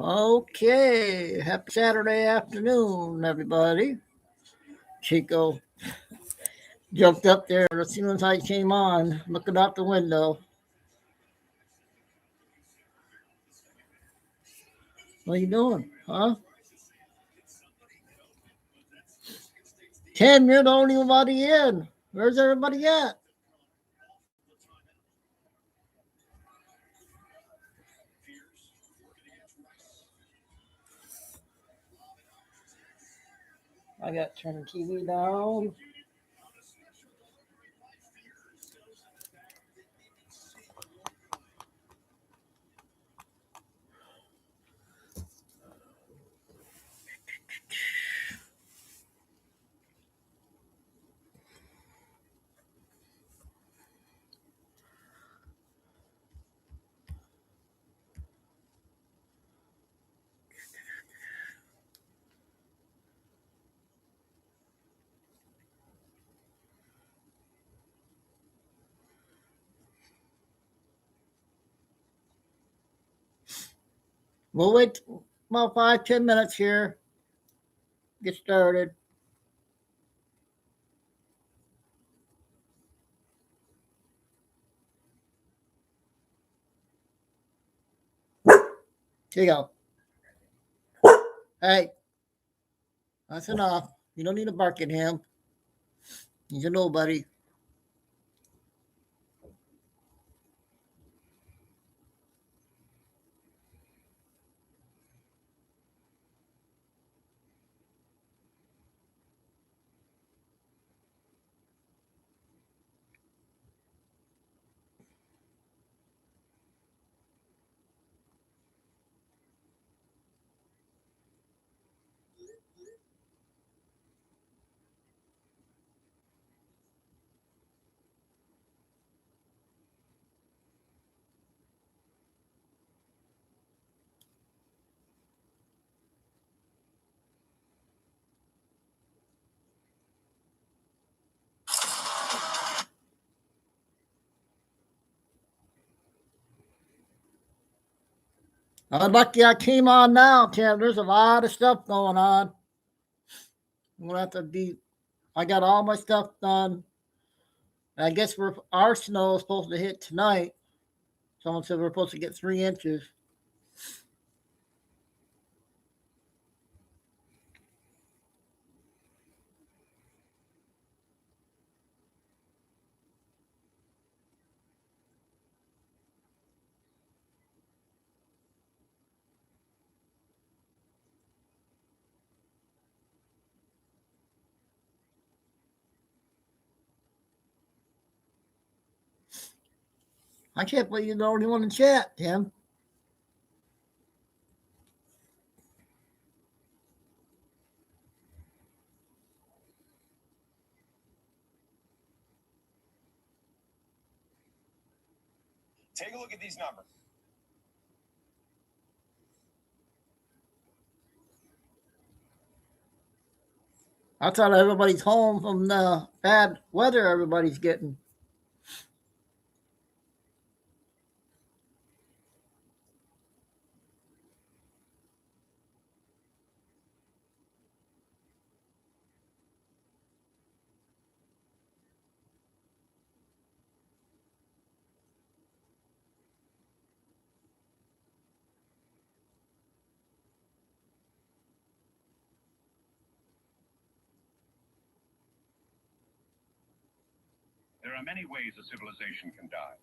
Okay, happy Saturday afternoon, everybody. Chico jumped up there as soon as I came on, looking out the window. What are you doing, huh? Tim, you're the only one in. Where's everybody at? I got to turn the TV down. We'll wait about 5-10 minutes here. Get started. Here you go. Hey, that's enough. You don't need to bark at him. He's a nobody. I'm lucky I came on now, Tim. There's a lot of stuff going on. I'm gonna have to be. I got all my stuff done. I guess our snow is supposed to hit tonight. Someone said we're supposed to get 3 inches. I can't believe you're the only one in chat, Tim. Take a look at these numbers. I thought everybody's home from the bad weather everybody's getting. There are many ways a civilization can die.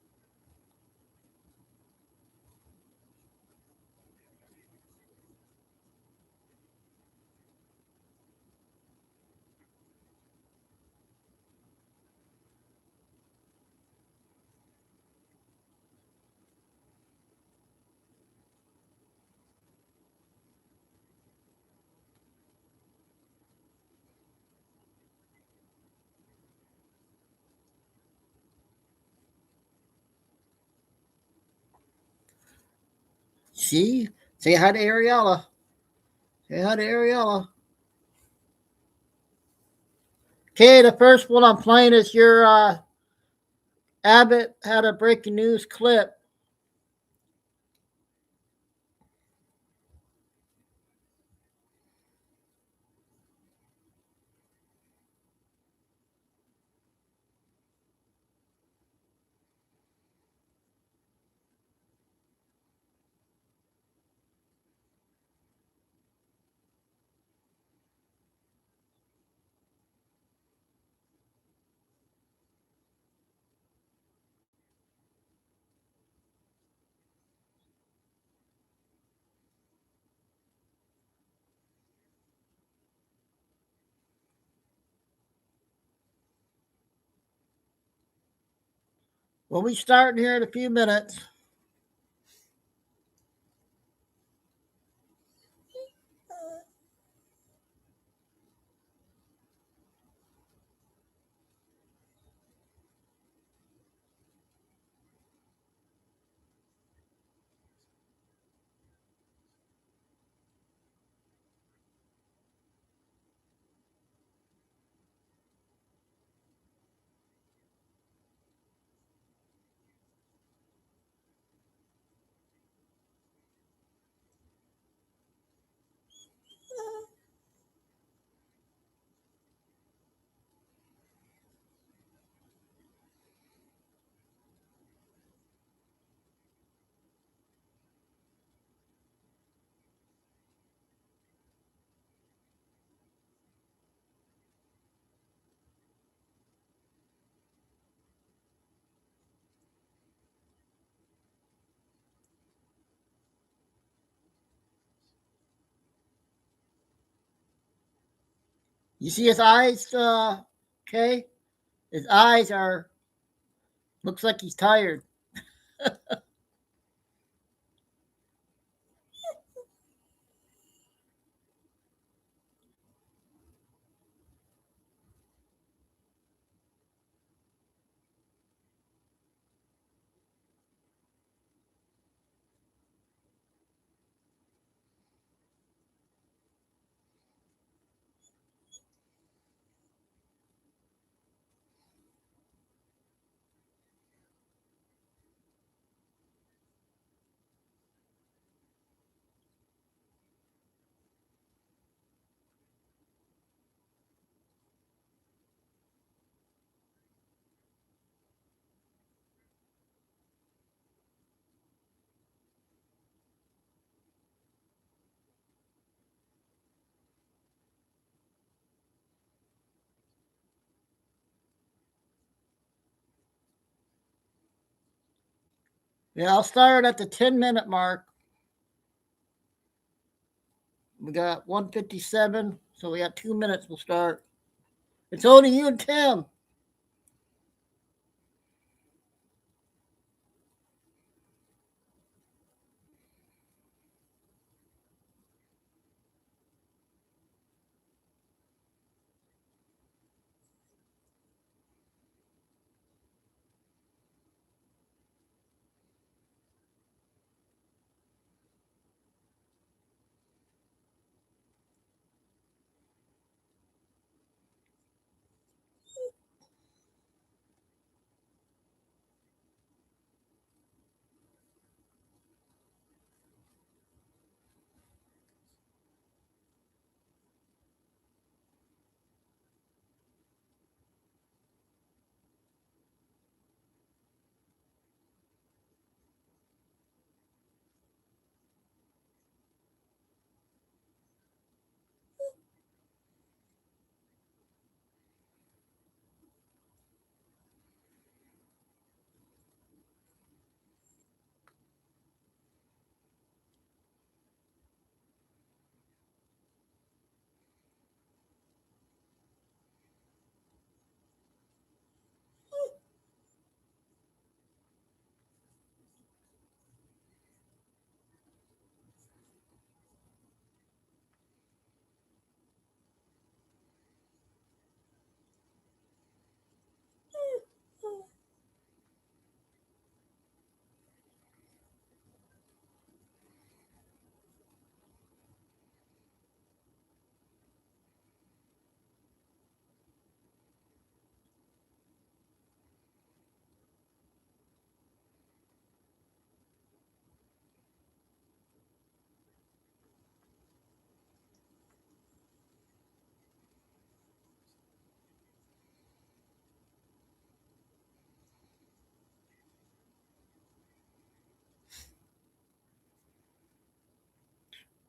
See? Say hi to Ariella. Say hi to Ariella. Okay, the first one I'm playing is your Abbott had a breaking news clip. We'll be starting here in a few minutes. You see his eyes, Kay? His eyes are, looks like he's tired. Yeah, I'll start at the 10-minute mark. We got 157, so we got 2 minutes. We'll start. It's only you and Tim.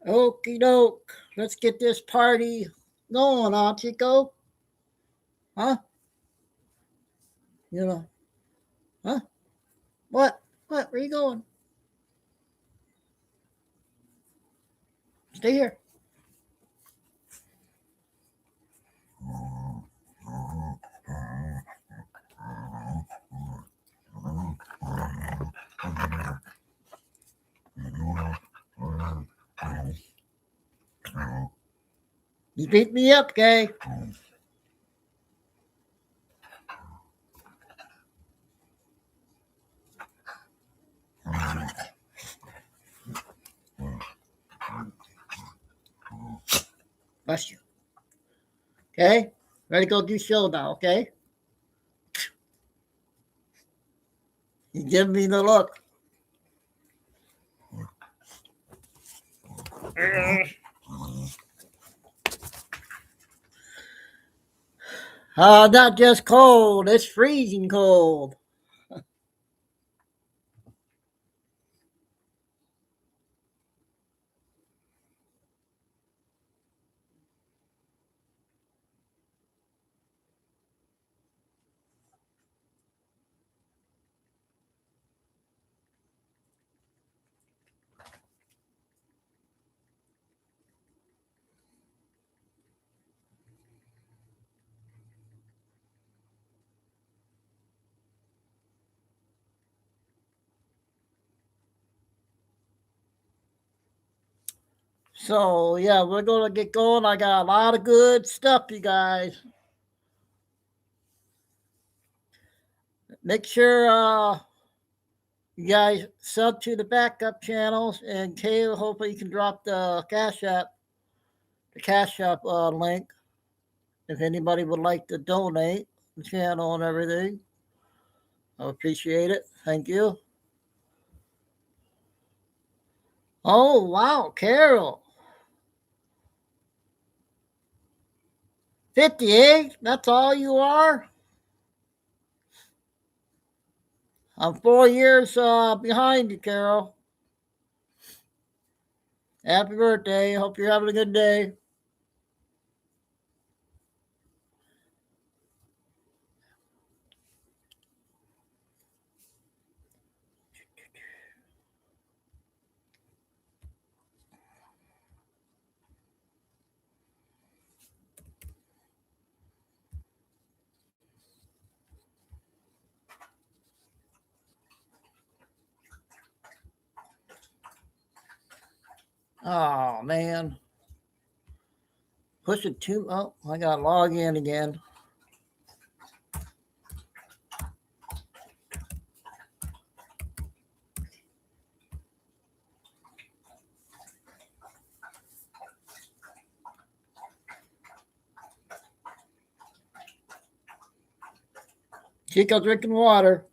Okie doke. Let's get this party going, huh, Chico? Huh? You know, huh? What? What? Where you going? Stay here. You beat me up, Kay. Bless you. Okay? Ready to go do show now, okay? You give me the look. Not just cold, it's freezing cold. So, yeah, we're going to get going. I got a lot of good stuff, you guys. Make sure you guys sub to the backup channels, and Kay, hopefully you can drop the Cash App link if anybody would like to donate the channel and everything. I appreciate it. Thank you. Oh, wow, Carol. 58? That's all you are? I'm 4 years behind you, Carol. Happy birthday. Hope you're having a good day. Oh, man. Push it too. Oh, I got to log in again. Chico drinking water.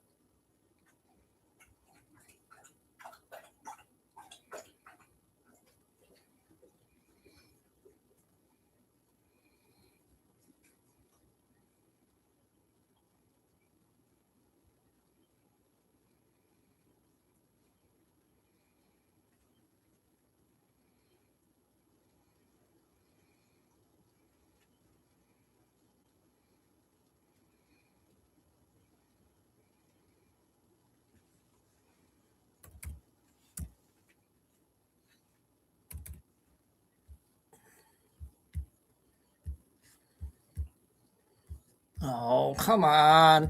Oh, come on.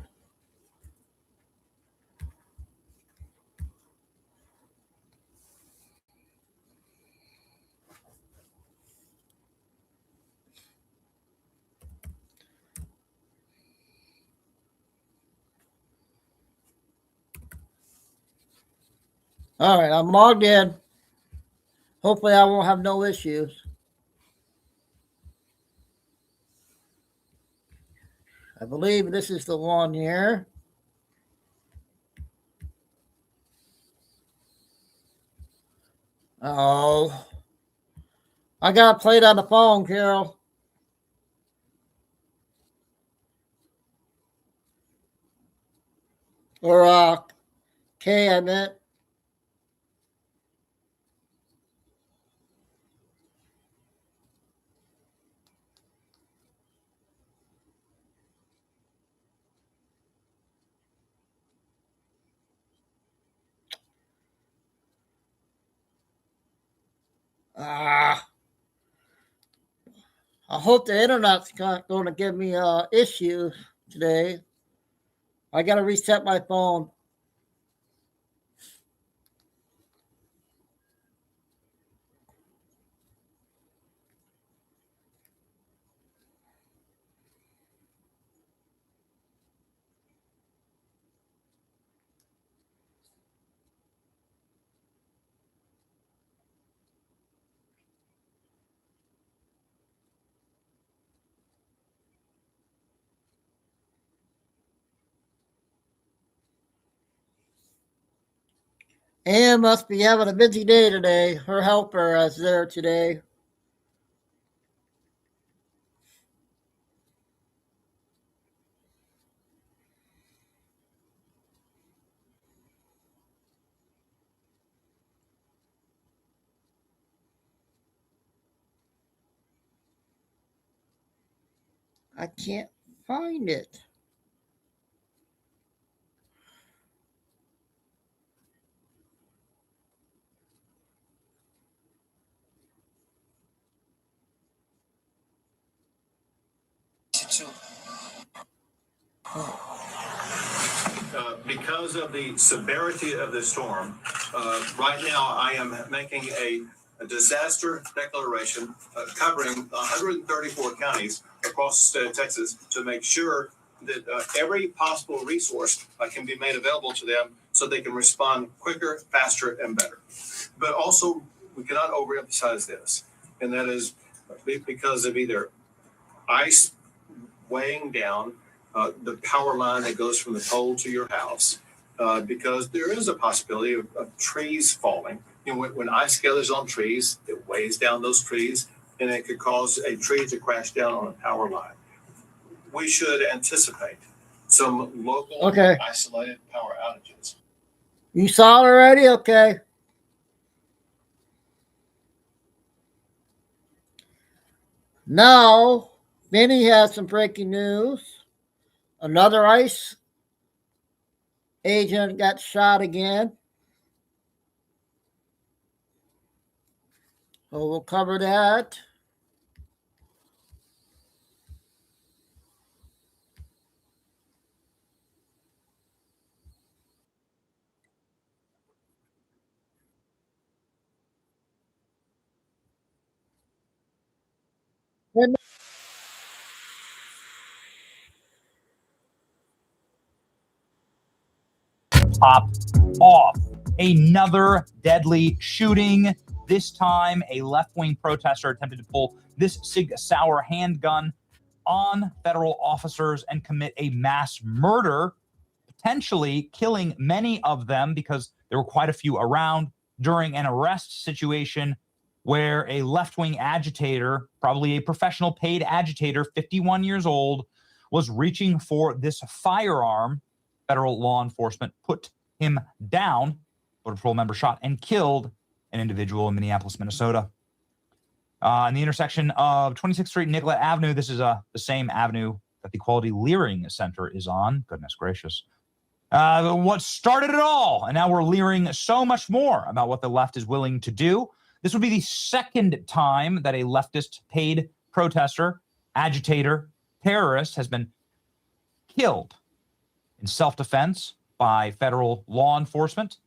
All right, I'm logged in. Hopefully, I won't have no issues. I believe this is the one here. Oh, I got to play it on the phone, Carol. Or Kay, I meant. I hope the internet's not going to give me issues today. I got to reset my phone. Anne must be having a busy day today. Her helper is there today. I can't find it. Because of the severity of the storm, right now I am making a disaster declaration covering 134 counties across the state of Texas to make sure that every possible resource can be made available to them so they can respond quicker, faster, and better. But also, we cannot overemphasize this, and that is because of either ice weighing down the power line that goes from the pole to your house, because there is a possibility of trees falling. You know, when ice gathers on trees, it weighs down those trees, and it could cause a tree to crash down on a power line. We should anticipate some local isolated power outages. You saw it already? Okay. Now, Benny has some breaking news. Another ICE agent got shot again. So we'll cover that. Top off. Another deadly shooting. This time, a left-wing protester attempted to pull this Sig Sauer handgun on federal officers and commit a mass murder, potentially killing many of them because there were quite a few around during an arrest situation where a left-wing agitator, probably a professional paid agitator, 51 years old, was reaching for this firearm. Federal law enforcement put him down. Border Patrol member shot and killed an individual in Minneapolis, Minnesota. In the intersection of 26th Street and Nicollet Avenue, this is the same avenue that the Quality Leering Center is on. Goodness gracious. What started it all, and now we're leering so much more about what the left is willing to do. This would be the second time that a leftist paid protester, agitator, terrorist has been killed in self-defense by federal law enforcement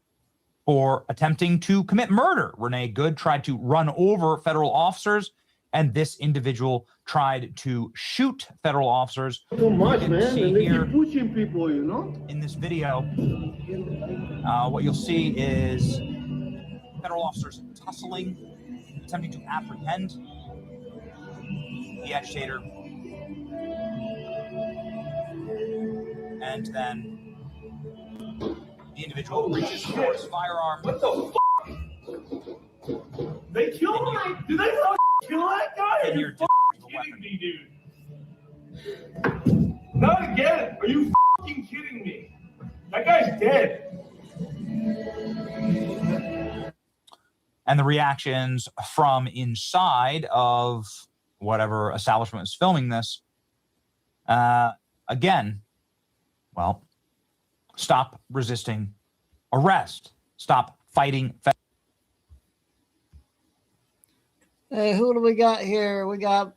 for attempting to commit murder. Renee Good tried to run over federal officers, and this individual tried to shoot federal officers. Too much, man. And they here keep pushing people, you know? in this video, what you'll see is federal officers tussling, attempting to apprehend the agitator. And then the individual reaches for his firearm. What the f***? They killed him? Did they kill that guy? Are you kidding me, dude? Not again. Are you f***ing kidding me? That guy's dead. And the reactions from inside of whatever establishment is filming this, again, well, stop resisting arrest. Stop fighting. Hey, who do we got here? We got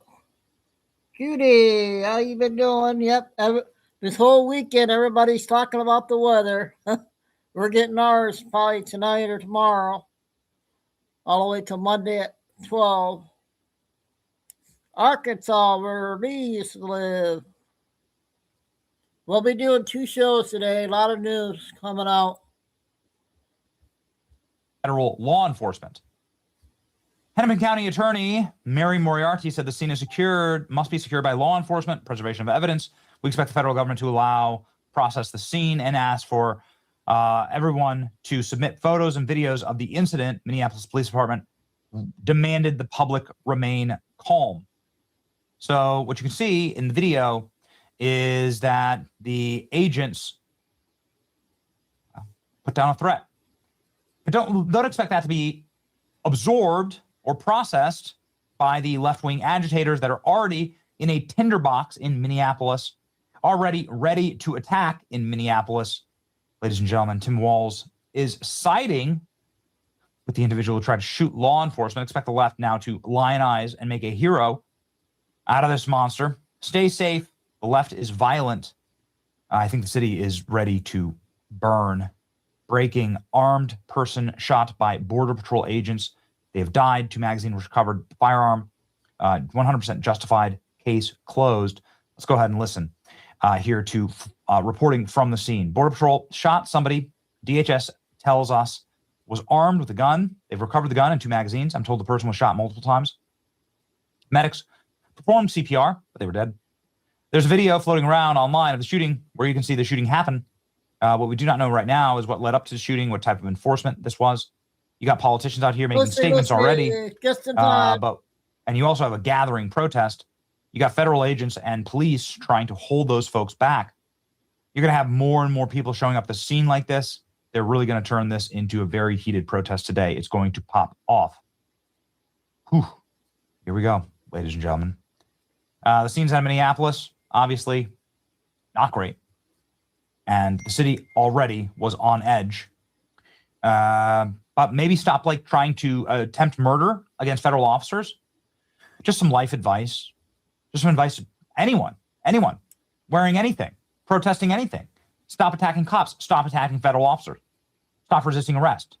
Judy. How you been doing? Yep. This whole weekend, everybody's talking about the weather. We're getting ours probably tonight or tomorrow, all the way to Monday at 12. Arkansas, where we used to live. We'll be doing 2 shows today. A lot of news coming out. Federal law enforcement. Hennepin County Attorney Mary Moriarty said the scene is secured, must be secured by law enforcement, preservation of evidence. We expect the federal government to process the scene and ask for everyone to submit photos and videos of the incident. Minneapolis Police Department demanded the public remain calm. So what you can see in the video is that the agents put down a threat. But don't expect that to be absorbed or processed by the left-wing agitators that are already in a tinderbox in Minneapolis, already ready to attack in Minneapolis. Ladies and gentlemen, Tim Walz is siding with the individual who tried to shoot law enforcement. Expect the left now to lionize and make a hero out of this monster. Stay safe. The left is violent. I think the city is ready to burn. Breaking: armed person shot by Border Patrol agents. They have died. 2 magazines were recovered. The firearm, 100% justified. Case closed. Let's go ahead and listen here to reporting from the scene. Border Patrol shot somebody. DHS tells us was armed with a gun. They've recovered the gun and 2 magazines. I'm told the person was shot multiple times. Medics performed CPR, but they were dead. There's a video floating around online of the shooting where you can see the shooting happen. What we do not know right now is what led up to the shooting, what type of enforcement this was. You got politicians out here making statements already. Just in time. And you also have a gathering protest. You got federal agents and police trying to hold those folks back. You're going to have more and more people showing up at the scene like this. They're really going to turn this into a very heated protest today. It's going to pop off. Whew. Here we go, ladies and gentlemen. The scenes in Minneapolis, obviously not great. And the city already was on edge. But maybe stop trying to attempt murder against federal officers. Just some life advice. Just some advice to anyone wearing anything, protesting anything. Stop attacking cops. Stop attacking federal officers. Stop resisting arrest.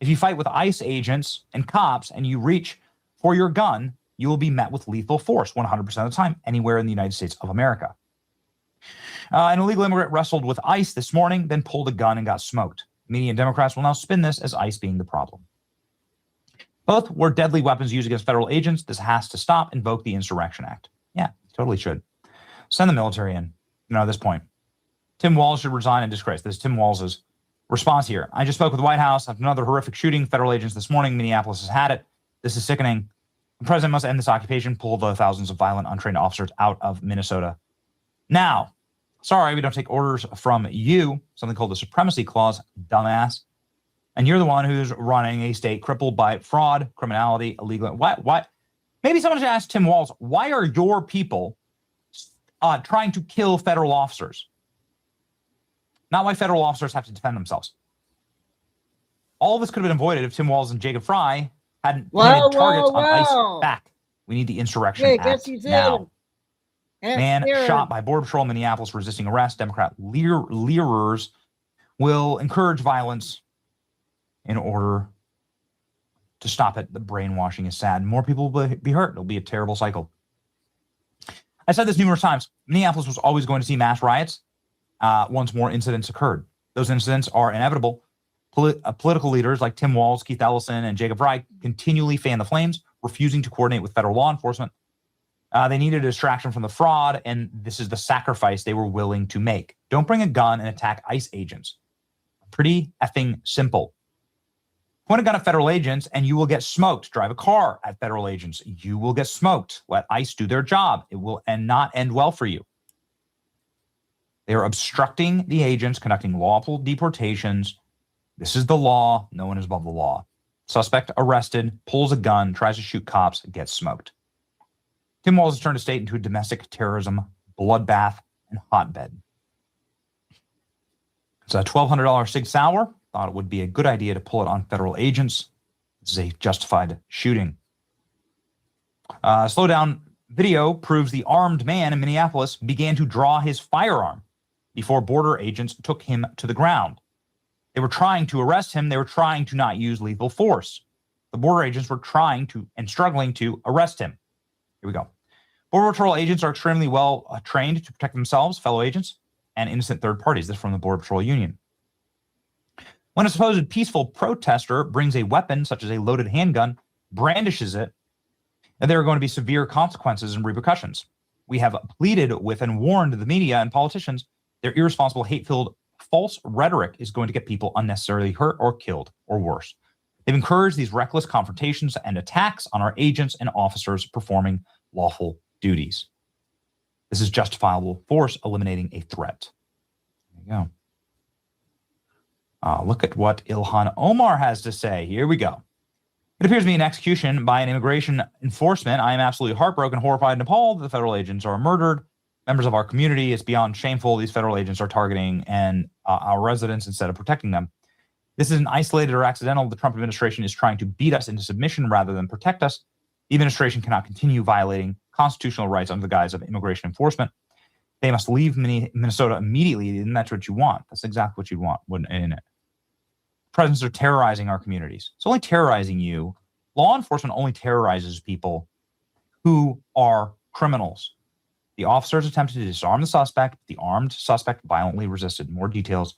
If you fight with ICE agents and cops and you reach for your gun, you will be met with lethal force 100% of the time anywhere in the United States of America. An illegal immigrant wrestled with ICE this morning, then pulled a gun and got smoked. Media and Democrats will now spin this as ICE being the problem. Both were deadly weapons used against federal agents. This has to stop. Invoke the Insurrection Act. Yeah, totally should. Send the military in. At this point. Tim Walz should resign in disgrace. This is Tim Walz's response here. I just spoke with the White House after another horrific shooting. Federal agents this morning. Minneapolis has had it. This is sickening. The president must end this occupation. Pull the thousands of violent, untrained officers out of Minnesota. Now, sorry, we don't take orders from you. Something called the Supremacy Clause, dumbass. And you're the one who's running a state crippled by fraud, criminality, illegal. Why? Maybe someone should ask Tim Walz, why are your people trying to kill federal officers? Not why federal officers have to defend themselves. All of this could have been avoided if Tim Walz and Jacob Fry hadn't pointed targets on ICE back. We need the Insurrection Act now. Man shot by Border Patrol in Minneapolis resisting arrest. Democrat leaders will encourage violence in order to stop it. The brainwashing is sad. More people will be hurt. It'll be a terrible cycle. I said this numerous times. Minneapolis was always going to see mass riots once more incidents occurred. Those incidents are inevitable. Political leaders like Tim Walz, Keith Ellison, and Jacob Fry continually fan the flames, refusing to coordinate with federal law enforcement. They needed a distraction from the fraud, and this is the sacrifice they were willing to make. Don't bring a gun and attack ICE agents. Pretty effing simple. Point a gun at federal agents and you will get smoked. Drive a car at federal agents. You will get smoked. Let ICE do their job. It will not end well for you. They are obstructing the agents, conducting lawful deportations. This is the law. No one is above the law. Suspect arrested, pulls a gun, tries to shoot cops, gets smoked. Tim Walz has turned the state into a domestic terrorism bloodbath and hotbed. It's a $1,200 Sig Sauer. Thought it would be a good idea to pull it on federal agents. This is a justified shooting. Slowdown video proves the armed man in Minneapolis began to draw his firearm before border agents took him to the ground. They were trying to arrest him. They were trying to not use lethal force. The border agents were trying to and struggling to arrest him. Here we go. Border Patrol agents are extremely well trained to protect themselves, fellow agents, and innocent third parties. This is from the Border Patrol Union. When a supposed peaceful protester brings a weapon, such as a loaded handgun, brandishes it, there are going to be severe consequences and repercussions. We have pleaded with and warned the media and politicians their irresponsible, hate-filled false rhetoric is going to get people unnecessarily hurt or killed or worse. They've encouraged these reckless confrontations and attacks on our agents and officers performing lawful duties. This is justifiable force eliminating a threat. There you go. Look at what Ilhan Omar has to say. Here we go. It appears to be an execution by an immigration enforcement. I am absolutely heartbroken, horrified, and appalled that the federal agents are murdered. Members of our community, it's beyond shameful. These federal agents are targeting our residents instead of protecting them. This isn't isolated or accidental. The Trump administration is trying to beat us into submission rather than protect us. The administration cannot continue violating constitutional rights under the guise of immigration enforcement. They must leave Minnesota immediately, and that's what you want. That's exactly what you want, isn't it? Presidents are terrorizing our communities. It's only terrorizing you. Law enforcement only terrorizes people who are criminals. The officers attempted to disarm the suspect. The armed suspect violently resisted. More details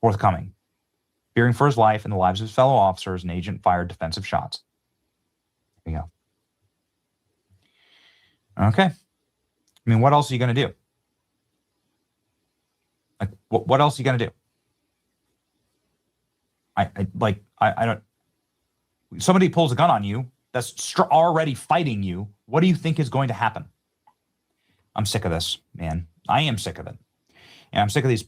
forthcoming. Fearing for his life and the lives of his fellow officers, an agent fired defensive shots. There you go. Okay. I mean, what else are you going to do? Like, what else are you going to do? I don't. Somebody pulls a gun on you that's already fighting you. What do you think is going to happen? I'm sick of this, man. I am sick of it. And I'm sick of these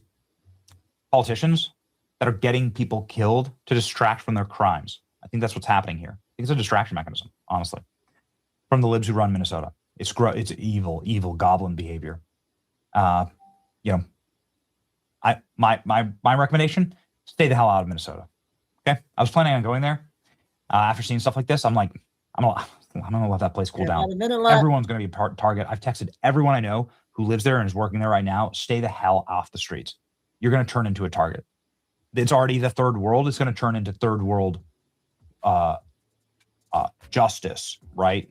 politicians that are getting people killed to distract from their crimes. I think that's what's happening here. I think it's a distraction mechanism, honestly, from the libs who run Minnesota. It's evil goblin behavior. My recommendation: stay the hell out of Minnesota. Okay, I was planning on going there. After seeing stuff like this, I'm like, I'm gonna let that place cool down. Everyone's gonna be a target. I've texted everyone I know who lives there and is working there right now. Stay the hell off the streets. You're gonna turn into a target. It's already the third world. It's gonna turn into third world justice, right?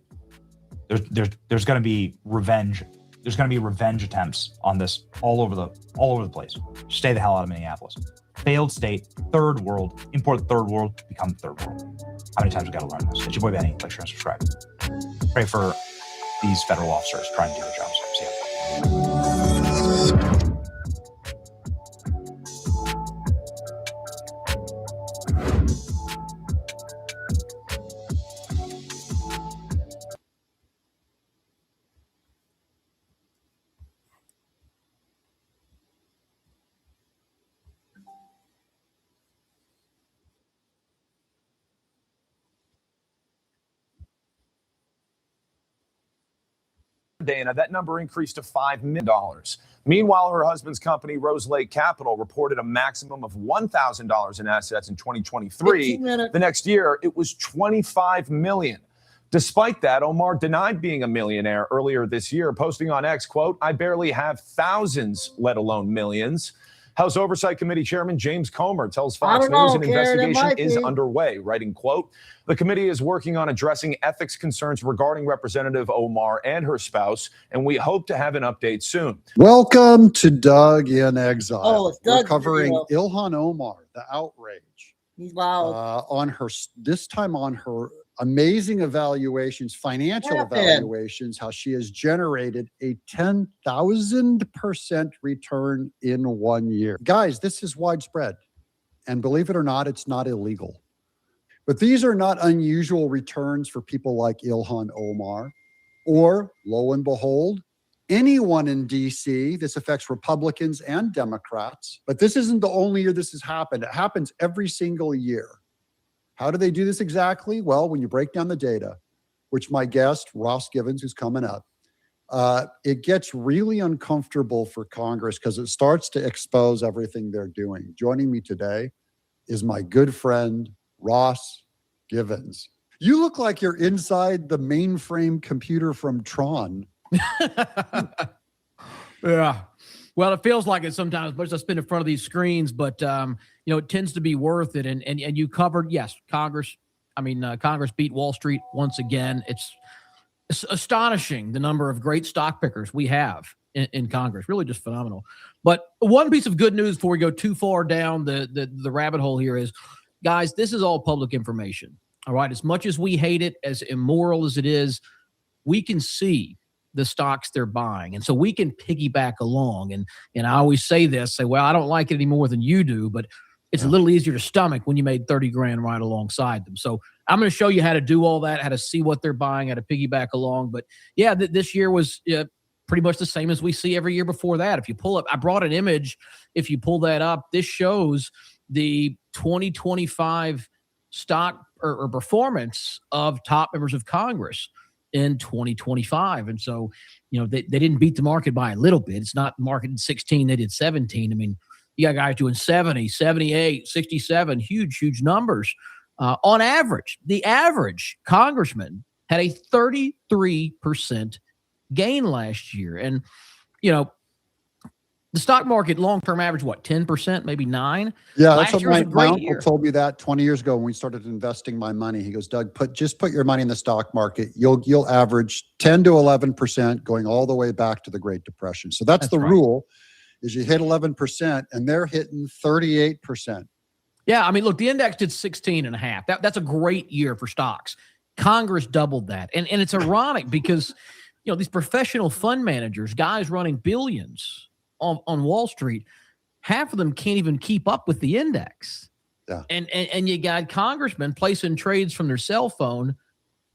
There's gonna be revenge. There's gonna be revenge attempts on this all over the place. Stay the hell out of Minneapolis. Failed state, third world, import third world, become third world. How many times we got to learn this? It's your boy Benny. Like, share, and subscribe. Pray for these federal officers trying to do their jobs. See ya. Dana, that number increased to $5 million. Meanwhile, her husband's company, Rose Lake Capital, reported a maximum of $1,000 in assets in 2023. The next year, it was $25 million. Despite that, Omar denied being a millionaire earlier this year, posting on X, quote, "I barely have thousands, let alone millions." House Oversight Committee Chairman James Comer tells Fox News an investigation is underway, writing, quote, "The committee is working on addressing ethics concerns regarding Representative Omar and her spouse, and we hope to have an update soon." Welcome to Doug in Exile. Oh, it's Doug We're covering Ilhan Omar, the outrage. He's wild. On her, this time on her amazing evaluations, financial evaluations, how she has generated a 10,000% return in 1 year. Guys, this is widespread. And believe it or not, it's not illegal. But these are not unusual returns for people like Ilhan Omar, or, lo and behold, anyone in DC. This affects Republicans and Democrats. But this isn't the only year this has happened. It happens every single year. How do they do this exactly? Well, when you break down the data, which my guest, Ross Givens, who's coming up, it gets really uncomfortable for Congress because it starts to expose everything they're doing. Joining me today is my good friend, Ross Givens. You look like you're inside the mainframe computer from Tron. Yeah. Well, it feels like it sometimes, but I spend in front of these screens, but it tends to be worth it. And you covered, yes, Congress. Congress beat Wall Street once again. It's astonishing the number of great stock pickers we have in Congress. Really just phenomenal. But one piece of good news before we go too far down the rabbit hole here is, guys, this is all public information. All right. As much as we hate it, as immoral as it is, we can see the stocks they're buying. And so we can piggyback along. And I always say this, well, I don't like it any more than you do, but it's a little easier to stomach when you made 30 grand right alongside them. So I'm going to show you how to do all that, how to see what they're buying, how to piggyback along. But yeah, this year was pretty much the same as we see every year before that. If you pull up, I brought an image. If you pull that up, this shows the 2025 stock or performance of top members of Congress in 2025. And so, they didn't beat the market by a little bit. It's not market in 16, they did 17. I mean, you got guys doing 70, 78, 67, huge numbers. On average, the average congressman had a 33% gain last year. And, the stock market long-term average, 10%, maybe 9%? Yeah, Last that's year was what a my great uncle year. told me that 20 years ago when we started investing my money. He goes, Doug, just put your money in the stock market. You'll average 10 to 11% going all the way back to the Great Depression. So that's the right. rule, is you hit 11% and they're hitting 38%. Yeah, I mean, look, the index did 16.5. That's a great year for stocks. Congress doubled that. And it's ironic because, these professional fund managers, guys running billions on Wall Street, half of them can't even keep up with the index. Yeah. And you got congressmen placing trades from their cell phone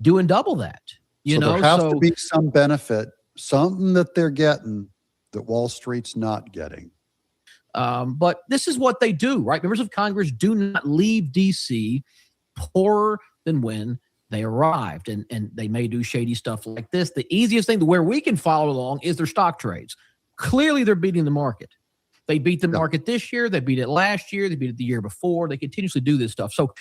doing double that. There has to be some benefit, something that they're getting that Wall Street's not getting. But this is what they do, right? Members of Congress do not leave D.C. poorer than when they arrived, and they may do shady stuff like this. The easiest thing to where we can follow along is their stock trades. Clearly, they're beating the market. They beat the market this year. They beat it last year. They beat it the year before. They continuously do this stuff. So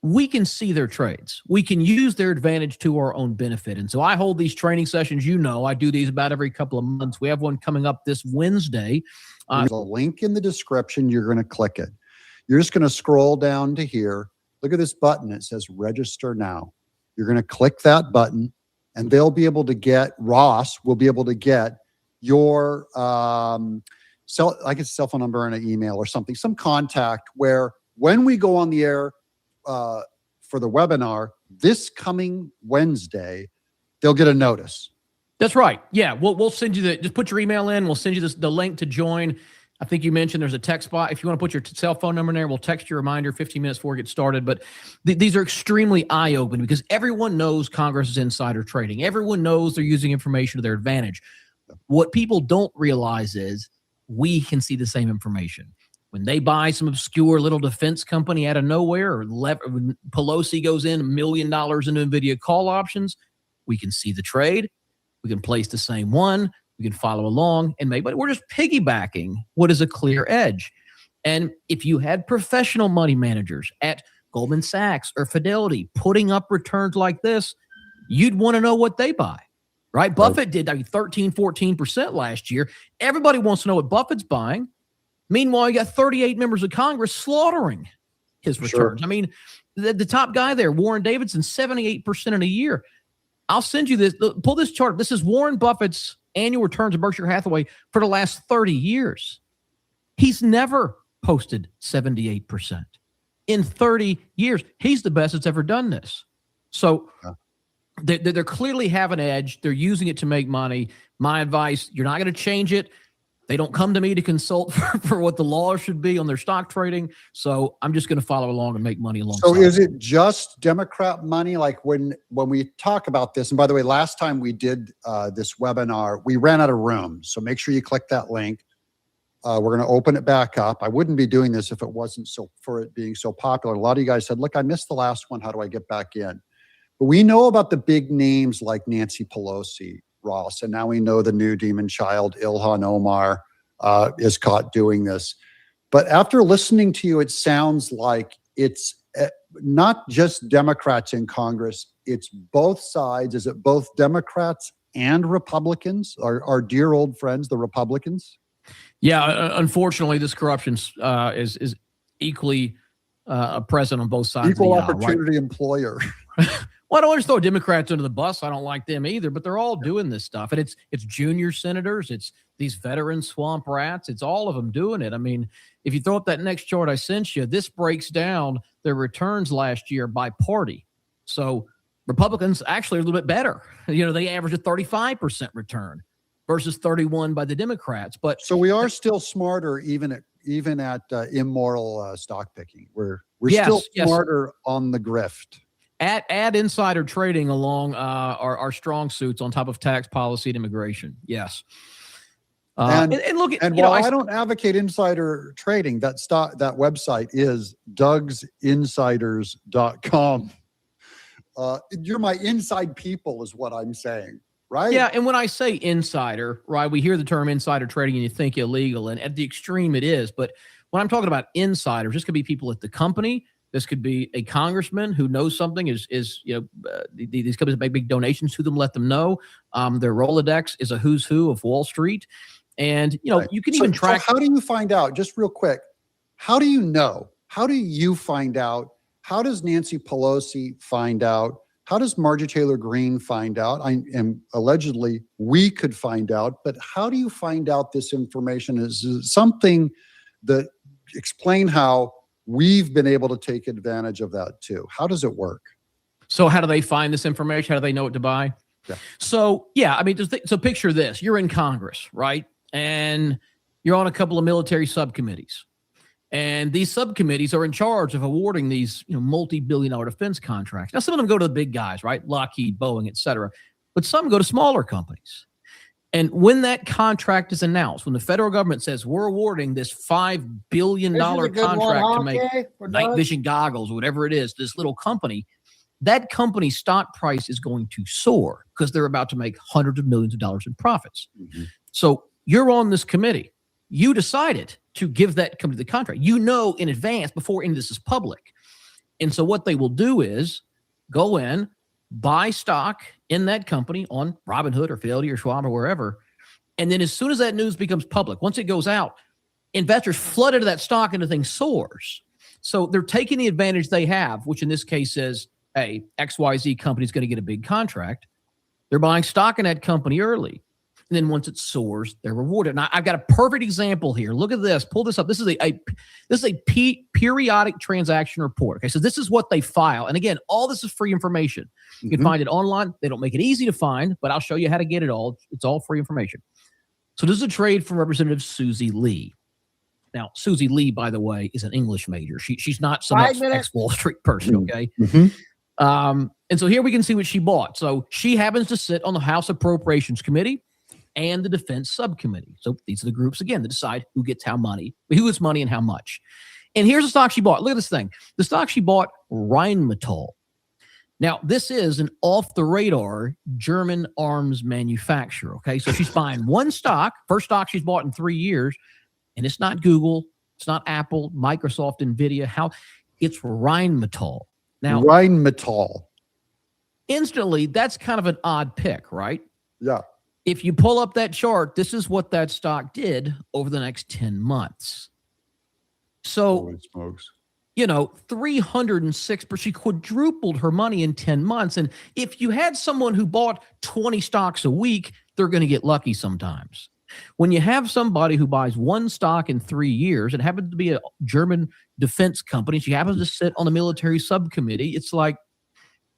we can see their trades. We can use their advantage to our own benefit. And so I hold these training sessions. I do these about every couple of months. We have one coming up this Wednesday. There's a link in the description. You're going to click it. You're just going to scroll down to here. Look at this button. It says register now. You're going to click that button and they'll be able to get, Ross will be able to get your cell phone number and an email or something, some contact where when we go on the air for the webinar this coming Wednesday, they'll get a notice. That's right. Yeah, we'll send you just put your email in. We'll send you the link to join. I think you mentioned there's a text spot. If you want to put your cell phone number in there, we'll text you a reminder 15 minutes before we get started. But these are extremely eye-opening because everyone knows Congress is insider trading. Everyone knows they're using information to their advantage. What people don't realize is we can see the same information. When they buy some obscure little defense company out of nowhere, or when Pelosi goes in $1 million into NVIDIA call options, we can see the trade. We can place the same one. We can follow along and maybe we're just piggybacking what is a clear edge. And if you had professional money managers at Goldman Sachs or Fidelity putting up returns like this, you'd want to know what they buy, right? Buffett did 13, 14% last year. Everybody wants to know what Buffett's buying. Meanwhile, you got 38 members of Congress slaughtering his returns. Sure. I mean, the top guy there, Warren Davidson, 78% in a year. I'll send you this. Pull this chart. This is Warren Buffett's annual returns of Berkshire Hathaway for the last 30 years. He's never posted 78%. In 30 years, he's the best that's ever done this. So they're clearly have an edge. They're using it to make money. My advice, you're not going to change it. They don't come to me to consult for what the law should be on their stock trading. So I'm just going to follow along and make money alongside. So is it just Democrat money? Like when we talk about this, and by the way, last time we did this webinar, we ran out of room. So make sure you click that link. We're going to open it back up. I wouldn't be doing this if it wasn't for it being so popular. A lot of you guys said, look, I missed the last one. How do I get back in? But we know about the big names like Nancy Pelosi, Ross, and now we know the new demon child, Ilhan Omar, is caught doing this. But after listening to you, it sounds like it's not just Democrats in Congress, it's both sides. Is it both Democrats and Republicans, our dear old friends, the Republicans? Yeah, unfortunately, this corruption is equally present on both sides. Equal of the opportunity aisle, right? employer. Well, I don't just throw Democrats under the bus. I don't like them either, but they're all doing this stuff. And it's junior senators. It's these veteran swamp rats. It's all of them doing it. I mean, if you throw up that next chart I sent you, this breaks down their returns last year by party. So Republicans actually are a little bit better. They average a 35% return versus 31 by the Democrats. But so we are still smarter, even at immoral stock picking. We're Yes, still yes. smarter on the grift. Add insider trading along our strong suits on top of tax policy and immigration. Yes. And look, while I don't advocate insider trading, that website is dougsinsiders.com. You're my inside people is what I'm saying, right? Yeah, and when I say insider, right, we hear the term insider trading and you think illegal, and at the extreme it is. But when I'm talking about insiders, this could be people at the company. This could be a congressman who knows something. These companies make big donations to them, let them know. Their Rolodex is a who's who of Wall Street. And, Right. you can even track. So how do you find out, just real quick, how do you know? How do you find out? How does Nancy Pelosi find out? How does Marjorie Taylor Greene find out? Allegedly, we could find out, but how do you find out this information? Is something that explain how we've been able to take advantage of that too. How does it work? So how do they find this information? How do they know what to buy? Yeah. So, so picture this. You're in Congress, right? And you're on a couple of military subcommittees. And these subcommittees are in charge of awarding these multi-billion-dollar defense contracts. Now, some of them go to the big guys, right? Lockheed, Boeing, et cetera. But some go to smaller companies. And when that contract is announced, when the federal government says we're awarding this $5 billion contract to make night vision goggles or whatever it is, this little company, that company's stock price is going to soar because they're about to make hundreds of millions of dollars in profits. Mm-hmm. So you're on this committee. You decided to give that company the contract. In advance before any of this is public. And so what they will do is go in, buy stock in that company on Robinhood or Fidelity or Schwab or wherever. And then as soon as that news becomes public, once it goes out, investors flood into that stock and the thing soars. So they're taking the advantage they have, which in this case is, hey, XYZ company is going to get a big contract. They're buying stock in that company early. And then once it soars, they're rewarded. Now, I've got a perfect example here. Look at this. Pull this up. This is a periodic transaction report. Okay, so this is what they file. And again, all this is free information. You can find it online. They don't make it easy to find, but I'll show you how to get it all. It's all free information. So this is a trade from Representative Susie Lee. Now, Susie Lee, by the way, is an English major. She's not some ex-Wall Street person, okay? And so here we can see what she bought. So she happens to sit on the House Appropriations Committee and the Defense Subcommittee. So these are the groups, again, that decide who gets money and how much. And here's the stock she bought. Look at this thing. The stock she bought, Rheinmetall. Now, this is an off-the-radar German arms manufacturer, okay? So she's buying one stock, first stock she's bought in 3 years, and it's not Google, it's not Apple, Microsoft, NVIDIA. It's Rheinmetall. Now, Rheinmetall. Instantly, that's kind of an odd pick, right? Yeah. If you pull up that chart, this is what that stock did over the next 10 months. So, holy smokes. 306%. She quadrupled her money in 10 months. And if you had someone who bought 20 stocks a week, they're going to get lucky sometimes. When you have somebody who buys one stock in 3 years, it happens to be a German defense company, she happens to sit on the military subcommittee, it's like,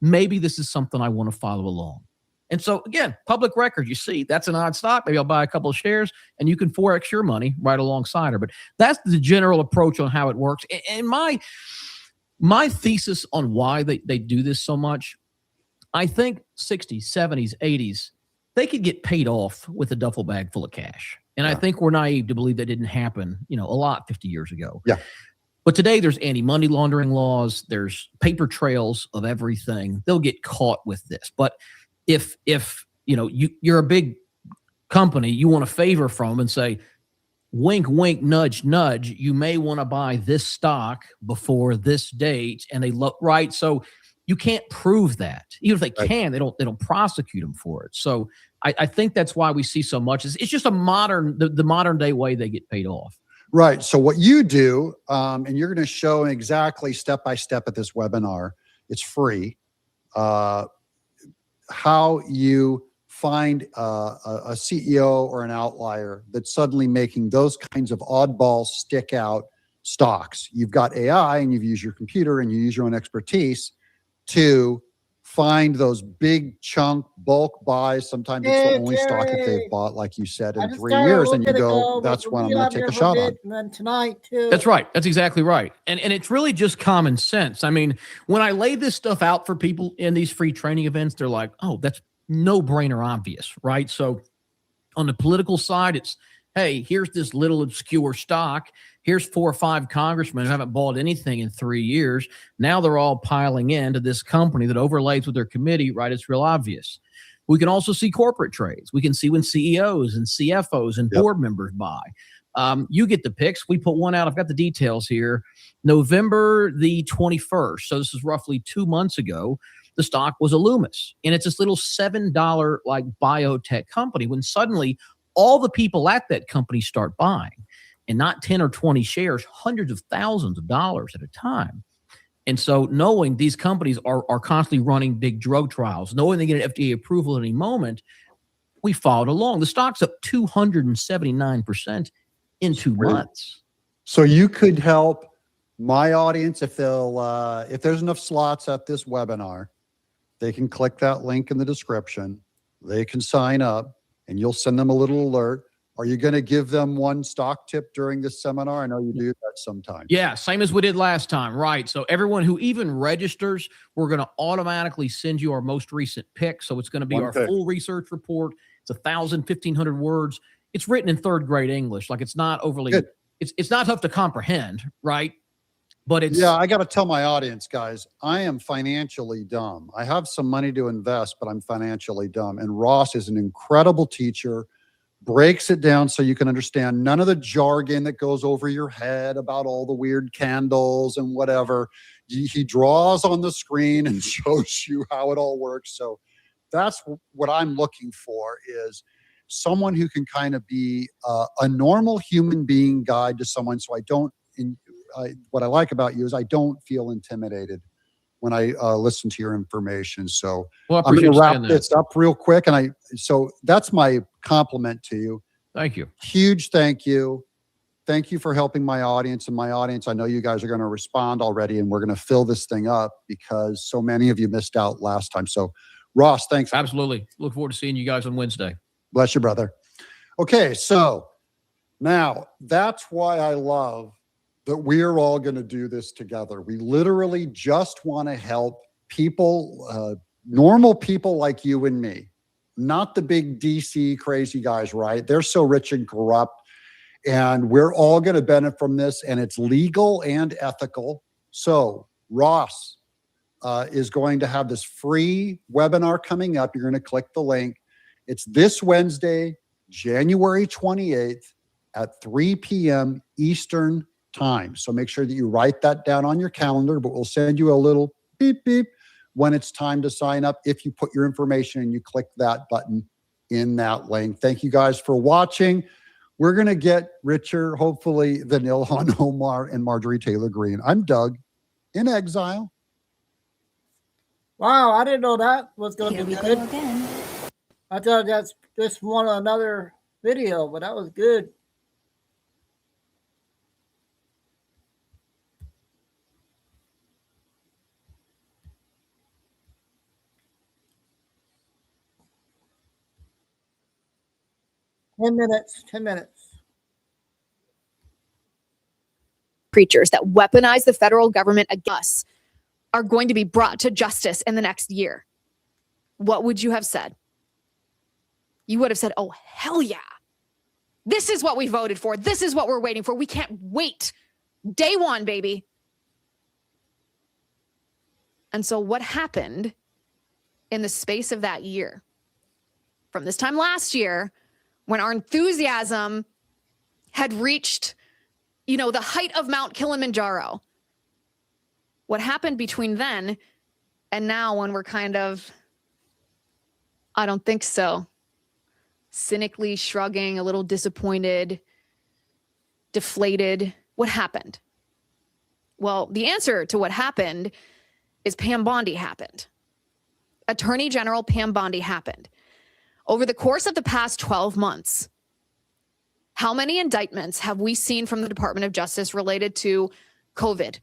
maybe this is something I want to follow along. And so, again, public record, you see, that's an odd stock. Maybe I'll buy a couple of shares, and you can Forex your money right alongside her. But that's the general approach on how it works. And my thesis on why they do this so much, I think 60s, 70s, 80s, they could get paid off with a duffel bag full of cash. And I think we're naive to believe that didn't happen, a lot 50 years ago. Yeah. But today there's anti-money laundering laws. There's paper trails of everything. They'll get caught with this. But if you're a big company, you want a favor from and say, wink, wink, nudge, nudge, you may want to buy this stock before this date. And they look right. So you can't prove that. Even if they can, they don't prosecute them for it. So I think that's why we see so much. It's just the modern day way they get paid off. Right. So what you do, and you're going to show exactly step-by-step at this webinar, it's free, how you find a CEO or an outlier that's suddenly making those kinds of oddball stick out stocks. You've got AI and you've used your computer and you use your own expertise to find those big chunk bulk buys. Sometimes it's the only stock that they've bought, like you said, in 3 years, and you go, that's when I'm going to take a shot on. And then tonight too. That's right. That's exactly right. And it's really just common sense. I mean, when I lay this stuff out for people in these free training events, they're like, oh, that's no brainer obvious, right? So on the political side, it's, hey, here's this little obscure stock. Here's 4 or 5 congressmen who haven't bought anything in 3 years. Now they're all piling into this company that overlays with their committee, right? It's real obvious. We can also see corporate trades. We can see when CEOs and CFOs and board members buy. You get the picks. We put one out. I've got the details here. November the 21st. So this is roughly 2 months ago. The stock was Alumis. And it's this little $7 like biotech company when suddenly all the people at that company start buying, and not 10 or 20 shares, hundreds of thousands of dollars at a time. And so knowing these companies are constantly running big drug trials, knowing they get an FDA approval at any moment, we followed along. The stock's up 279% in 2 months. So you could help my audience if there's enough slots at this webinar, they can click that link in the description. They can sign up and you'll send them a little alert. Are you going to give them one stock tip during this seminar? I know you do that sometimes. Yeah, same as we did last time, right? So everyone who even registers, we're going to automatically send you our most recent pick. So it's going to be our full research report. It's 1,000, 1,500 words. It's written in 3rd grade English. Like it's not overly, it's not tough to comprehend, right? But it's, yeah, I got to tell my audience, guys, I am financially dumb. I have some money to invest, but I'm financially dumb. And Ross is an incredible teacher, breaks it down so you can understand none of the jargon that goes over your head about all the weird candles and whatever. He draws on the screen and shows you how it all works. So that's what I'm looking for, is someone who can kind of be a normal human being guide to someone. So I don't, what I like about you is I don't feel intimidated when I listen to your information. So I'm going to wrap this up real quick. And so that's my compliment to you. Thank you. Huge thank you. Thank you for helping my audience. And my audience, I know you guys are going to respond already, and we're going to fill this thing up because so many of you missed out last time. So Ross, thanks. Absolutely. Look forward to seeing you guys on Wednesday. Bless you, brother. Okay, so now that's why I love that we're all going to do this together. We literally just want to help people, normal people like you and me, not the big DC crazy guys, right? They're so rich and corrupt, and we're all going to benefit from this, and it's legal and ethical. So Ross is going to have this free webinar coming up. You're going to click the link. It's this Wednesday, January 28th at 3 p.m. Eastern time. So make sure that you write that down on your calendar, but we'll send you a little beep, beep when it's time to sign up if you put your information and you click that button in that link. Thank you guys for watching. We're going to get richer, hopefully, than Ilhan Omar and Marjorie Taylor Greene. I'm Doug, in exile. Wow, I didn't know that was going to be good. I thought that's just another video, but that was good. Ten minutes. Preachers that weaponize the federal government against us are going to be brought to justice in the next year. What would you have said? You would have said, oh, hell yeah. This is what we voted for. This is what we're waiting for. We can't wait. Day one, baby. And so what happened in the space of that year? From this time last year, when our enthusiasm had reached, the height of Mount Kilimanjaro. What happened between then and now, when we're kind of, I don't think so, cynically shrugging, a little disappointed, deflated? What happened? Well, the answer to what happened is Pam Bondi happened. Attorney General Pam Bondi happened. Over the course of the past 12 months, how many indictments have we seen from the Department of Justice related to COVID?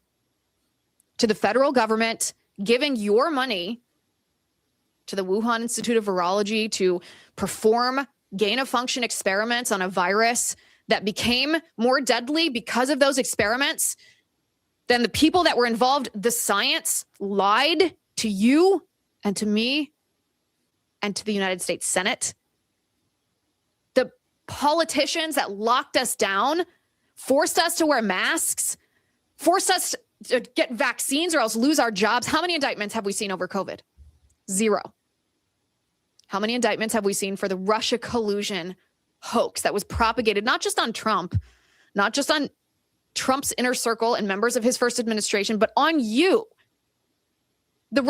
To the federal government giving your money to the Wuhan Institute of Virology to perform gain-of-function experiments on a virus that became more deadly because of those experiments, then the people that were involved, the science, lied to you and to me and to the United States Senate. The politicians that locked us down, forced us to wear masks, forced us to get vaccines or else lose our jobs. How many indictments have we seen over COVID? 0. How many indictments have we seen for the Russia collusion hoax that was propagated not just on Trump, not just on Trump's inner circle and members of his first administration, but on you? The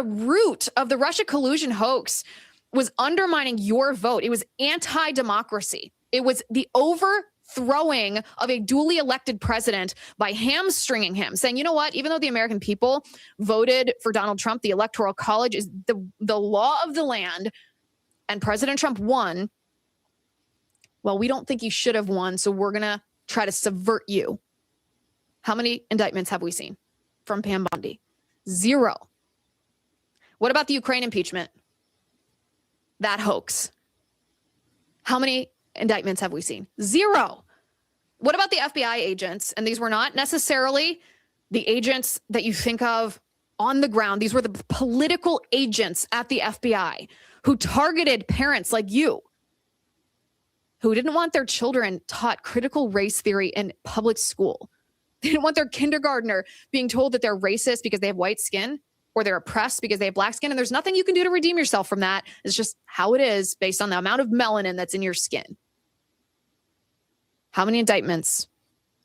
root of the Russia collusion hoax was undermining your vote. It was anti-democracy. It was the overthrowing of a duly elected president by hamstringing him, saying, you know what, even though the American people voted for Donald Trump, the Electoral College is the law of the land, and President Trump won. Well, we don't think he should have won, so we're going to try to subvert you. How many indictments have we seen from Pam Bondi? 0. What about the Ukraine impeachment? That hoax. How many indictments have we seen? 0. What about the FBI agents? And these were not necessarily the agents that you think of on the ground. These were the political agents at the FBI who targeted parents like you, who didn't want their children taught critical race theory in public school. They didn't want their kindergartner being told that they're racist because they have white skin, or they're oppressed because they have black skin. And there's nothing you can do to redeem yourself from that. It's just how it is based on the amount of melanin that's in your skin. How many indictments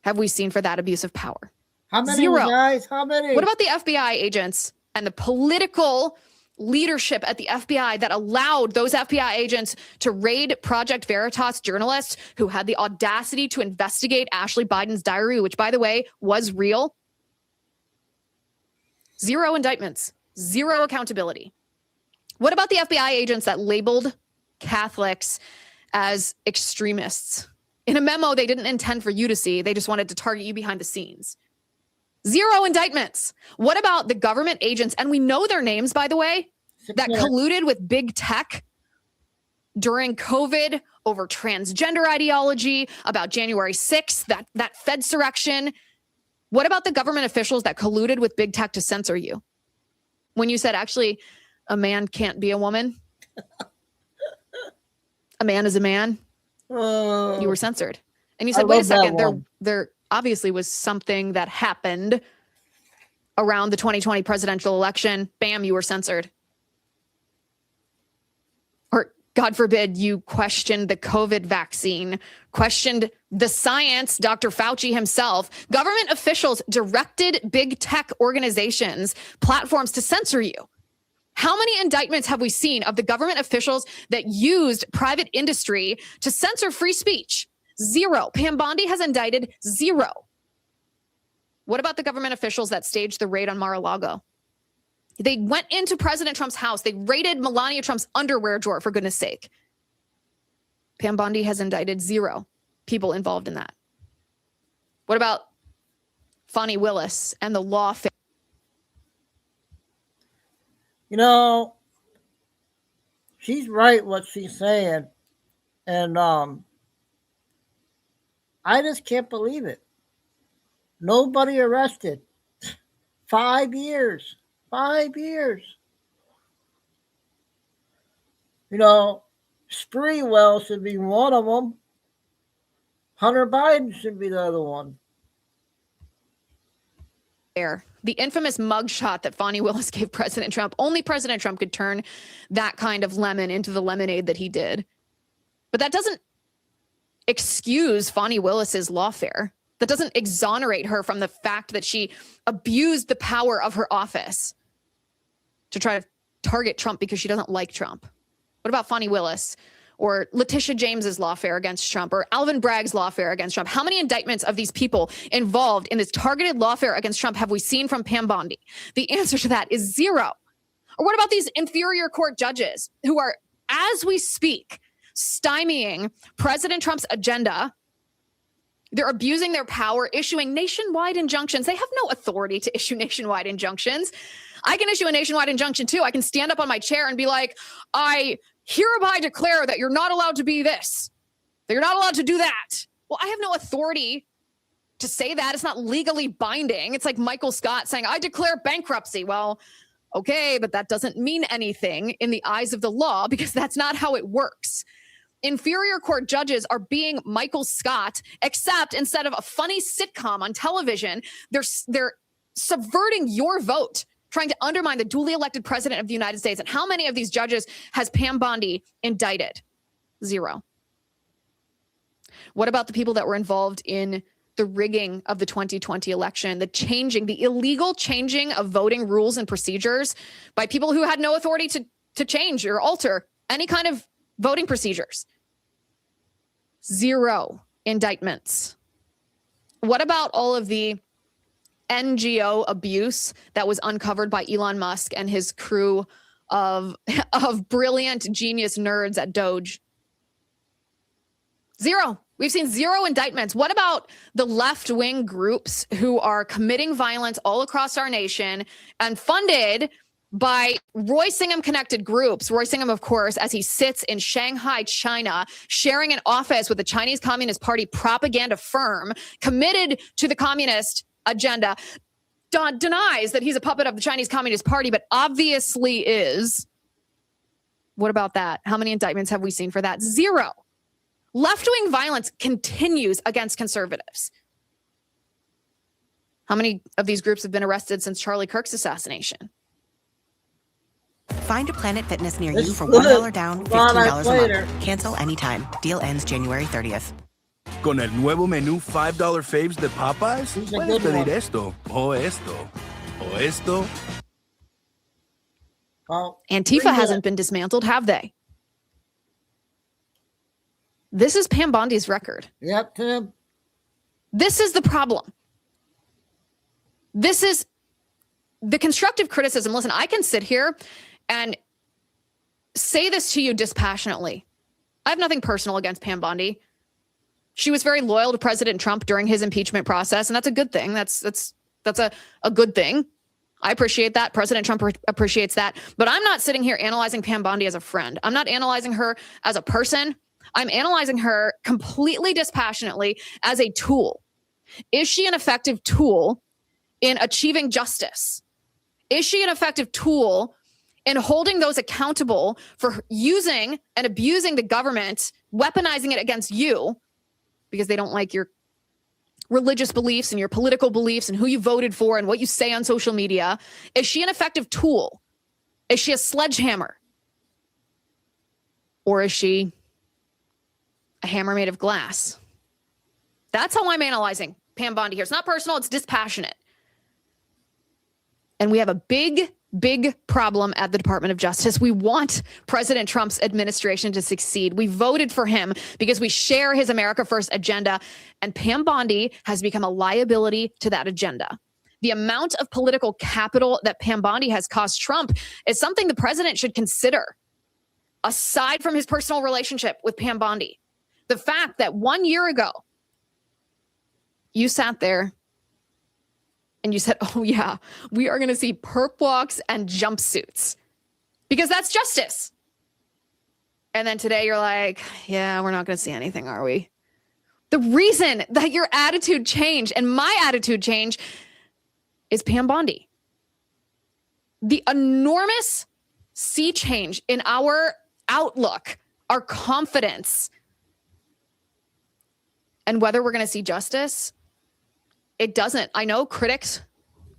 have we seen for that abuse of power? How many, 0. guys? How many? What about the FBI agents and the political leadership at the FBI that allowed those FBI agents to raid Project Veritas journalists who had the audacity to investigate Ashley Biden's diary, which, by the way, was real? 0 indictments, 0 accountability. What about the FBI agents that labeled Catholics as extremists? In a memo they didn't intend for you to see, they just wanted to target you behind the scenes. 0 indictments. What about the government agents, and we know their names, by the way, that colluded with big tech during COVID over transgender ideology, about January 6th, that Fedsurrection? What about the government officials that colluded with big tech to censor you? When you said, actually, a man can't be a woman. A man is a man. You were censored. And you said, wait a second, there obviously was something that happened around the 2020 presidential election. Bam, you were censored. Or God forbid, you questioned the COVID vaccine, questioned the science, Dr. Fauci himself. Government officials directed big tech organizations, platforms to censor you. How many indictments have we seen of the government officials that used private industry to censor free speech? 0. Pam Bondi has indicted 0. What about the government officials that staged the raid on Mar-a-Lago? They went into President Trump's house. They raided Melania Trump's underwear drawer, for goodness sake. Pam Bondi has indicted 0 people involved in that. What about Fani Willis and the law? You know, she's right what she's saying. And I just can't believe it. Nobody arrested. 5 years. 5 years. You know, Sprewell should be one of them. Hunter Biden should be the other one. The infamous mugshot that Fani Willis gave President Trump. Only President Trump could turn that kind of lemon into the lemonade that he did. But that doesn't excuse Fani Willis's lawfare. That doesn't exonerate her from the fact that she abused the power of her office to try to target Trump because she doesn't like Trump. What about Fani Willis or Letitia James's lawfare against Trump or Alvin Bragg's lawfare against Trump? How many indictments of these people involved in this targeted lawfare against Trump have we seen from Pam Bondi? The answer to that is 0. Or what about these inferior court judges who are, as we speak, stymieing President Trump's agenda? They're abusing their power, issuing nationwide injunctions. They have no authority to issue nationwide injunctions. I can issue a nationwide injunction too. I can stand up on my chair and be like, I hereby declare that you're not allowed to be this, that you're not allowed to do that. Well, I have no authority to say that. It's not legally binding. It's like Michael Scott saying, I declare bankruptcy. Well, okay, but that doesn't mean anything in the eyes of the law because that's not how it works. Inferior court judges are being Michael Scott, except instead of a funny sitcom on television, they're subverting your vote, trying to undermine the duly elected president of the United States. And how many of these judges has Pam Bondi indicted? 0. What about the people that were involved in the rigging of the 2020 election, the illegal changing of voting rules and procedures by people who had no authority to change or alter any kind of voting procedures? 0 indictments. What about all of the NGO abuse that was uncovered by Elon Musk and his crew of brilliant genius nerds at Doge? 0. We've seen 0 indictments. What about the left-wing groups who are committing violence all across our nation and funded by Roy Singham-connected groups? Roy Singham, of course, as he sits in Shanghai, China, sharing an office with the Chinese Communist Party propaganda firm committed to the communist agenda, denies that he's a puppet of the Chinese Communist Party, but obviously is. What about that? How many indictments have we seen for that? 0. Left-wing violence continues against conservatives. How many of these groups have been arrested since Charlie Kirk's assassination? Find a Planet Fitness near you for $1 down, $15 a month. Cancel anytime. Deal ends January 30th. Con el nuevo menú $5 faves de Popeyes, puedes pedir esto, o esto, o esto. Antifa hasn't been dismantled, have they? This is Pam Bondi's record. Yep, Tim. This is the problem. This is the constructive criticism. Listen, I can sit here and say this to you dispassionately. I have nothing personal against Pam Bondi. She was very loyal to President Trump during his impeachment process, and that's a good thing. That's a good thing. I appreciate that. President Trump appreciates that. But I'm not sitting here analyzing Pam Bondi as a friend. I'm not analyzing her as a person. I'm analyzing her completely dispassionately as a tool. Is she an effective tool in achieving justice? Is she an effective tool in holding those accountable for using and abusing the government, weaponizing it against you because they don't like your religious beliefs and your political beliefs and who you voted for and what you say on social media? Is she an effective tool? Is she a sledgehammer? Or is she a hammer made of glass? That's how I'm analyzing Pam Bondi here. It's not personal, it's dispassionate. And we have a big problem at the Department of Justice. We want President Trump's administration to succeed. We voted for him because we share his America First agenda, and Pam Bondi has become a liability to that agenda. The amount of political capital that Pam Bondi has cost Trump is something the president should consider, aside from his personal relationship with Pam Bondi. The fact that 1 year ago, you sat there and you said, oh yeah, we are going to see perp walks and jumpsuits because that's justice. And then today you're like, yeah, we're not going to see anything, are we? The reason that your attitude changed and my attitude changed is Pam Bondi. The enormous sea change in our outlook, our confidence, and whether we're going to see justice, it doesn't. I know critics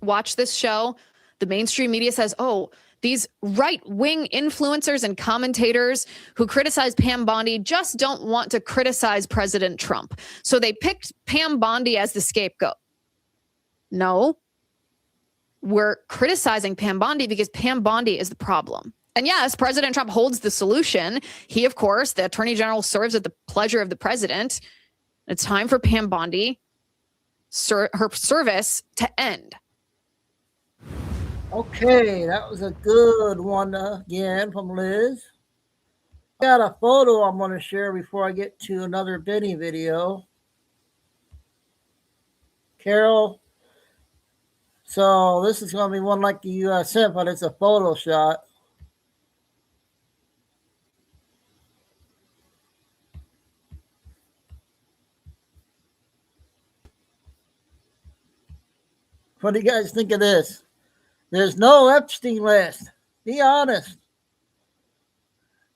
watch this show. The mainstream media says, oh, these right-wing influencers and commentators who criticize Pam Bondi just don't want to criticize President Trump. So they picked Pam Bondi as the scapegoat. No, we're criticizing Pam Bondi because Pam Bondi is the problem. And yes, President Trump holds the solution. He, of course, the attorney general, serves at the pleasure of the president. It's time for Pam Bondi, her service to end. Okay, that was a good one again from Liz. Got a photo I'm going to share before I get to another Benny video. Carol, So this is going to be one like the U.S. sent, but it's a photo shot. What do you guys think of this? There's no Epstein list. Be honest.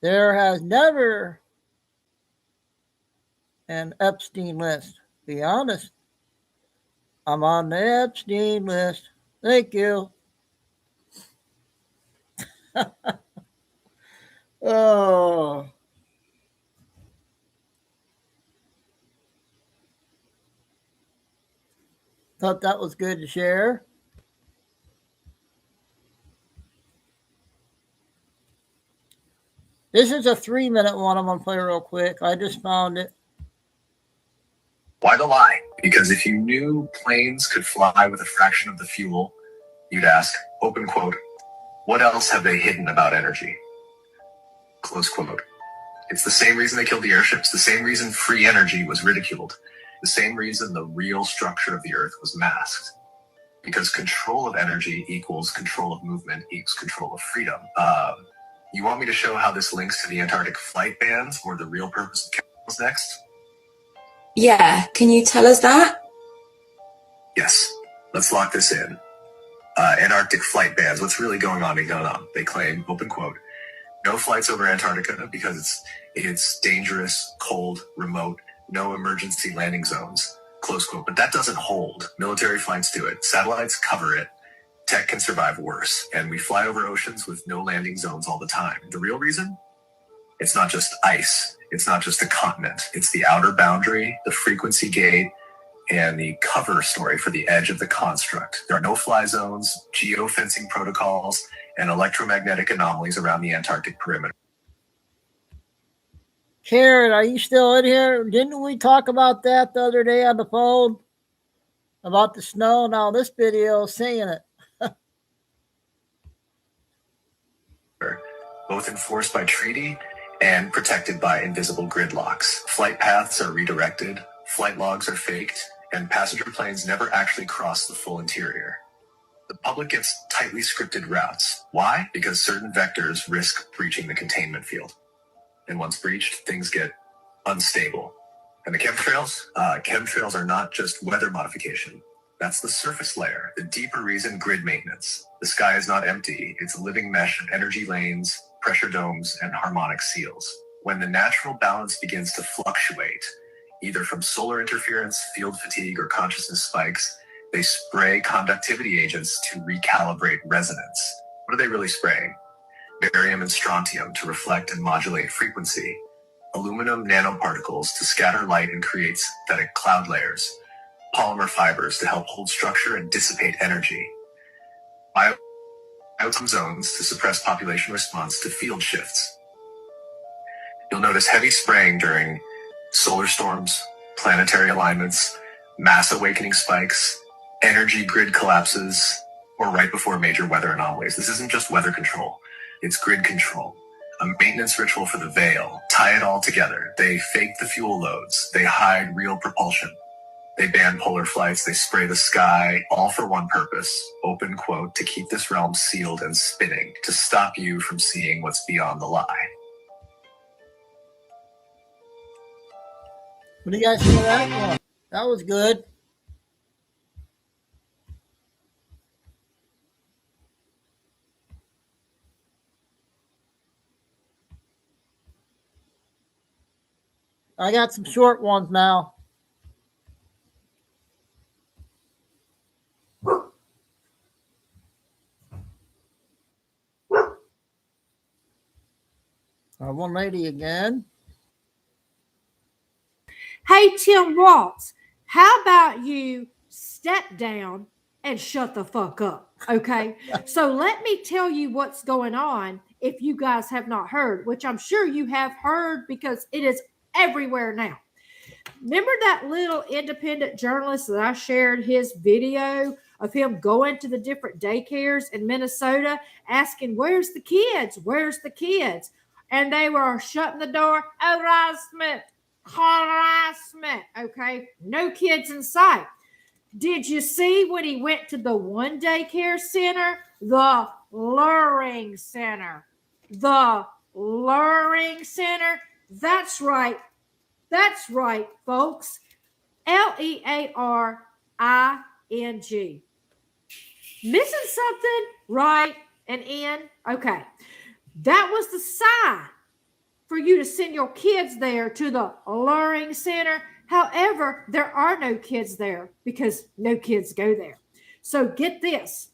There has never an Epstein list. Be honest. I'm on the Epstein list. Thank you. Oh. Thought that was good to share. This is a 3-minute one I'm going to play real quick. I just found it. Why the lie? Because if you knew planes could fly with a fraction of the fuel, you'd ask, open quote, what else have they hidden about energy? Close quote. It's the same reason they killed the airships, the same reason free energy was ridiculed, the same reason the real structure of the Earth was masked. Because control of energy equals control of movement equals control of freedom. You want me to show how this links to the Antarctic flight bans or the real purpose of chemicals next? Yeah, can you tell us that? Yes, let's lock this in. Antarctic flight bans, what's really going on? They claim, open quote, no flights over Antarctica because it's dangerous, cold, remote, no emergency landing zones, close quote. But that doesn't hold. Military flights do it. Satellites cover it. Tech can survive worse. And we fly over oceans with no landing zones all the time. The real reason? It's not just ice. It's not just a continent. It's the outer boundary, the frequency gate, and the cover story for the edge of the construct. There are no fly zones, geofencing protocols, and electromagnetic anomalies around the Antarctic perimeter. Karen, are you still in here? Didn't we talk about that the other day on the phone? About the snow? Now this video is saying it. Both enforced by treaty and protected by invisible gridlocks. Flight paths are redirected, flight logs are faked, and passenger planes never actually cross the full interior. The public gets tightly scripted routes. Why? Because certain vectors risk breaching the containment field. And once breached, things get unstable. And the chemtrails? Chemtrails are not just weather modification. That's the surface layer, the deeper reason, grid maintenance. The sky is not empty. It's a living mesh of energy lanes, pressure domes, and harmonic seals. When the natural balance begins to fluctuate, either from solar interference, field fatigue, or consciousness spikes, they spray conductivity agents to recalibrate resonance. What are they really spraying? Barium and strontium to reflect and modulate frequency, aluminum nanoparticles to scatter light and create synthetic cloud layers, polymer fibers to help hold structure and dissipate energy, biotime zones to suppress population response to field shifts. You'll notice heavy spraying during solar storms, planetary alignments, mass awakening spikes, energy grid collapses, or right before major weather anomalies. This isn't just weather control, it's grid control. A maintenance ritual for the veil. Tie it all together. They fake the fuel loads. They hide real propulsion. They ban polar flights. They spray the sky, all for one purpose, open quote, to keep this realm sealed and spinning, to stop you from seeing what's beyond the lie. What do you guys think of that one? That was good. I got some short ones now. One lady again. Hey, Tim Waltz, how about you step down and shut the fuck up? Okay. So let me tell you what's going on if you guys have not heard, which I'm sure you have heard because it is everywhere now. Remember that little independent journalist that I shared his video of him going to the different daycares in Minnesota asking, where's the kids? Where's the kids? And they were shutting the door. Harassment. Okay. No kids in sight. Did you see when he went to the one daycare center? The luring center. The luring center. That's right. That's right, folks. Learing. Missing something? Right. And in? Okay. That was the sign for you to send your kids there to the luring center. However, there are no kids there because no kids go there. So get this.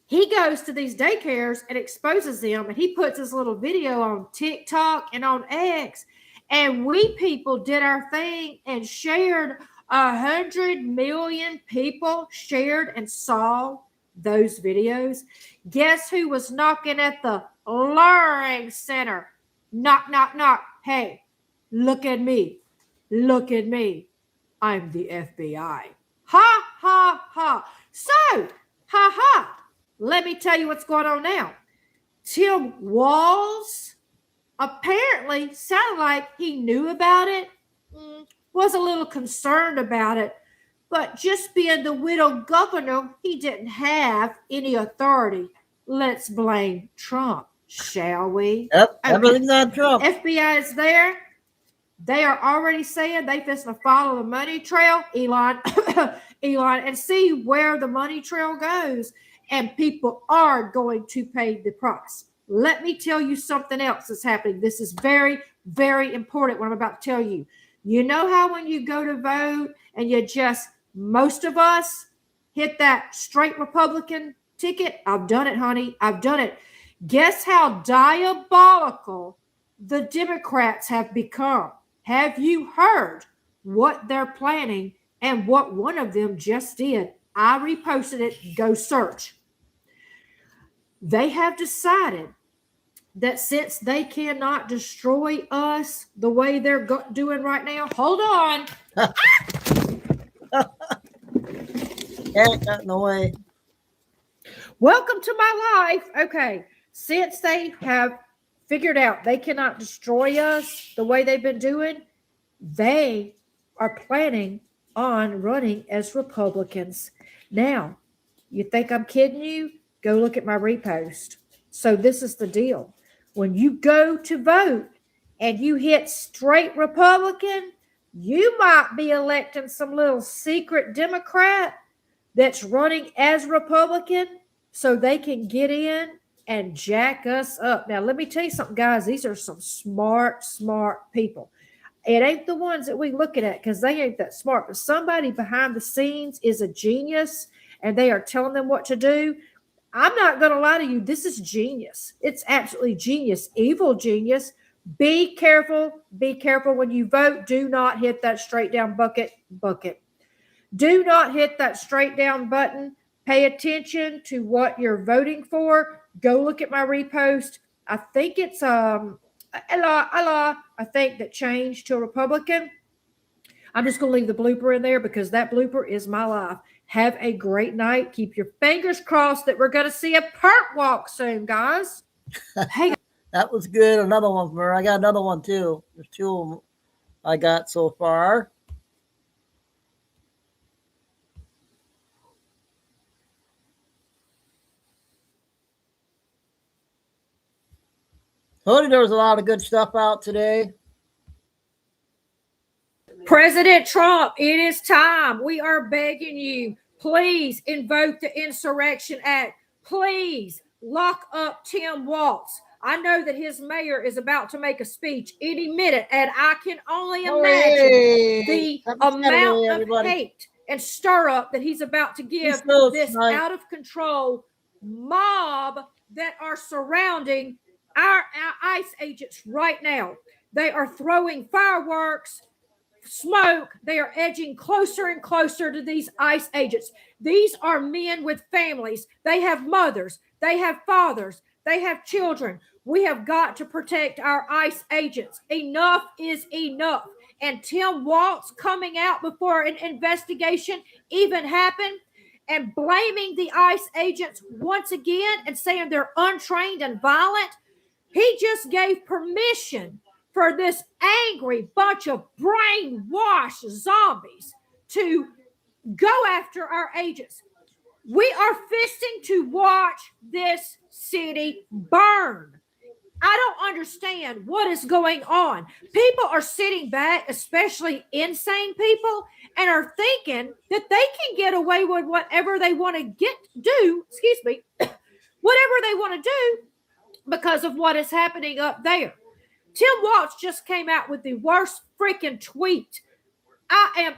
He goes to these daycares and exposes them, and he puts his little video on TikTok and on X. And we people did our thing and shared. 100 million people shared and saw those videos. Guess who was knocking at the luring center? Knock, knock, knock. Hey, look at me. Look at me. I'm the FBI. Ha, ha, ha. So, ha, ha. Let me tell you what's going on now. Tim Walz apparently sounded like he knew about it, was a little concerned about it, but just being the widow governor, he didn't have any authority. Let's blame Trump, shall we? Yep, everything's on Trump. FBI is there. They are already saying they just follow the money trail, Elon, and see where the money trail goes. And people are going to pay the price. Let me tell you something else that's happening. This is very, very important what I'm about to tell you. You know how when you go to vote and you just, most of us hit that straight Republican ticket? I've done it, honey. I've done it. Guess how diabolical the Democrats have become? Have you heard what they're planning and what one of them just did? I reposted it. Go search. They have decided that since they cannot destroy us the way they're doing right now, hold on. Cat got in the way. Welcome to my life. Okay. Since they have figured out they cannot destroy us the way they've been doing, they are planning on running as Republicans. Now, you think I'm kidding you? Go look at my repost. So this is the deal. When you go to vote and you hit straight Republican, you might be electing some little secret Democrat that's running as Republican so they can get in and jack us up. Now, let me tell you something, guys. These are some smart, smart people. It ain't the ones that we looking at because they ain't that smart. But somebody behind the scenes is a genius and they are telling them what to do. I'm not going to lie to you. This is genius. It's absolutely genius. Evil genius. Be careful. Be careful when you vote. Do not hit that straight down bucket. Do not hit that straight down button. Pay attention to what you're voting for. Go look at my repost. I think it's I think that changed to a Republican. I'm just going to leave the blooper in there because that blooper is my life. Have a great night. Keep your fingers crossed that we're going to see a perp walk soon, guys. Hey, that was good. Another one for her. I got another one too. There's two of them I got so far. Honey, there was a lot of good stuff out today. President Trump, it is time. We are begging you. Please invoke the Insurrection Act. Please lock up Tim Walz. I know that his mayor is about to make a speech any minute, and I can only imagine the amount of hate and stir up that he's about to give this out of control mob that are surrounding our ICE agents right now. They are throwing fireworks, smoke. They are edging closer and closer to these ICE agents. These are men with families. They have mothers. They have fathers. They have children. We have got to protect our ICE agents. Enough is enough. And Tim Walz coming out before an investigation even happened and blaming the ICE agents once again and saying they're untrained and violent. He just gave permission for this angry bunch of brainwashed zombies to go after our agents. We are fisting to watch this city burn. I don't understand what is going on. People are sitting back, especially insane people, and are thinking that they can get away with whatever they want to do, whatever they want to do because of what is happening up there. Tim Walz just came out with the worst freaking tweet. I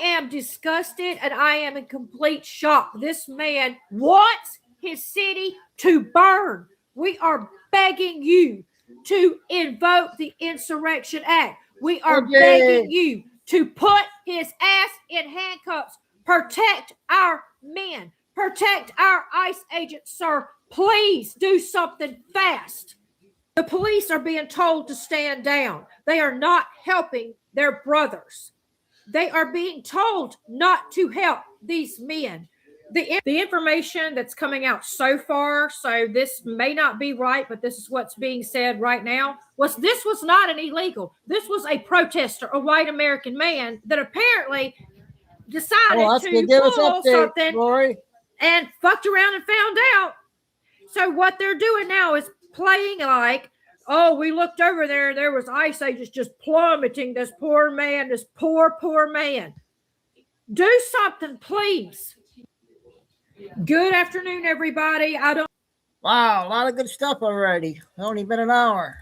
am disgusted and I am in complete shock. This man wants his city to burn. We are begging you to invoke the Insurrection Act. We are begging you to put his ass in handcuffs. Protect our men. Protect our ICE agents, sir. Please do something fast. The police are being told to stand down. They are not helping their brothers. They are being told not to help these men. The information that's coming out so far, so this may not be right, but this is what's being said right now, this was not an illegal. This was a protester, a white American man that apparently decided to pull something Lori. And fucked around and found out. So what they're doing now is playing like, oh, we looked over there was ICE agents just plummeting this poor man, this poor man. Do something, please. Good afternoon, everybody. Wow, a lot of good stuff already. Only been an hour.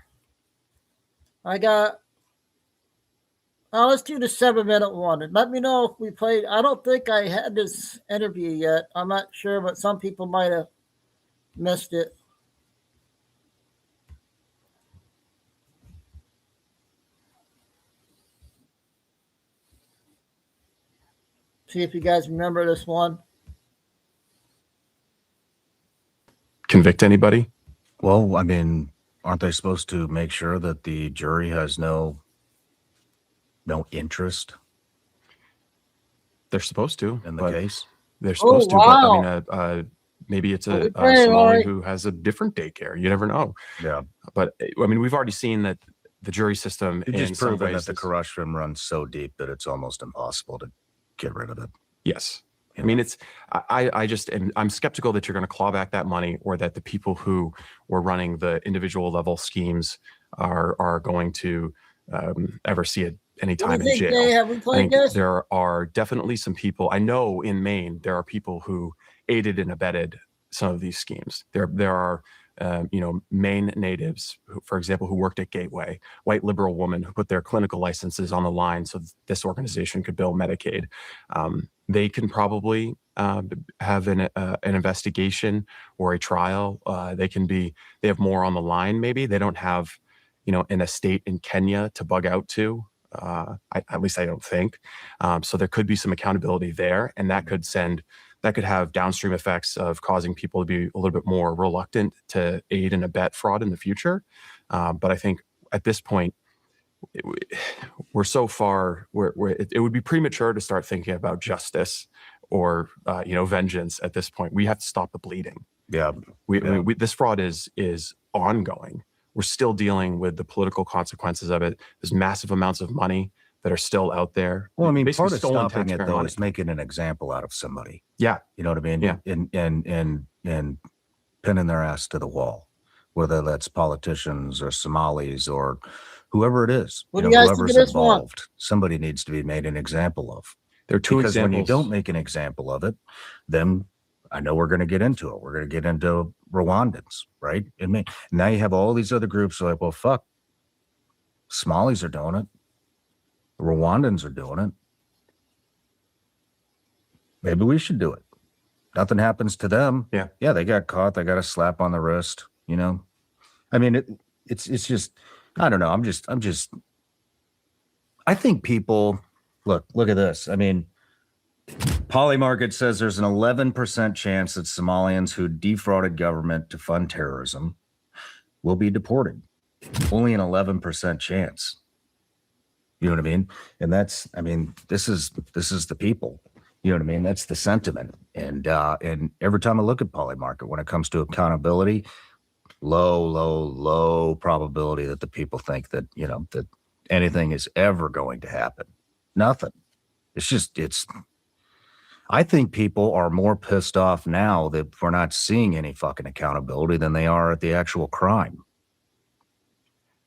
Let's do the 7-minute one. And let me know if we played. I don't think I had this interview yet. I'm not sure, but some people might have missed it. See if you guys remember this one. Convict anybody? Well, I mean, aren't they supposed to make sure that the jury has no interest? They're supposed to in the case. They're supposed to, wow. But I mean, maybe it's a Somali who has a different daycare. You never know. Yeah, but I mean, we've already seen that the jury system it's just in proven that the corruption runs so deep that it's almost impossible to get rid of it. Yes. I mean, I'm skeptical that you're going to claw back that money, or that the people who were running the individual level schemes are going to ever see it any time in jail. I think there are definitely some people. I know in Maine there are people who aided and abetted some of these schemes. There are Maine natives, for example, who worked at Gateway, white liberal women who put their clinical licenses on the line so this organization could bill Medicaid. They can probably have an investigation or a trial. They have more on the line. Maybe they don't have, an estate in Kenya to bug out to. At least I don't think. So there could be some accountability there, and that could have downstream effects of causing people to be a little bit more reluctant to aid and abet fraud in the future. But I think at this point, we're so far where it would be premature to start thinking about justice or vengeance at this point. We have to stop the bleeding. Yeah, this fraud is ongoing. We're still dealing with the political consequences of it. There's massive amounts of money that are still out there. Well, I mean, part of stopping it though is making an example out of somebody. Yeah, you know what I mean. Yeah, and pinning their ass to the wall, whether that's politicians or Somalis or whoever it is. Whoever's involved, somebody needs to be made an example of. There are two examples. When you don't make an example of it, then I know we're going to get into it. We're going to get into Rwandans, right? And now you have all these other groups who are like, well, fuck, Somalis are doing it. The Rwandans are doing it. Maybe we should do it. Nothing happens to them. Yeah, they got caught. They got a slap on the wrist. I mean, it's just, I don't know. I think people look at this. I mean, Polymarket says there's an 11% chance that Somalians who defrauded government to fund terrorism will be deported. Only an 11% chance. You know what I mean? And this is the people. You know what I mean? That's the sentiment. And every time I look at Polymarket, when it comes to accountability, low probability that the people think that, that anything is ever going to happen. Nothing. It's I think people are more pissed off now that we're not seeing any fucking accountability than they are at the actual crime.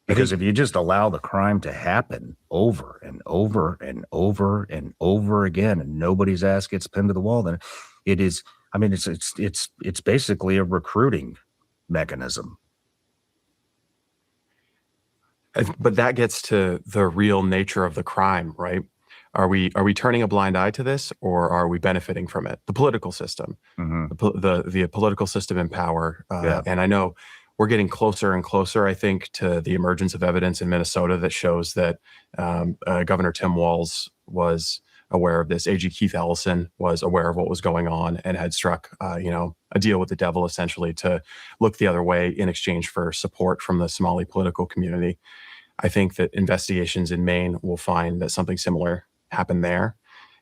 Because if you just allow the crime to happen over and over and over and over again, and nobody's ass gets pinned to the wall, then it is. I mean, it's basically a recruiting mechanism. But that gets to the real nature of the crime, right? Are we turning a blind eye to this, or are we benefiting from it? The political system, the political system in power, and I know we're getting closer and closer, I think, to the emergence of evidence in Minnesota that shows that Governor Tim Walz was aware of this. AG Keith Ellison was aware of what was going on and had struck, a deal with the devil, essentially, to look the other way in exchange for support from the Somali political community. I think that investigations in Maine will find that something similar happened there.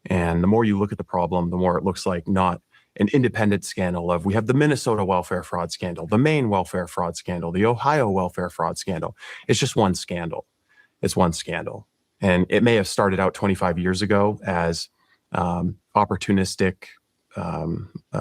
And the more you look at the problem, the more it looks like not an independent scandal of, we have the Minnesota welfare fraud scandal, the Maine welfare fraud scandal, the Ohio welfare fraud scandal. It's just one scandal. It's one scandal. And it may have started out 25 years ago as opportunistic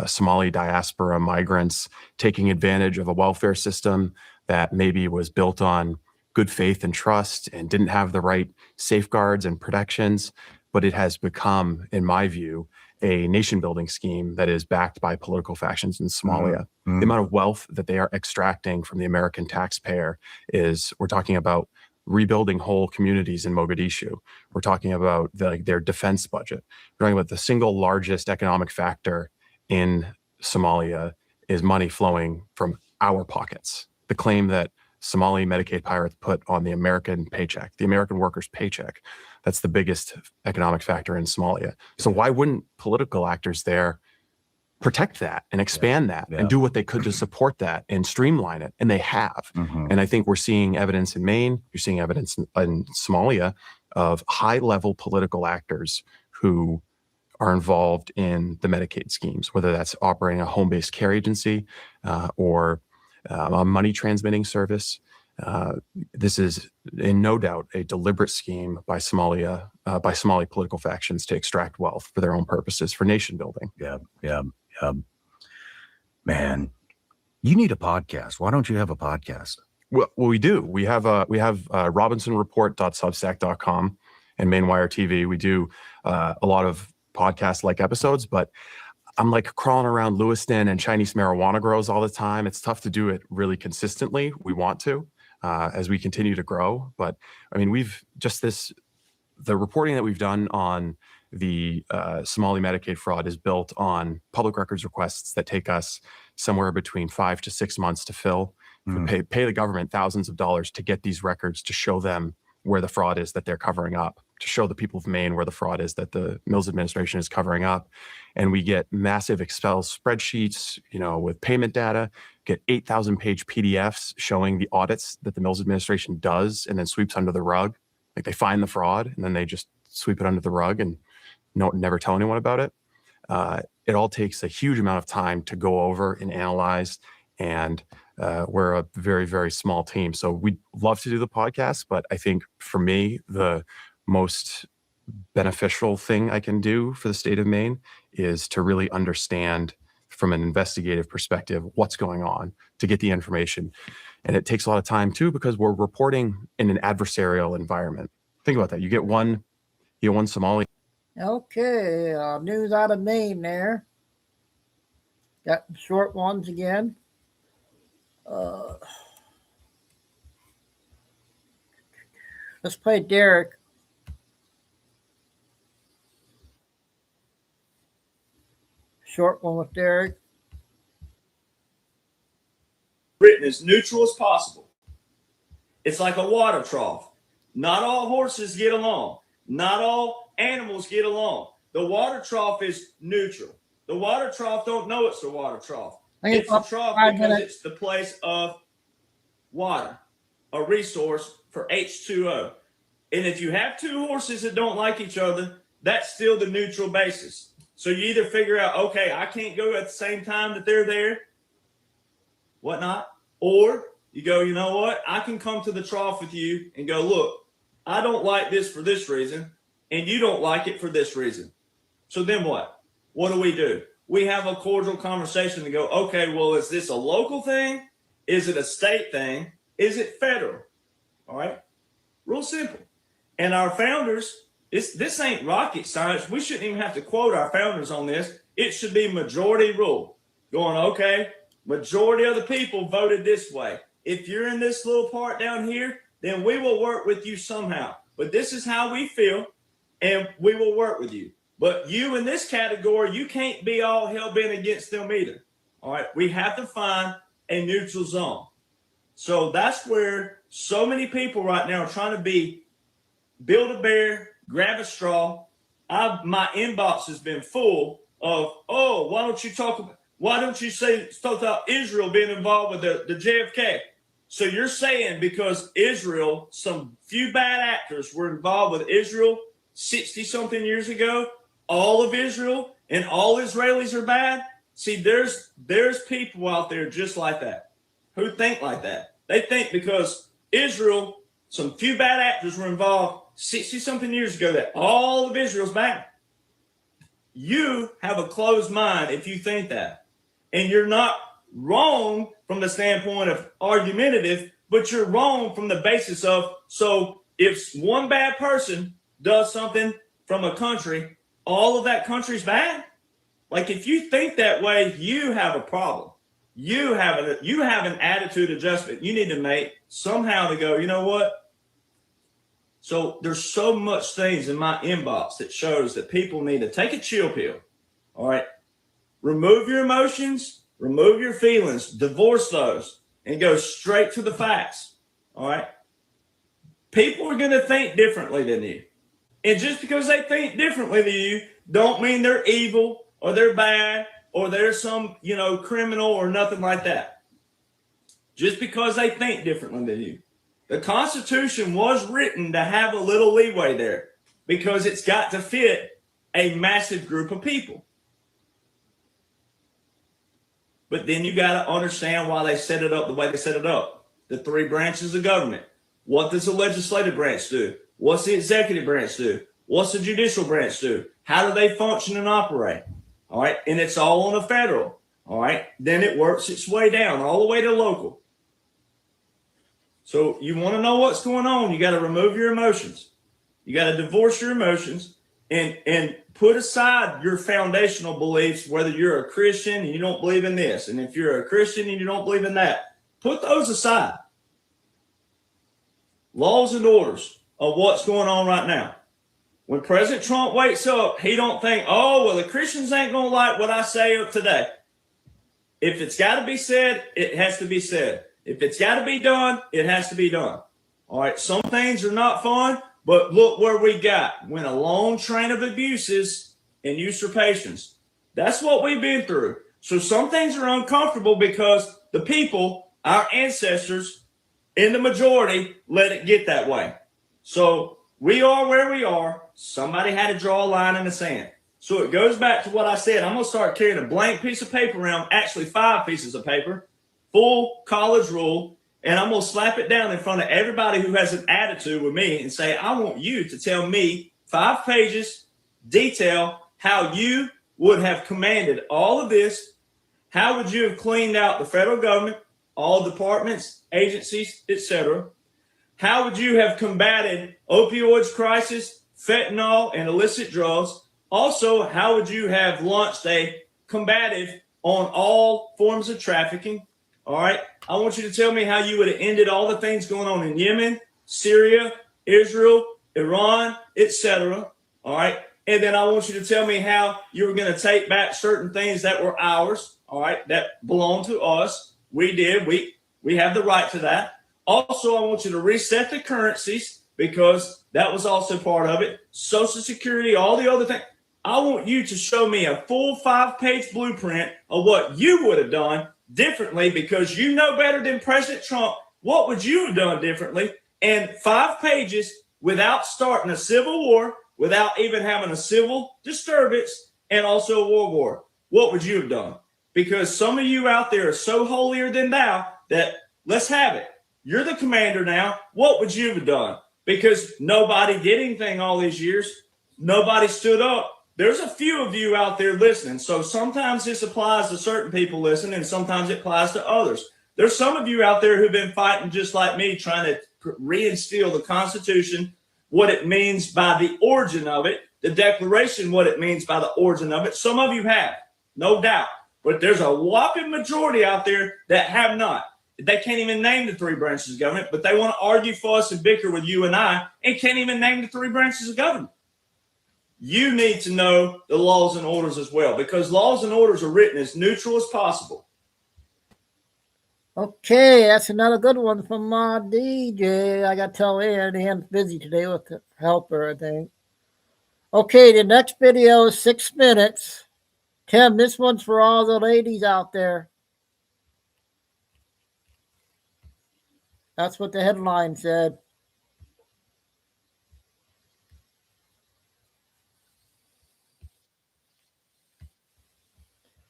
Somali diaspora migrants taking advantage of a welfare system that maybe was built on good faith and trust and didn't have the right safeguards and protections. But it has become, in my view, a nation-building scheme that is backed by political factions in Somalia. The amount of wealth that they are extracting from the American taxpayer is, we're talking about rebuilding whole communities in Mogadishu. We're talking about their defense budget. We're talking about the single largest economic factor in Somalia is money flowing from our pockets. The claim that Somali Medicaid pirates put on the American paycheck, the American worker's paycheck, that's the biggest economic factor in Somalia. So why wouldn't political actors there protect that and expand that and do what they could to support that and streamline it? And they have. And I think we're seeing evidence in Maine, you're seeing evidence in Somalia of high-level political actors who are involved in the Medicaid schemes, whether that's operating a home-based care agency or a money transmitting service. This is, in no doubt, a deliberate scheme by Somali political factions to extract wealth for their own purposes, for nation building. Man, you need a podcast. Why don't you have a podcast? Well, we do. We have robinsonreport.substack.com and Mainwire TV. We do a lot of podcast-like episodes, but I'm like crawling around Lewiston and Chinese marijuana grows all the time. It's tough to do it really consistently. We want to as we continue to grow. But I mean, the reporting that we've done on the Somali Medicaid fraud is built on public records requests that take us somewhere between 5 to 6 months to fill. We pay the government thousands of dollars to get these records, to show them where the fraud is that they're covering up, to show the people of Maine where the fraud is that the Mills administration is covering up. And we get massive Excel spreadsheets, with payment data, get 8,000-page PDFs showing the audits that the Mills administration does and then sweeps under the rug. Like, they find the fraud and then they just sweep it under the rug and never tell anyone about it. It all takes a huge amount of time to go over and analyze, and we're a very, very small team. So we'd love to do the podcast, but I think for me, the most beneficial thing I can do for the state of Maine is to really understand from an investigative perspective what's going on, to get the information. And it takes a lot of time too, because we're reporting in an adversarial environment. Think about that. You get one Somali. Okay, news out of Maine there. Got short ones again. Let's play Derek. Short one with Derek. Written as neutral as possible. It's like a water trough. Not all horses get along. Not all animals get along. The water trough is neutral. The water trough don't know it's a water trough. It's a trough because it's the place of water, a resource for H2O. And if you have two horses that don't like each other, that's still the neutral basis. So you either figure out, okay, I can't go at the same time that they're there, whatnot, or you go, you know what, I can come to the trough with you and go, look, I don't like this for this reason, and you don't like it for this reason. So then what? what do? We have a cordial conversation to go, okay, well, is this a local thing? Is it a state thing? Is it federal? All right. Real simple. And our founders, this ain't rocket science. We shouldn't even have to quote our founders on this. It should be majority rule. Going, okay, majority of the people voted this way. If you're in this little part down here, then we will work with you somehow. But this is how we feel, and we will work with you. But you in this category, you can't be all hell-bent against them either. All right, we have to find a neutral zone. So that's where so many people right now are trying to build a bear, grab a straw. My inbox has been full of, oh, why don't you talk about Israel being involved with the JFK? So you're saying because Israel, some few bad actors were involved with Israel 60-something years ago, all of Israel and all Israelis are bad? See, there's people out there just like that who think like that. They think because Israel, some few bad actors were involved 60-something years ago that all of Israel's bad. You have a closed mind if you think that. And you're not wrong from the standpoint of argumentative, but you're wrong from the basis of, so if one bad person does something from a country, all of that country's bad? Like, if you think that way, you have a problem. You have an attitude adjustment you need to make somehow to go, you know what? So there's so much things in my inbox that shows that people need to take a chill pill. All right. Remove your emotions, remove your feelings, divorce those, and go straight to the facts. All right. People are going to think differently than you. And just because they think differently than you, don't mean they're evil or they're bad or they're some, criminal or nothing like that. Just because they think differently than you. The Constitution was written to have a little leeway there because it's got to fit a massive group of people. But then you got to understand why they set it up the way they set it up. The three branches of government. What does the legislative branch do? What's the executive branch do? What's the judicial branch do? How do they function and operate? All right. And it's all on the federal. All right. Then it works its way down all the way to local. So you want to know what's going on. You got to remove your emotions. You got to divorce your emotions and put aside your foundational beliefs, whether you're a Christian and you don't believe in this. And if you're a Christian and you don't believe in that, put those aside. Laws and orders of what's going on right now. When President Trump wakes up, he don't think, oh, well, the Christians ain't going to like what I say today. If it's got to be said, it has to be said. If it's got to be done, it has to be done. All right. Some things are not fun, but look where we got. When a long train of abuses and usurpations. That's what we've been through. So some things are uncomfortable because the people, our ancestors, in the majority, let it get that way. So we are where we are. Somebody had to draw a line in the sand. So it goes back to what I said. I'm going to start carrying a blank piece of paper around, actually 5 pieces of paper, full college rule, and I'm going to slap it down in front of everybody who has an attitude with me and say, I want you to tell me 5 pages, detail how you would have commanded all of this. How would you have cleaned out the federal government, all departments, agencies, etc.? How would you have combated opioids crisis, fentanyl, and illicit drugs? Also, how would you have launched a combative on all forms of trafficking? All right. I want you to tell me how you would have ended all the things going on in Yemen, Syria, Israel, Iran, etc. All right. And then I want you to tell me how you were going to take back certain things that were ours. All right. That belong to us. We did. We have the right to that. Also, I want you to reset the currencies because that was also part of it. Social Security, all the other things. I want you to show me a full 5-page blueprint of what you would have done differently because you know better than President Trump. What would you have done differently? And 5 pages without starting a civil war, without even having a civil disturbance and also a world war. What would you have done? Because some of you out there are so holier than thou that let's have it. You're the commander now. What would you have done? Because nobody did anything all these years. Nobody stood up there's a few of you out there listening. So sometimes this applies to certain people listening, and sometimes it applies to others. There's some of you out there who've been fighting just like me, trying to reinstill the Constitution, what it means by the origin of it, the Declaration, what it means by the origin of it. Some of you have, no doubt. But there's a whopping majority out there that have not. They can't even name the three branches of government, but they want to argue, fuss, and bicker with you and I, and can't even name the three branches of government. You need to know the laws and orders as well, because laws and orders are written as neutral as possible. Okay, that's another good one from my DJ. I got to tell Aaron, he's busy today with the helper, I think. Okay, the next video is 6 minutes. Tim, this one's for all the ladies out there. That's what the headline said.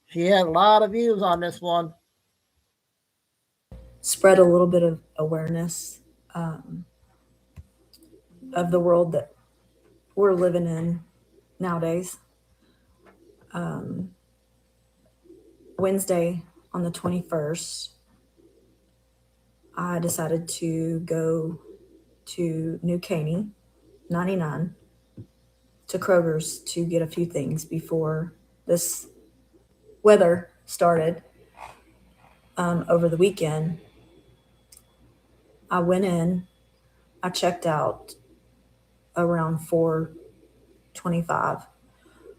She had a lot of views on this one. Spread a little bit of awareness of the world that we're living in nowadays. Wednesday on the 21st, I decided to go to New Caney, 99, to Kroger's to get a few things before this weather started over the weekend. I went in, I checked out around 4:25,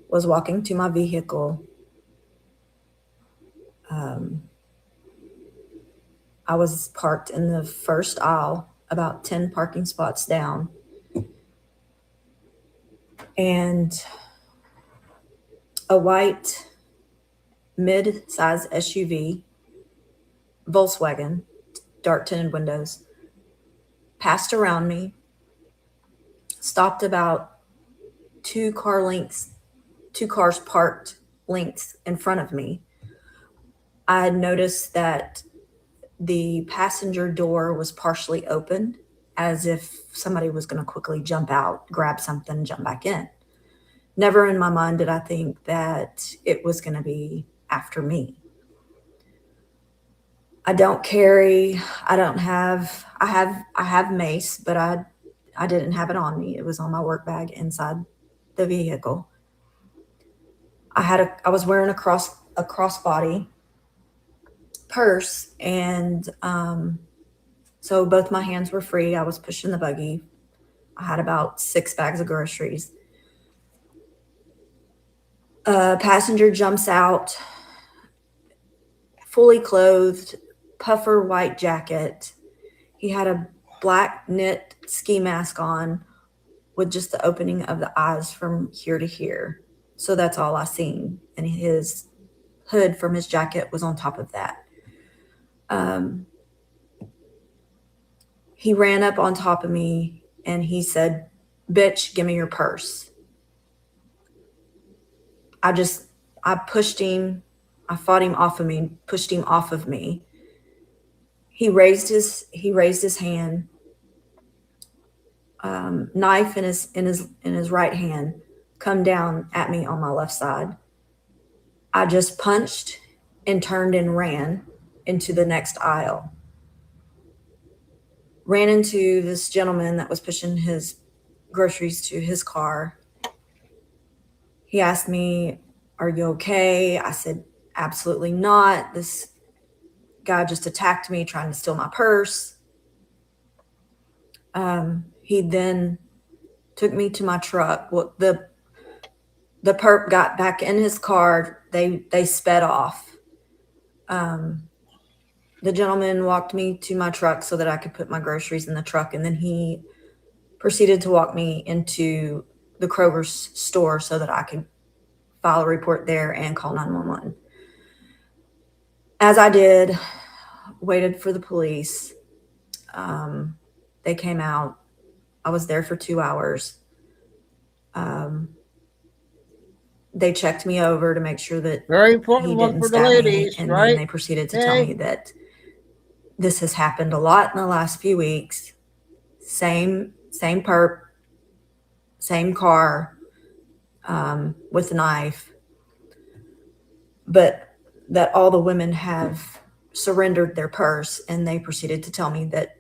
was walking to my vehicle. I was parked in the first aisle, about 10 parking spots down. And a white mid-size SUV, Volkswagen, dark tinted windows, passed around me, stopped about two cars parked lengths in front of me. I had noticed that the passenger door was partially open, as if somebody was going to quickly jump out, grab something, and jump back in. Never in my mind did I think that it was going to be after me. I don't carry, I have mace, but I didn't have it on me. It was on my work bag inside the vehicle. I was wearing a crossbody purse, and so both my hands were free. I was pushing the buggy. I had about 6 bags of groceries. A passenger jumps out, fully clothed, puffer white jacket. He had a black knit ski mask on with just the opening of the eyes from here to here. So that's all I seen. And his hood from his jacket was on top of that. He ran up on top of me and he said, "Bitch, give me your purse." I pushed him. I fought him off of me, pushed him off of me. He raised his hand, knife in his right hand, come down at me on my left side. I just punched and turned and ran into the next aisle. Ran into this gentleman that was pushing his groceries to his car. He asked me, "Are you okay?" I said, "Absolutely not. This guy just attacked me, trying to steal my purse." He then took me to my truck. Well, the perp got back in his car. They sped off. The gentleman walked me to my truck so that I could put my groceries in the truck, and then he proceeded to walk me into the Kroger's store so that I could file a report there and call 911. As I did, waited for the police. They came out. I was there for 2 hours. They checked me over to make sure that very important one for the ladies, and right? then they proceeded to tell me that this has happened a lot in the last few weeks. Same perp, same car, with a knife, but that all the women have surrendered their purse, and they proceeded to tell me that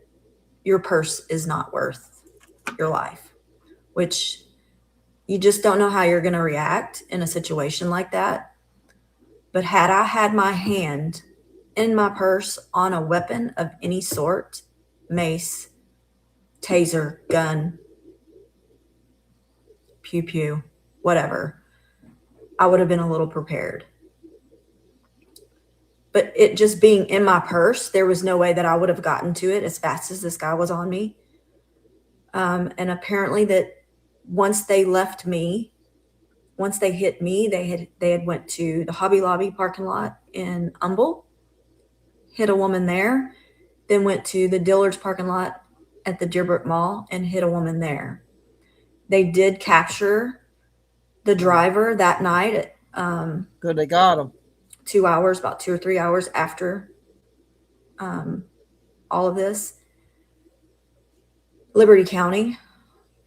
your purse is not worth your life, which you just don't know how you're going to react in a situation like that. But had I had my hand in my purse on a weapon of any sort, mace, taser, gun, pew pew, whatever, I would have been a little prepared. But it just being in my purse, there was no way that I would have gotten to it as fast as this guy was on me. And apparently that once they left me, once they hit me, they had went to the Hobby Lobby parking lot in Humble, hit a woman there, then went to the Dillard's parking lot at the Dearborn Mall and hit a woman there. They did capture the driver that night. Good, they got him. 2 hours, about 2 or 3 hours after all of this. Liberty County,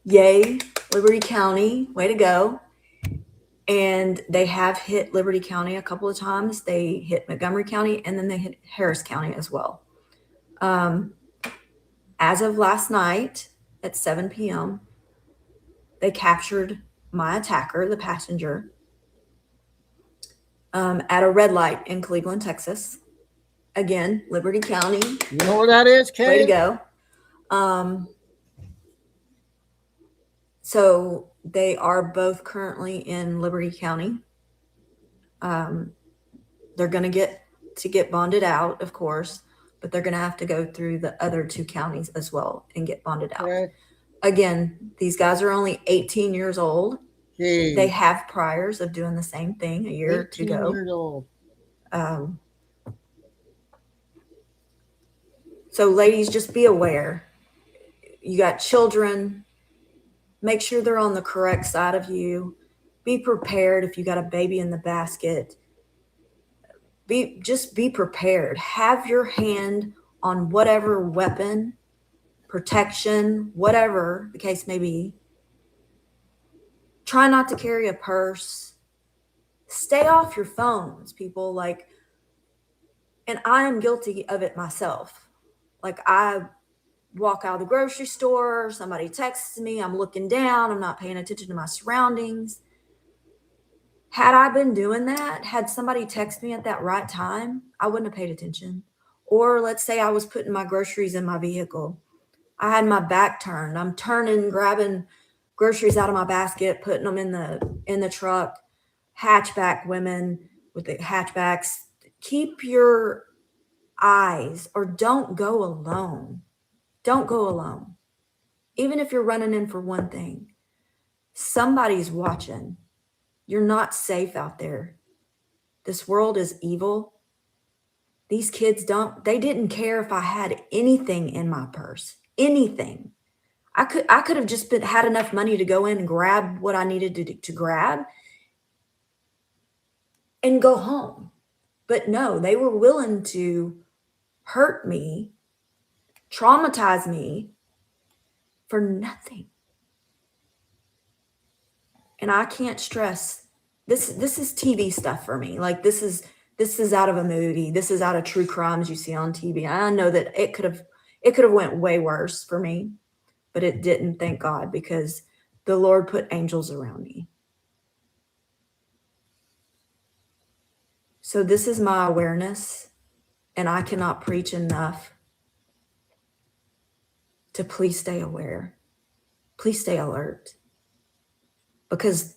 yay, Liberty County, way to go. And they have hit Liberty County a couple of times. They hit Montgomery County, and then they hit Harris County as well. As of last night at 7 p.m., they captured my attacker, the passenger, at a red light in Cleveland, Texas. Again, Liberty County. You know where that is, Kay? Way to go. So they are both currently in Liberty County. They're going to get bonded out, of course, but they're going to have to go through the other 2 counties as well and get bonded out. Okay. Again, these guys are only 18 years old. Jeez. They have priors of doing the same thing a year or 2 ago. 18 years old. So ladies, just be aware. You got children. Make sure they're on the correct side of you. Be prepared if you got a baby in the basket. Just be prepared. Have your hand on whatever weapon, protection, whatever the case may be. Try not to carry a purse. Stay off your phones, people. And I am guilty of it myself. I walk out of the grocery store, somebody texts me, I'm looking down, I'm not paying attention to my surroundings. Had I been doing that, had somebody text me at that right time, I wouldn't have paid attention. Or let's say I was putting my groceries in my vehicle. I had my back turned. I'm turning, grabbing groceries out of my basket, putting them in the truck. Hatchback women with the hatchbacks. Keep your eyes, or don't go alone. Don't go alone. Even if you're running in for one thing, somebody's watching. You're not safe out there. This world is evil. These kids they didn't care if I had anything in my purse, anything. I could have just had enough money to go in and grab what I needed to grab and go home. But no, they were willing to hurt me, traumatize me for nothing. And I can't stress this is TV stuff for me. This is out of a movie. This is out of true crimes you see on TV. I know that it could have went way worse for me, but it didn't, thank God, because the Lord put angels around me. So this is my awareness, and I cannot preach enough to please stay aware. Please stay alert. Because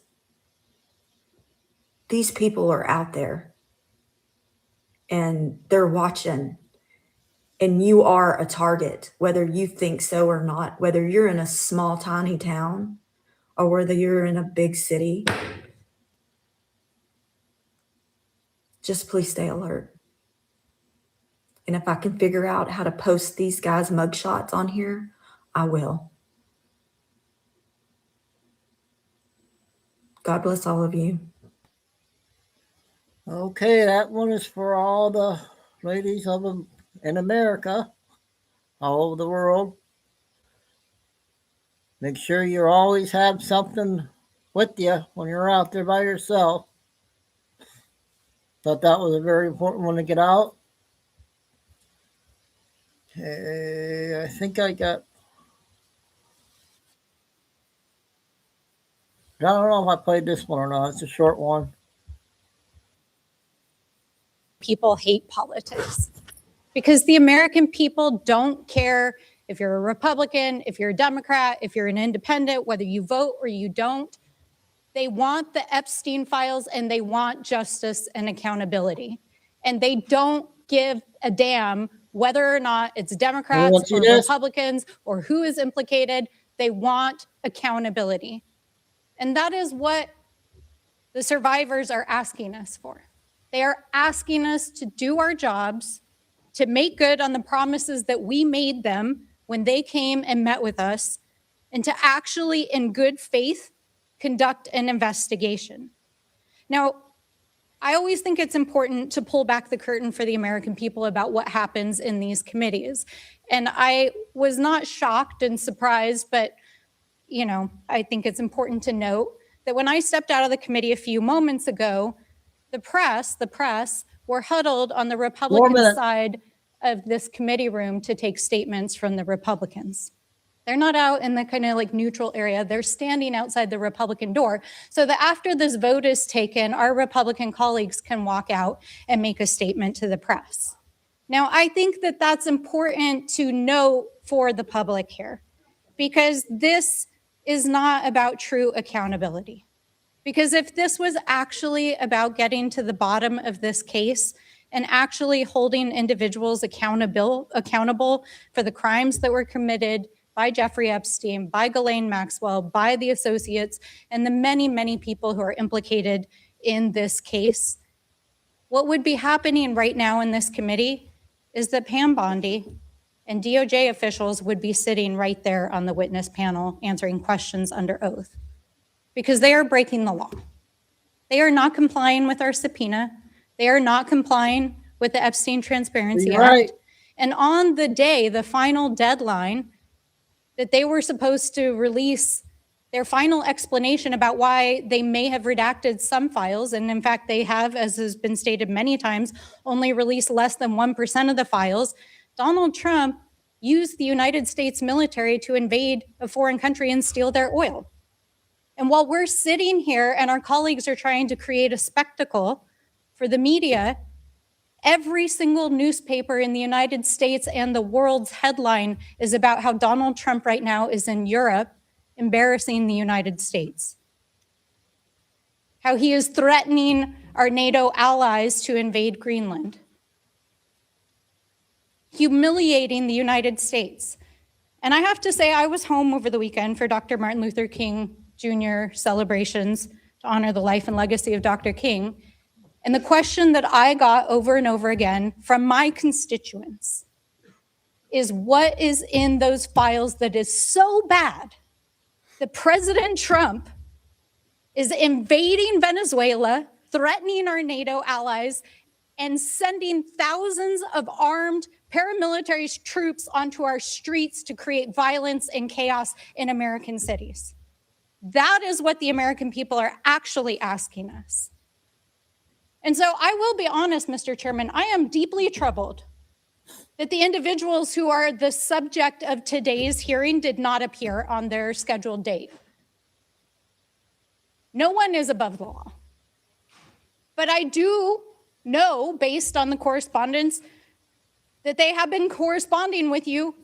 these people are out there and they're watching, and you are a target, whether you think so or not, whether you're in a small, tiny town or whether you're in a big city. Just please stay alert. And if I can figure out how to post these guys' mugshots on here, I will. God bless all of you. Okay, that one is for all the ladies of them in America, all over the world. Make sure you always have something with you when you're out there by yourself. Thought that was a very important one to get out. Okay, I think I got. I don't know if I played this one or not. It's a short one. People hate politics because the American people don't care if you're a Republican, if you're a Democrat, if you're an independent, whether you vote or you don't. They want the Epstein files and they want justice and accountability. And they don't give a damn whether or not it's Democrats or Republicans or who is implicated. They want accountability. And that is what the survivors are asking us for. They are asking us to do our jobs, to make good on the promises that we made them when they came and met with us, and to actually, in good faith, conduct an investigation. Now, I always think it's important to pull back the curtain for the American people about what happens in these committees. And I was not shocked and surprised, but I think it's important to note that when I stepped out of the committee a few moments ago, the press were huddled on the Republican side of this committee room to take statements from the Republicans. They're not out in the kind of like neutral area. They're standing outside the Republican door so that after this vote is taken, our Republican colleagues can walk out and make a statement to the press. Now, I think that that's important to note for the public here, because this is not about true accountability. Because if this was actually about getting to the bottom of this case and actually holding individuals accountable for the crimes that were committed by Jeffrey Epstein, by Ghislaine Maxwell, by the associates, and the many, many people who are implicated in this case, what would be happening right now in this committee is that Pam Bondi and DOJ officials would be sitting right there on the witness panel answering questions under oath, because they are breaking the law. They are not complying with our subpoena. They are not complying with the Epstein Transparency Act. And on the day, the final deadline, that they were supposed to release their final explanation about why they may have redacted some files, and in fact they have, as has been stated many times, only released less than 1% of the files, Donald Trump used the United States military to invade a foreign country and steal their oil. And while we're sitting here and our colleagues are trying to create a spectacle for the media, every single newspaper in the United States and the world's headline is about how Donald Trump right now is in Europe embarrassing the United States. How he is threatening our NATO allies to invade Greenland. Humiliating the United States. And I have to say, I was home over the weekend for Dr. Martin Luther King Jr. celebrations to honor the life and legacy of Dr. King. And the question that I got over and over again from my constituents is, what is in those files that is so bad that President Trump is invading Venezuela, threatening our NATO allies, and sending thousands of armed paramilitary troops onto our streets to create violence and chaos in American cities? That is what the American people are actually asking us. And so I will be honest, Mr. Chairman, I am deeply troubled that the individuals who are the subject of today's hearing did not appear on their scheduled date. No one is above the law. But I do know, based on the correspondence, that they have been corresponding with you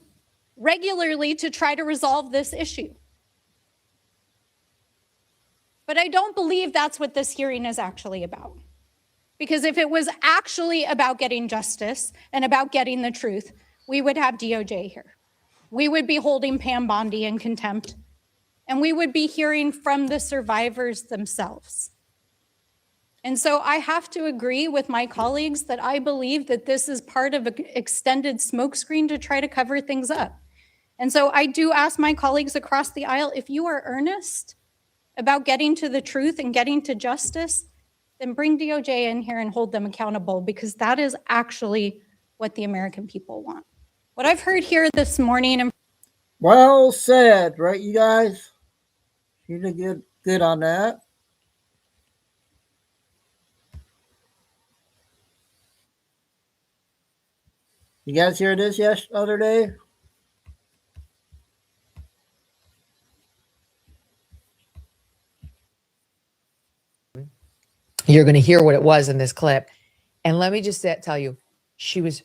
regularly to try to resolve this issue. But I don't believe that's what this hearing is actually about. Because if it was actually about getting justice and about getting the truth, we would have DOJ here. We would be holding Pam Bondi in contempt, and we would be hearing from the survivors themselves. And so I have to agree with my colleagues that I believe that this is part of an extended smokescreen to try to cover things up. And so I do ask my colleagues across the aisle, if you are earnest about getting to the truth and getting to justice, then bring DOJ in here and hold them accountable, because that is actually what the American people want. What I've heard here this morning. Well said, right, you guys? She did good on that. You guys hear this other day? You're going to hear what it was in this clip. And let me just tell you, she was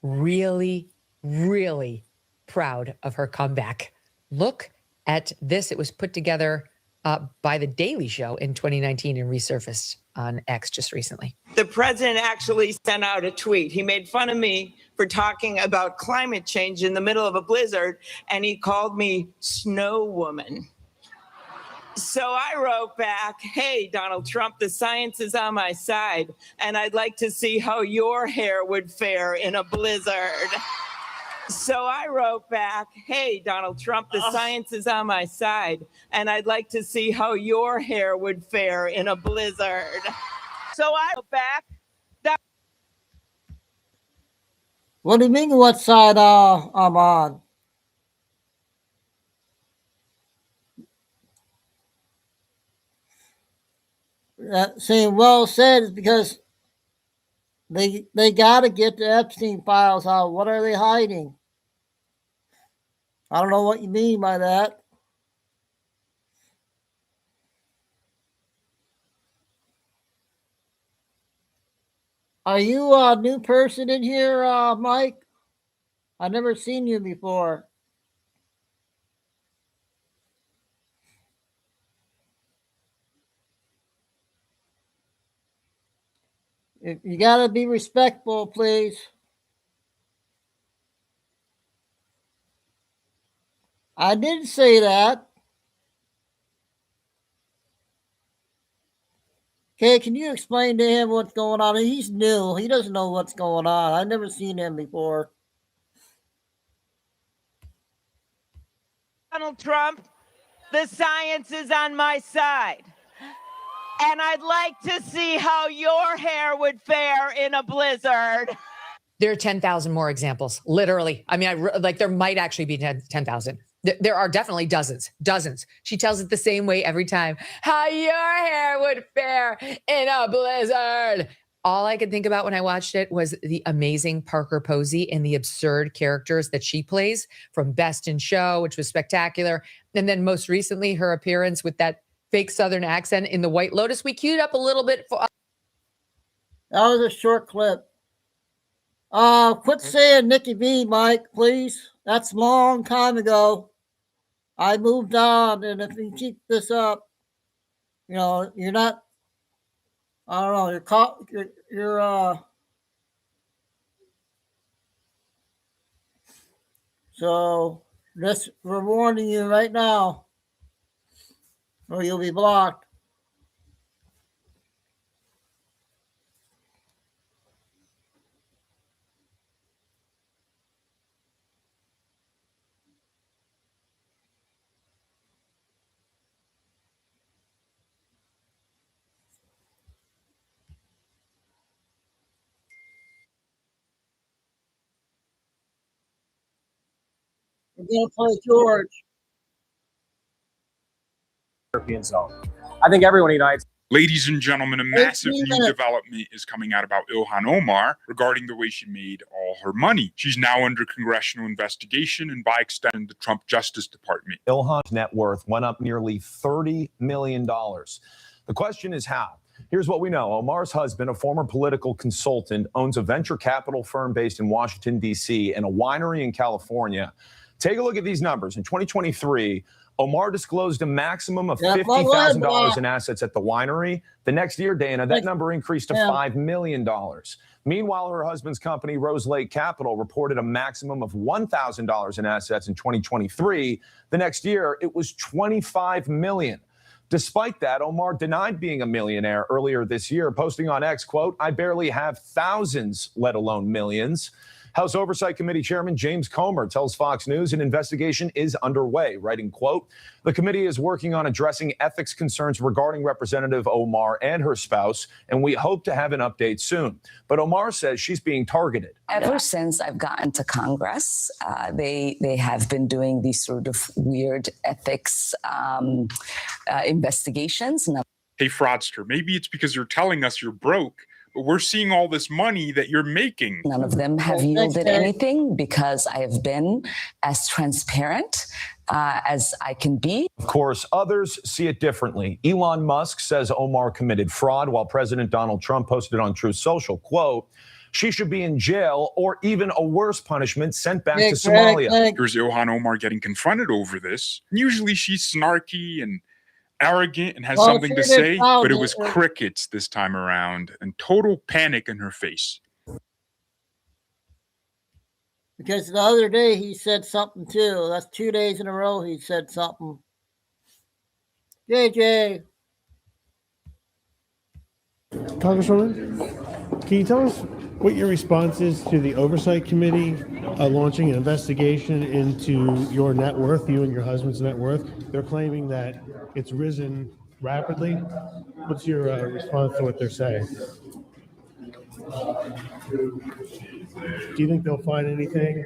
really, really proud of her comeback. Look at this. It was put together by The Daily Show in 2019 and resurfaced on X just recently. The president actually sent out a tweet. He made fun of me for talking about climate change in the middle of a blizzard, and he called me Snow Woman. So I wrote back, hey, Donald Trump, the science is on my side, and I'd like to see how your hair would fare in a blizzard. So I wrote back, hey, Donald Trump, the science is on my side, and I'd like to see how your hair would fare in a blizzard. So I wrote back that. What do you mean what side I'm on? Saying well said is because they got to get the Epstein files out. What are they hiding? I don't know what you mean by that. Are you a new person in here, Mike? I've never seen you before. You got to be respectful, please. I didn't say that. Okay, can you explain to him what's going on? He's new. He doesn't know what's going on. I've never seen him before. Donald Trump, the science is on my side. And I'd like to see how your hair would fare in a blizzard. There are 10,000 more examples, literally. I mean, there might actually be 10,000. There are definitely dozens. She tells it the same way every time. How your hair would fare in a blizzard. All I could think about when I watched it was the amazing Parker Posey and the absurd characters that she plays, from Best in Show, which was spectacular. And then most recently, her appearance with that fake Southern accent in The White Lotus. We queued up a little bit for. That was a short clip. Quit saying Nikki B, Mike, please. That's a long time ago. I moved on, and if you keep this up, you know, you're not. I don't know. You're So we're warning you right now, or you'll be blocked. We're gonna play George. European zone. I think everyone unites. Ladies and gentlemen, a massive new development is coming out about Ilhan Omar regarding the way she made all her money. She's now under congressional investigation and by extension, the Trump Justice Department. Ilhan's net worth went up nearly $30 million. The question is how? Here's what we know. Omar's husband, a former political consultant, owns a venture capital firm based in Washington, D.C. and a winery in California. Take a look at these numbers. In 2023, Omar disclosed a maximum of $50,000 in assets at the winery. The next year, Dana, that number increased to $5 million. Meanwhile, her husband's company, Rose Lake Capital, reported a maximum of $1,000 in assets in 2023. The next year, it was $25 million. Despite that, Omar denied being a millionaire earlier this year, posting on X, quote, "I barely have thousands, let alone millions." House Oversight Committee Chairman James Comer tells Fox News an investigation is underway, writing, quote, "The committee is working on addressing ethics concerns regarding Representative Omar and her spouse, and we hope to have an update soon." But Omar says she's being targeted. Ever since I've gotten to Congress, they have been doing these sort of weird ethics investigations. Hey, fraudster, maybe it's because you're telling us you're broke, but we're seeing all this money that you're making. None of them have yielded anything because I have been as transparent as I can be. Of course, others see it differently. Elon Musk says Omar committed fraud, while President Donald Trump posted on Truth Social, quote, "She should be in jail or even a worse punishment, sent back to Somalia." Here's Ilhan Omar getting confronted over this. Usually she's snarky and arrogant and has something to say, but it was crickets this time around and total panic in her face. Because the other day he said something too. That's 2 days in a row he said something. JJ. Congresswoman, can you tell us what your response is to the Oversight Committee launching an investigation into your net worth, you and your husband's net worth? They're claiming that it's risen rapidly. What's your response to what they're saying? Do you think they'll find anything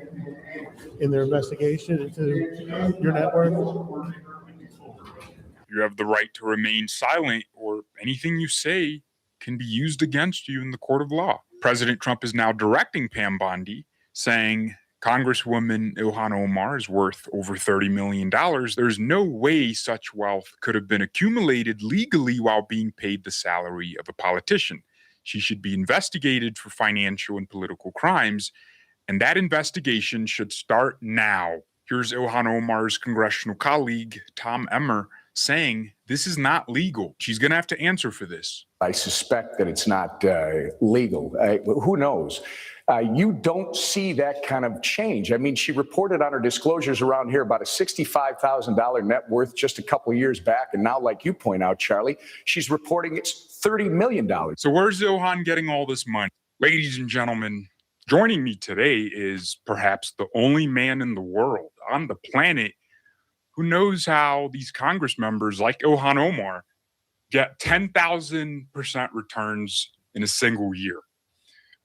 in their investigation into your net worth? You have the right to remain silent, or anything you say can be used against you in the court of law. President Trump is now directing Pam Bondi, saying Congresswoman Ilhan Omar is worth over $30 million. There's no way such wealth could have been accumulated legally while being paid the salary of a politician. She should be investigated for financial and political crimes, and that investigation should start now. Here's Ilhan Omar's congressional colleague, Tom Emmer, saying this is not legal. She's going to have to answer for this. I suspect that it's not legal. Who knows? You don't see that kind of change. I mean, she reported on her disclosures around here about a $65,000 net worth just a couple of years back. And now, like you point out, Charlie, she's reporting it's $30 million. So where's Ilhan getting all this money? Ladies and gentlemen, joining me today is perhaps the only man in the world on the planet who knows how these Congress members like Ilhan Omar get 10,000% returns in a single year.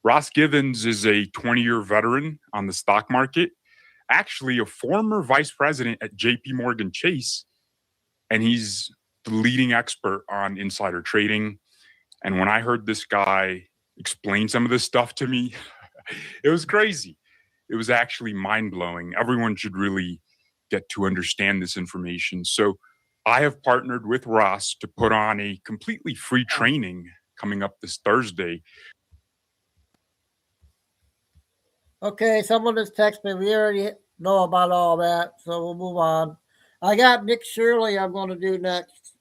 Ross Givens is a 20-year veteran on the stock market, actually a former vice president at JP Morgan Chase, and he's the leading expert on insider trading. And when I heard this guy explain some of this stuff to me, it was crazy. It was actually mind-blowing. Everyone should really get to understand this information. So I have partnered with Ross to put on a completely free training coming up this Thursday. Okay, someone just texted me. We already know about all that, so we'll move on. I got Nick Shirley I'm going to do next.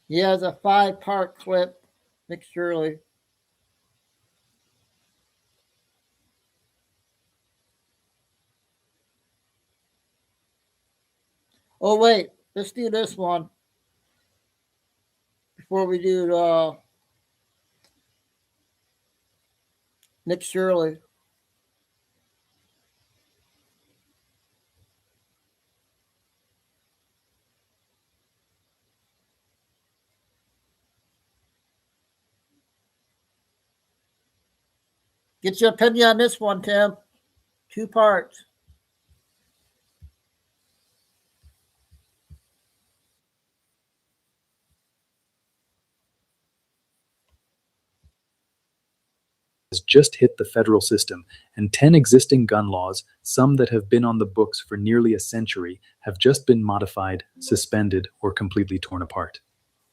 He has a 5-part clip, Nick Shirley. Oh, wait, let's do this one before we do Nick Shirley. Get your opinion on this one, Tim. 2 parts. Has just hit the federal system, and 10 existing gun laws, some that have been on the books for nearly a century, have just been modified, suspended, or completely torn apart.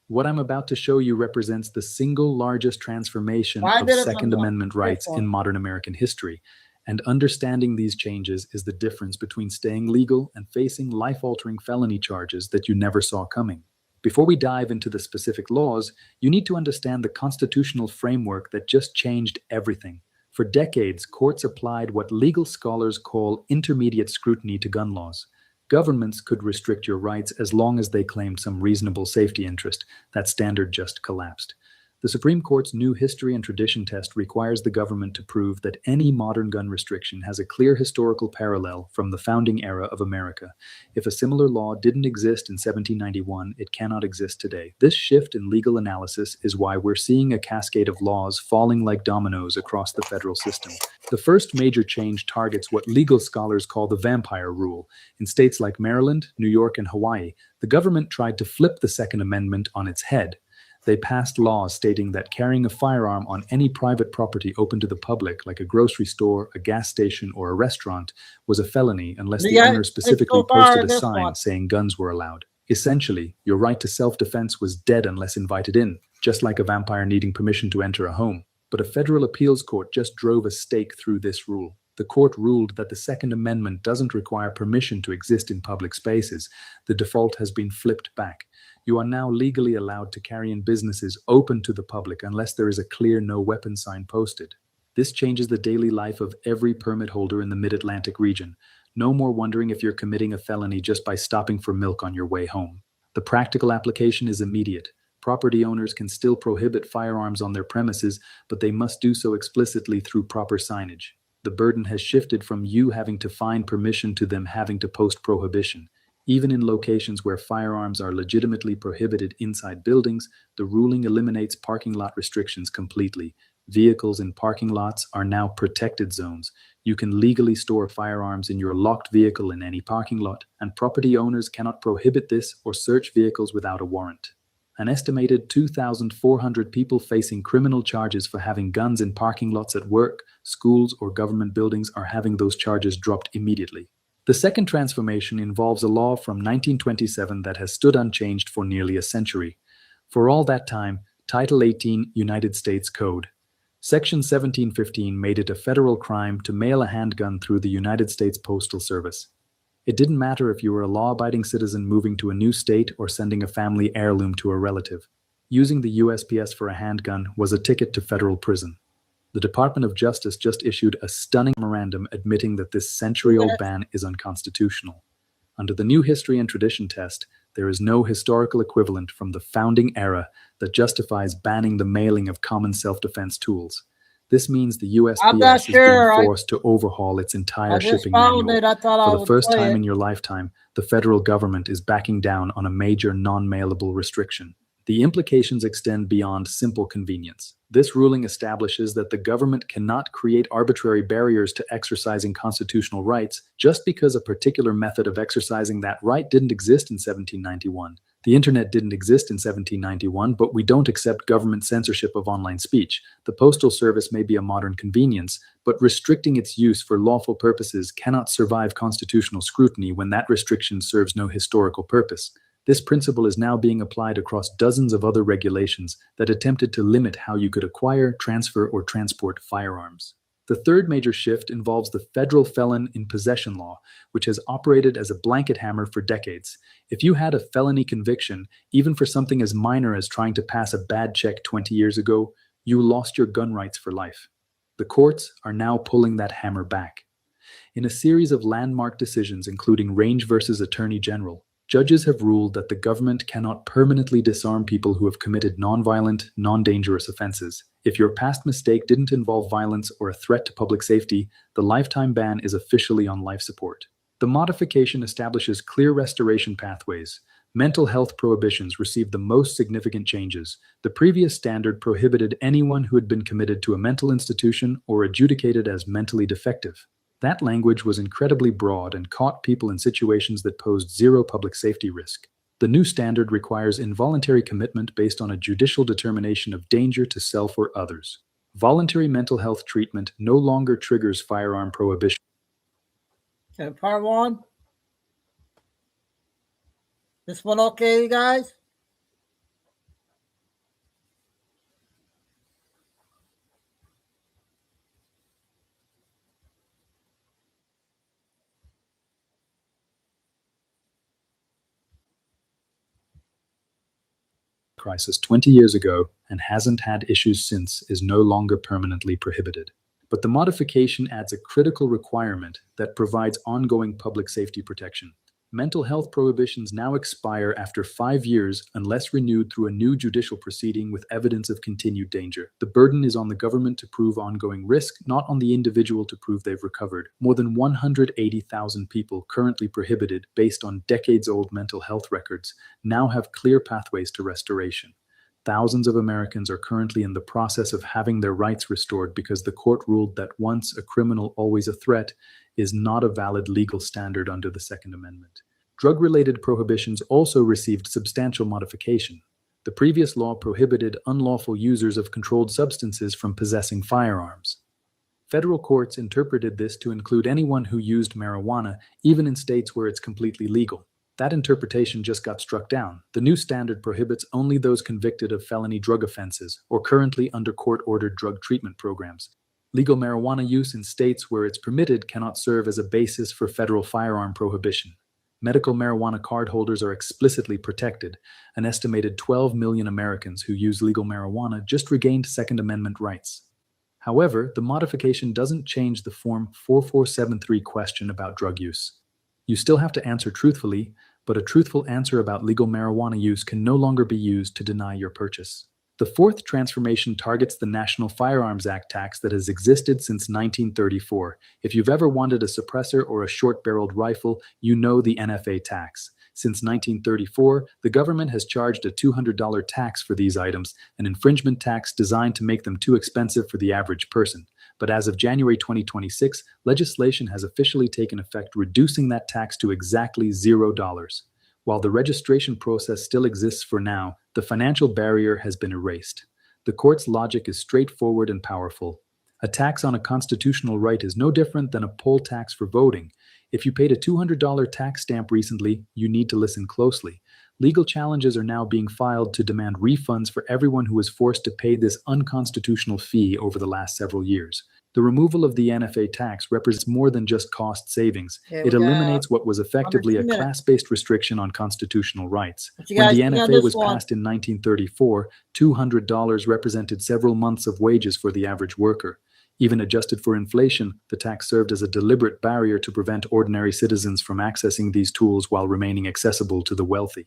What I'm about to show you represents the single largest transformation of Second Amendment rights in modern American history, and understanding these changes is the difference between staying legal and facing life-altering felony charges that you never saw coming. Before we dive into the specific laws, you need to understand the constitutional framework that just changed everything. For decades, courts applied what legal scholars call intermediate scrutiny to gun laws. Governments could restrict your rights as long as they claimed some reasonable safety interest. That standard just collapsed. The Supreme Court's new history and tradition test requires the government to prove that any modern gun restriction has a clear historical parallel from the founding era of America. If a similar law didn't exist in 1791, it cannot exist today. This shift in legal analysis is why we're seeing a cascade of laws falling like dominoes across the federal system. The first major change targets what legal scholars call the vampire rule. In states like Maryland, New York, and Hawaii, the government tried to flip the Second Amendment on its head. They passed laws stating that carrying a firearm on any private property open to the public, like a grocery store, a gas station, or a restaurant, was a felony unless the owner specifically posted a sign saying guns were allowed. Essentially, your right to self-defense was dead unless invited in, just like a vampire needing permission to enter a home. But a federal appeals court just drove a stake through this rule. The court ruled that the Second Amendment doesn't require permission to exist in public spaces. The default has been flipped back. You are now legally allowed to carry in businesses open to the public unless there is a clear no weapon sign posted. This changes the daily life of every permit holder in the Mid-Atlantic region. No more wondering if you're committing a felony just by stopping for milk on your way home. The practical application is immediate. Property owners can still prohibit firearms on their premises, but they must do so explicitly through proper signage. The burden has shifted from you having to find permission to them having to post prohibition. Even in locations where firearms are legitimately prohibited inside buildings, the ruling eliminates parking lot restrictions completely. Vehicles in parking lots are now protected zones. You can legally store firearms in your locked vehicle in any parking lot, and property owners cannot prohibit this or search vehicles without a warrant. An estimated 2,400 people facing criminal charges for having guns in parking lots at work, schools, or government buildings are having those charges dropped immediately. The second transformation involves a law from 1927 that has stood unchanged for nearly a century. For all that time, Title 18 United States Code. Section 1715 made it a federal crime to mail a handgun through the United States Postal Service. It didn't matter if you were a law-abiding citizen moving to a new state or sending a family heirloom to a relative. Using the USPS for a handgun was a ticket to federal prison. The Department of Justice just issued a stunning memorandum admitting that this century-old ban is unconstitutional. Under the new history and tradition test, there is no historical equivalent from the founding era that justifies banning the mailing of common self-defense tools. This means the USPS is being forced to overhaul its entire shipping manual. For the first time in your lifetime, the federal government is backing down on a major non-mailable restriction. The implications extend beyond simple convenience. This ruling establishes that the government cannot create arbitrary barriers to exercising constitutional rights just because a particular method of exercising that right didn't exist in 1791. The internet didn't exist in 1791, but we don't accept government censorship of online speech. The Postal Service may be a modern convenience, but restricting its use for lawful purposes cannot survive constitutional scrutiny when that restriction serves no historical purpose. This principle is now being applied across dozens of other regulations that attempted to limit how you could acquire, transfer, or transport firearms. The third major shift involves the federal felon in possession law, which has operated as a blanket hammer for decades. If you had a felony conviction, even for something as minor as trying to pass a bad check 20 years ago, you lost your gun rights for life. The courts are now pulling that hammer back. In a series of landmark decisions, including Range versus Attorney General, judges have ruled that the government cannot permanently disarm people who have committed nonviolent, non-dangerous offenses. If your past mistake didn't involve violence or a threat to public safety, the lifetime ban is officially on life support. The modification establishes clear restoration pathways. Mental health prohibitions received the most significant changes. The previous standard prohibited anyone who had been committed to a mental institution or adjudicated as mentally defective. That language was incredibly broad and caught people in situations that posed zero public safety risk. The new standard requires involuntary commitment based on a judicial determination of danger to self or others. Voluntary mental health treatment no longer triggers firearm prohibition. Okay, part one. This one okay, you guys? Crisis 20 years ago and hasn't had issues since is no longer permanently prohibited. But the modification adds a critical requirement that provides ongoing public safety protection. Mental health prohibitions now expire after 5 years unless renewed through a new judicial proceeding with evidence of continued danger. The burden is on the government to prove ongoing risk, not on the individual to prove they've recovered. More than 180,000 people currently prohibited based on decades-old mental health records now have clear pathways to restoration. Thousands of Americans are currently in the process of having their rights restored because the court ruled that once a criminal, always a threat is not a valid legal standard under the Second Amendment. Drug-related prohibitions also received substantial modification. The previous law prohibited unlawful users of controlled substances from possessing firearms. Federal courts interpreted this to include anyone who used marijuana, even in states where it's completely legal. That interpretation just got struck down. The new standard prohibits only those convicted of felony drug offenses or currently under court-ordered drug treatment programs. Legal marijuana use in states where it's permitted cannot serve as a basis for federal firearm prohibition. Medical marijuana card holders are explicitly protected. An estimated 12 million Americans who use legal marijuana just regained Second Amendment rights. However, the modification doesn't change the Form 4473 question about drug use. You still have to answer truthfully, but a truthful answer about legal marijuana use can no longer be used to deny your purchase. The fourth transformation targets the National Firearms Act tax that has existed since 1934. If you've ever wanted a suppressor or a short-barreled rifle, you know the NFA tax. Since 1934, the government has charged a $200 tax for these items, an infringement tax designed to make them too expensive for the average person. But as of January 2026, legislation has officially taken effect, reducing that tax to exactly $0. While the registration process still exists for now, the financial barrier has been erased. The court's logic is straightforward and powerful. A tax on a constitutional right is no different than a poll tax for voting. If you paid a $200 tax stamp recently, you need to listen closely. Legal challenges are now being filed to demand refunds for everyone who was forced to pay this unconstitutional fee over the last several years. The removal of the NFA tax represents more than just cost savings. It eliminates what was effectively a class-based restriction on constitutional rights. When the NFA was passed in 1934, $200 represented several months of wages for the average worker. Even adjusted for inflation, the tax served as a deliberate barrier to prevent ordinary citizens from accessing these tools while remaining accessible to the wealthy.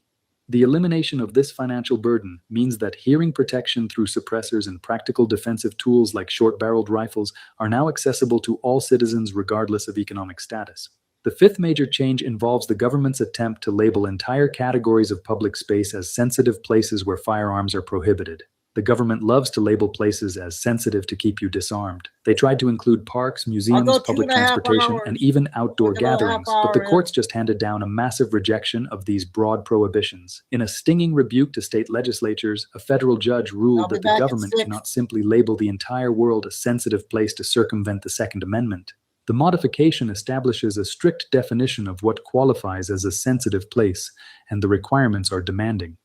The elimination of this financial burden means that hearing protection through suppressors and practical defensive tools like short-barreled rifles are now accessible to all citizens regardless of economic status. The fifth major change involves the government's attempt to label entire categories of public space as sensitive places where firearms are prohibited. The government loves to label places as sensitive to keep you disarmed. They tried to include parks, museums, public transportation, and even outdoor gatherings, but the courts just handed down a massive rejection of these broad prohibitions. In a stinging rebuke to state legislatures, a federal judge ruled that the government cannot simply label the entire world a sensitive place to circumvent the Second Amendment. The modification establishes a strict definition of what qualifies as a sensitive place, and the requirements are demanding.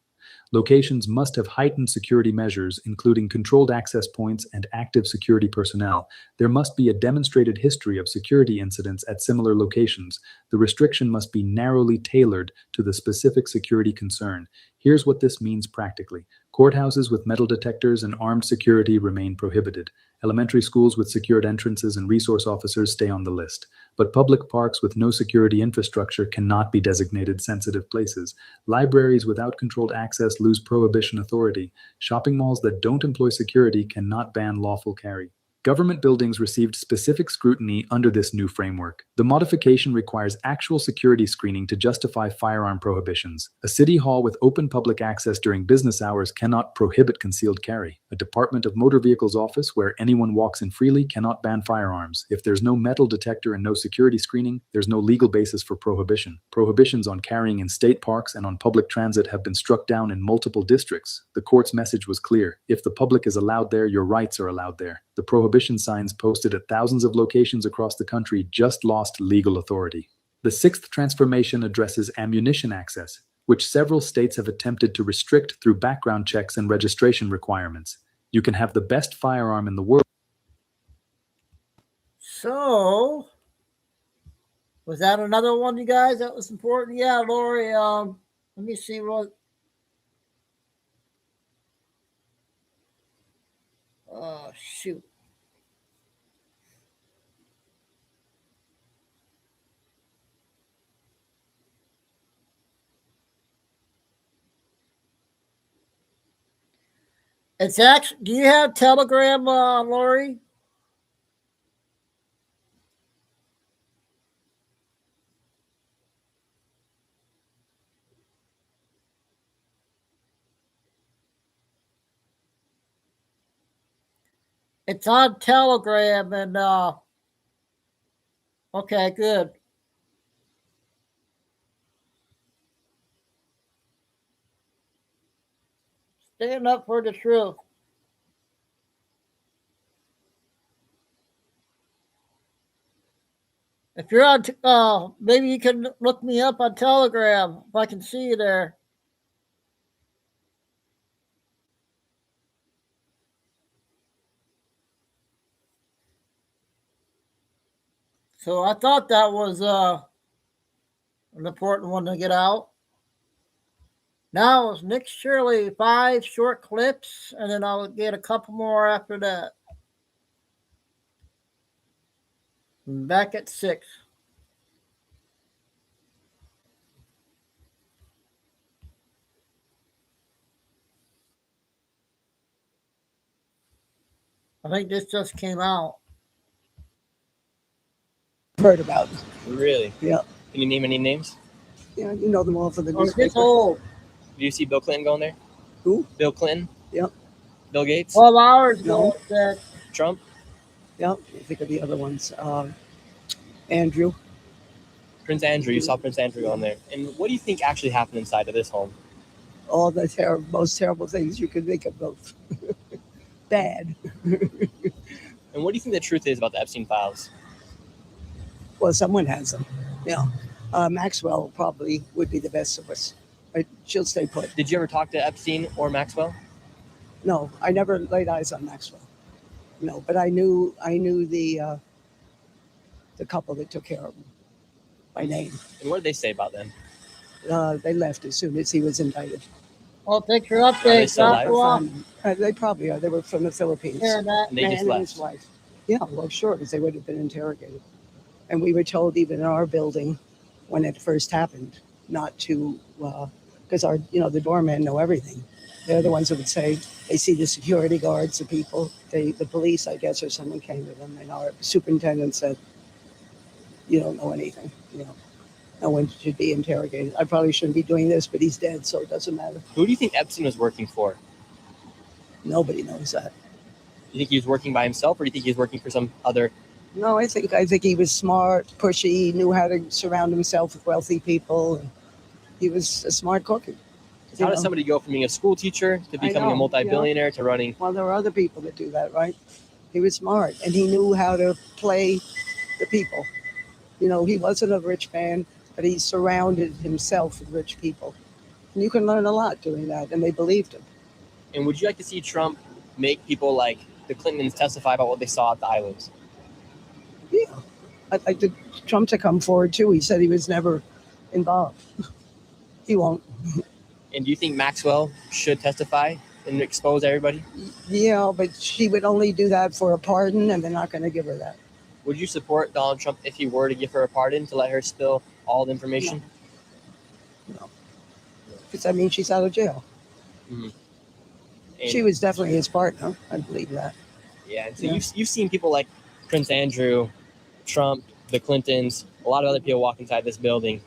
Locations must have heightened security measures, including controlled access points and active security personnel. There must be a demonstrated history of security incidents at similar locations. The restriction must be narrowly tailored to the specific security concern. Here's what this means practically. Courthouses with metal detectors and armed security remain prohibited. Elementary schools with secured entrances and resource officers stay on the list. But public parks with no security infrastructure cannot be designated sensitive places. Libraries without controlled access lose prohibition authority. Shopping malls that don't employ security cannot ban lawful carry. Government buildings received specific scrutiny under this new framework. The modification requires actual security screening to justify firearm prohibitions. A city hall with open public access during business hours cannot prohibit concealed carry. A Department of Motor Vehicles office where anyone walks in freely cannot ban firearms. If there's no metal detector and no security screening, there's no legal basis for prohibition. Prohibitions on carrying in state parks and on public transit have been struck down in multiple districts. The court's message was clear. If the public is allowed there, your rights are allowed there. The prohibition signs posted at thousands of locations across the country just lost legal authority. The sixth transformation addresses ammunition access, which several states have attempted to restrict through background checks and registration requirements. You can have the best firearm in the world. So, was that another one, you guys, that was important? Yeah, Lori, let me see what. Oh, shoot. It's actually. Do you have Telegram, Lori? It's on Telegram, and okay, good. Stand up for the truth. If you're on, maybe you can look me up on Telegram if I can see you there. So I thought that was an important one to get out. Now it's Nick Shirley, 5 short clips, and then I'll get a couple more after that. Back at 6. I think this just came out. Heard about. Really? Yeah. Can you name any names? Yeah, you know them all for the Oh, newspaper. it's old. Do you see Bill Clinton going there? Who? Bill Clinton? Yep. Bill Gates? 12 hours ago, No. it said. Trump? Yep. I think of the other ones. Andrew. Prince Andrew. You saw Prince Andrew on there. And what do you think actually happened inside of this home? All the most terrible things you could think of. Both. Bad. And what do you think the truth is about the Epstein files? Well, someone has them. Yeah. Maxwell probably would be the best of us. But she'll stay put. Did you ever talk to Epstein or Maxwell? No, I never laid eyes on Maxwell. No, but I knew the couple that took care of him by name. And what did they say about them? They left as soon as he was indicted. Well, thanks for updates, Dr. They probably are. They were from the Philippines. Yeah, that- And they just left. His wife. Yeah, well, sure, because they would have been interrogated. And we were told even in our building when it first happened not to, because the doormen know everything. They're the ones who would say they see the security guards, the people, the police, I guess, or someone came to them. And our superintendent said, you don't know anything. No one should be interrogated. I probably shouldn't be doing this, but he's dead, so it doesn't matter. Who do you think Epstein was working for? Nobody knows that. Do you think he was working by himself, or do you think he was working for some other? No, I think he was smart, pushy, knew how to surround himself with wealthy people, and he was a smart cookie. How does somebody go from being a school teacher to becoming a multi-billionaire to running? Well, there are other people that do that, right? He was smart, and he knew how to play the people. He wasn't a rich man, but he surrounded himself with rich people. And you can learn a lot doing that, and they believed him. And would you like to see Trump make people like the Clintons testify about what they saw at the islands? Yeah. I'd like Trump to come forward, too. He said he was never involved. He won't. And do you think Maxwell should testify and expose everybody? Yeah, but she would only do that for a pardon, and they're not going to give her that. Would you support Donald Trump if he were to give her a pardon to let her spill all the information? No. Because, she's out of jail. Mm-hmm. She was definitely his partner. I believe that. Yeah. And so you've seen people like Prince Andrew, Trump, the Clintons, a lot of other people walk inside this building.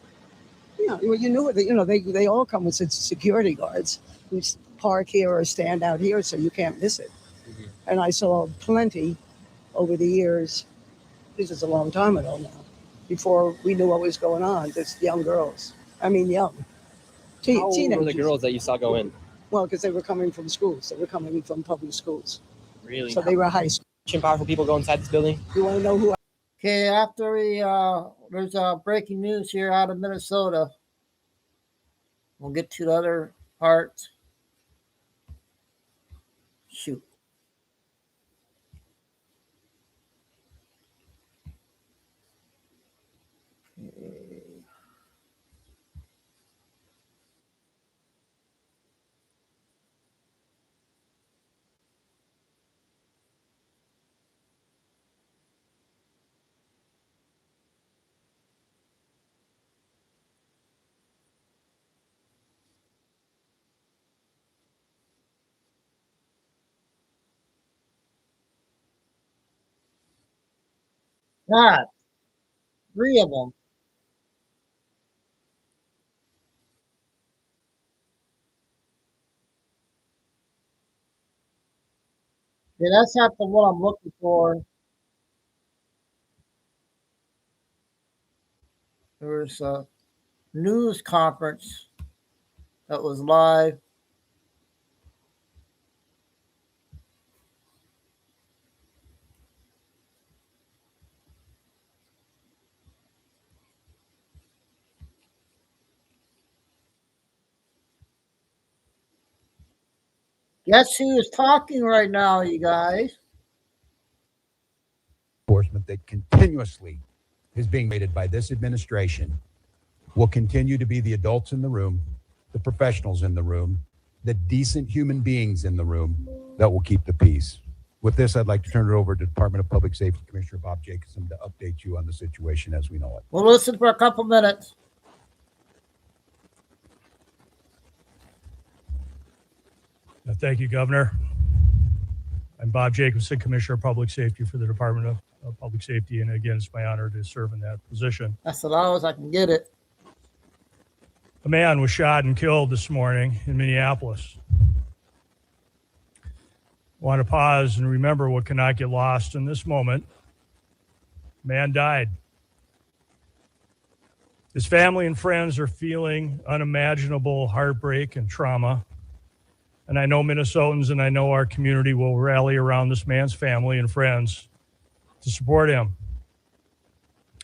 Yeah, well, they all come with security guards who park here or stand out here, so you can't miss it. Mm-hmm. And I saw plenty over the years. This is a long time ago now, before we knew what was going on. Just young girls. Young. How old were the girls that you saw go in? Well, because they were coming from schools. They were coming from public schools. Really? So they were high school. Powerful people go inside this building? You want to know who? Okay, after there's breaking news here out of Minnesota. We'll get to the other parts. Shoot. God, 3 of them. Yeah, that's not the one I'm looking for. There was a news conference that was live. Guess who is talking right now, you guys? Enforcement that continuously is being rated by this administration will continue to be the adults in the room, the professionals in the room, the decent human beings in the room that will keep the peace. With this, I'd like to turn it over to Department of Public Safety Commissioner Bob Jacobson to update you on the situation as we know it. We'll listen for a couple minutes. Thank you, Governor. I'm Bob Jacobson, Commissioner of Public Safety for the Department of Public Safety, and again, it's my honor to serve in that position. That's as loud as I can get it. A man was shot and killed this morning in Minneapolis. I want to pause and remember what cannot get lost in this moment. Man died. His family and friends are feeling unimaginable heartbreak and trauma. And I know Minnesotans and I know our community will rally around this man's family and friends to support him.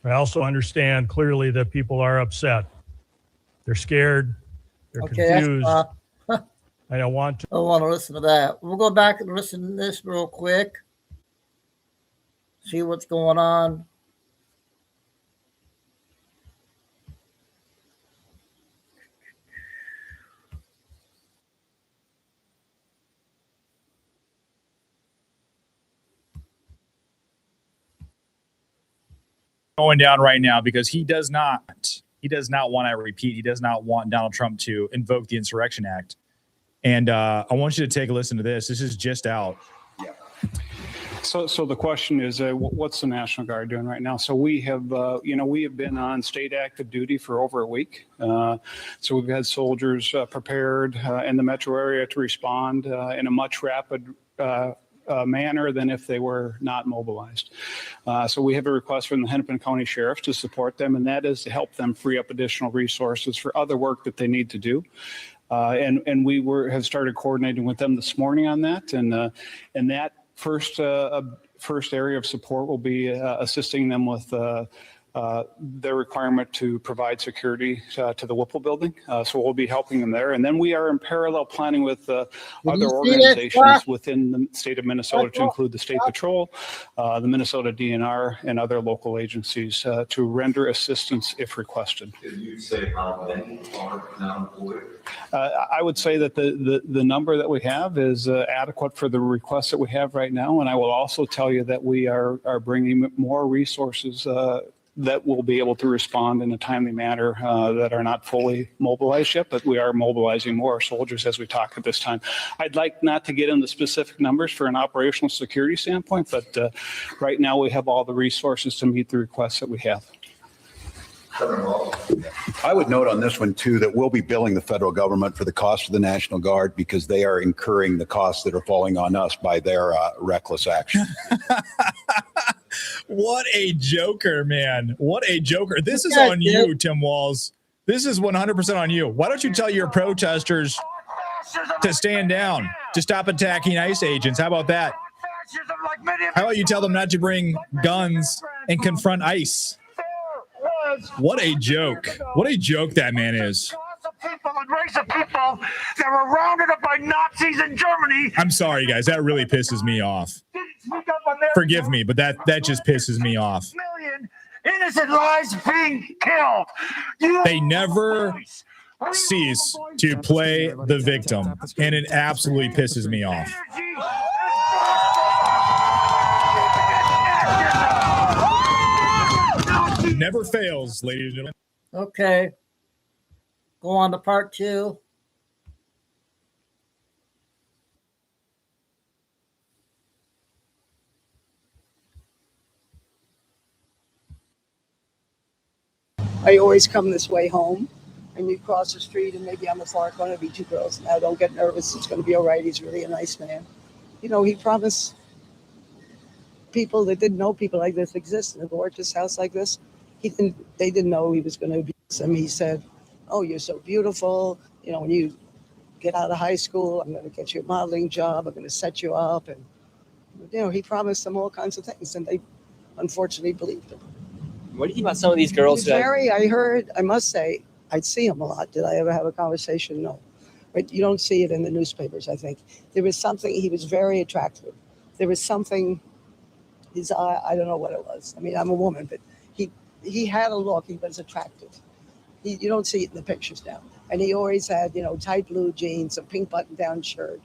I also understand clearly that people are upset. They're scared. They're confused. I don't want to listen to that. We'll go back and listen to this real quick. See what's going on. Going down right now because he does not want, I repeat, he does not want Donald Trump to invoke the Insurrection Act. And I want you to take a listen to this. This is just out. So the question is, what's the National Guard doing right now? So we have, we have been on state active duty for over a week. So we've had soldiers prepared in the metro area to respond in a much rapid manner than if they were not mobilized. So we have a request from the Hennepin County Sheriff to support them, and that is to help them free up additional resources for other work that they need to do. And we have started coordinating with them this morning on that, and that first area of support will be assisting them with their requirement to provide security to the Whipple building. So we'll be helping them there. And then we are in parallel planning with other organizations within the state of Minnesota to include the State Patrol, the Minnesota DNR, and other local agencies to render assistance if requested. Did you say how many are now employed? I would say that the number that we have is adequate for the requests that we have right now. And I will also tell you that we are bringing more resources that will be able to respond in a timely manner that are not fully mobilized yet, but we are mobilizing more soldiers as we talk at this time. I'd like not to get into specific numbers for an operational security standpoint, but right now we have all the resources to meet the requests that we have. I would note on this one, too, that we'll be billing the federal government for the cost of the National Guard because they are incurring the costs that are falling on us by their reckless action. What a joker, man. What a joker. This is on you, Tim Walz. This is 100% on you. Why don't you tell your protesters to stand down, to stop attacking ICE agents? How about that? How about you tell them not to bring guns and confront ICE? What a joke. What a joke that man is. People and race of people that were rounded up by Nazis in Germany. I'm sorry, guys. That really pisses me off. Forgive me, but that just pisses me off. Million innocent lives being killed. They never cease to play the victim, and it absolutely pisses me off. Never fails, ladies and gentlemen. Okay. Go on to part 2. I always come this way home, and you cross the street, and maybe on the far corner be two girls. Now, don't get nervous. It's going to be all right. He's really a nice man. You know, he promised people that didn't know people like this exist in a gorgeous house like this. They didn't know he was going to abuse them. He said, "Oh, you're so beautiful. You know, when you get out of high school, I'm going to get you a modeling job. I'm going to set you up." And, you know, he promised them all kinds of things, and they unfortunately believed him. What do you think about some of these girls? I must say, I'd see him a lot. Did I ever have a conversation? No. But you don't see it in the newspapers, I think. There was something, he was very attractive. There was something, his eye, I don't know what it was. I mean, I'm a woman, but he had a look, he was attractive. You don't see it in the pictures now. And he always had, you know, tight blue jeans, a pink button-down shirt,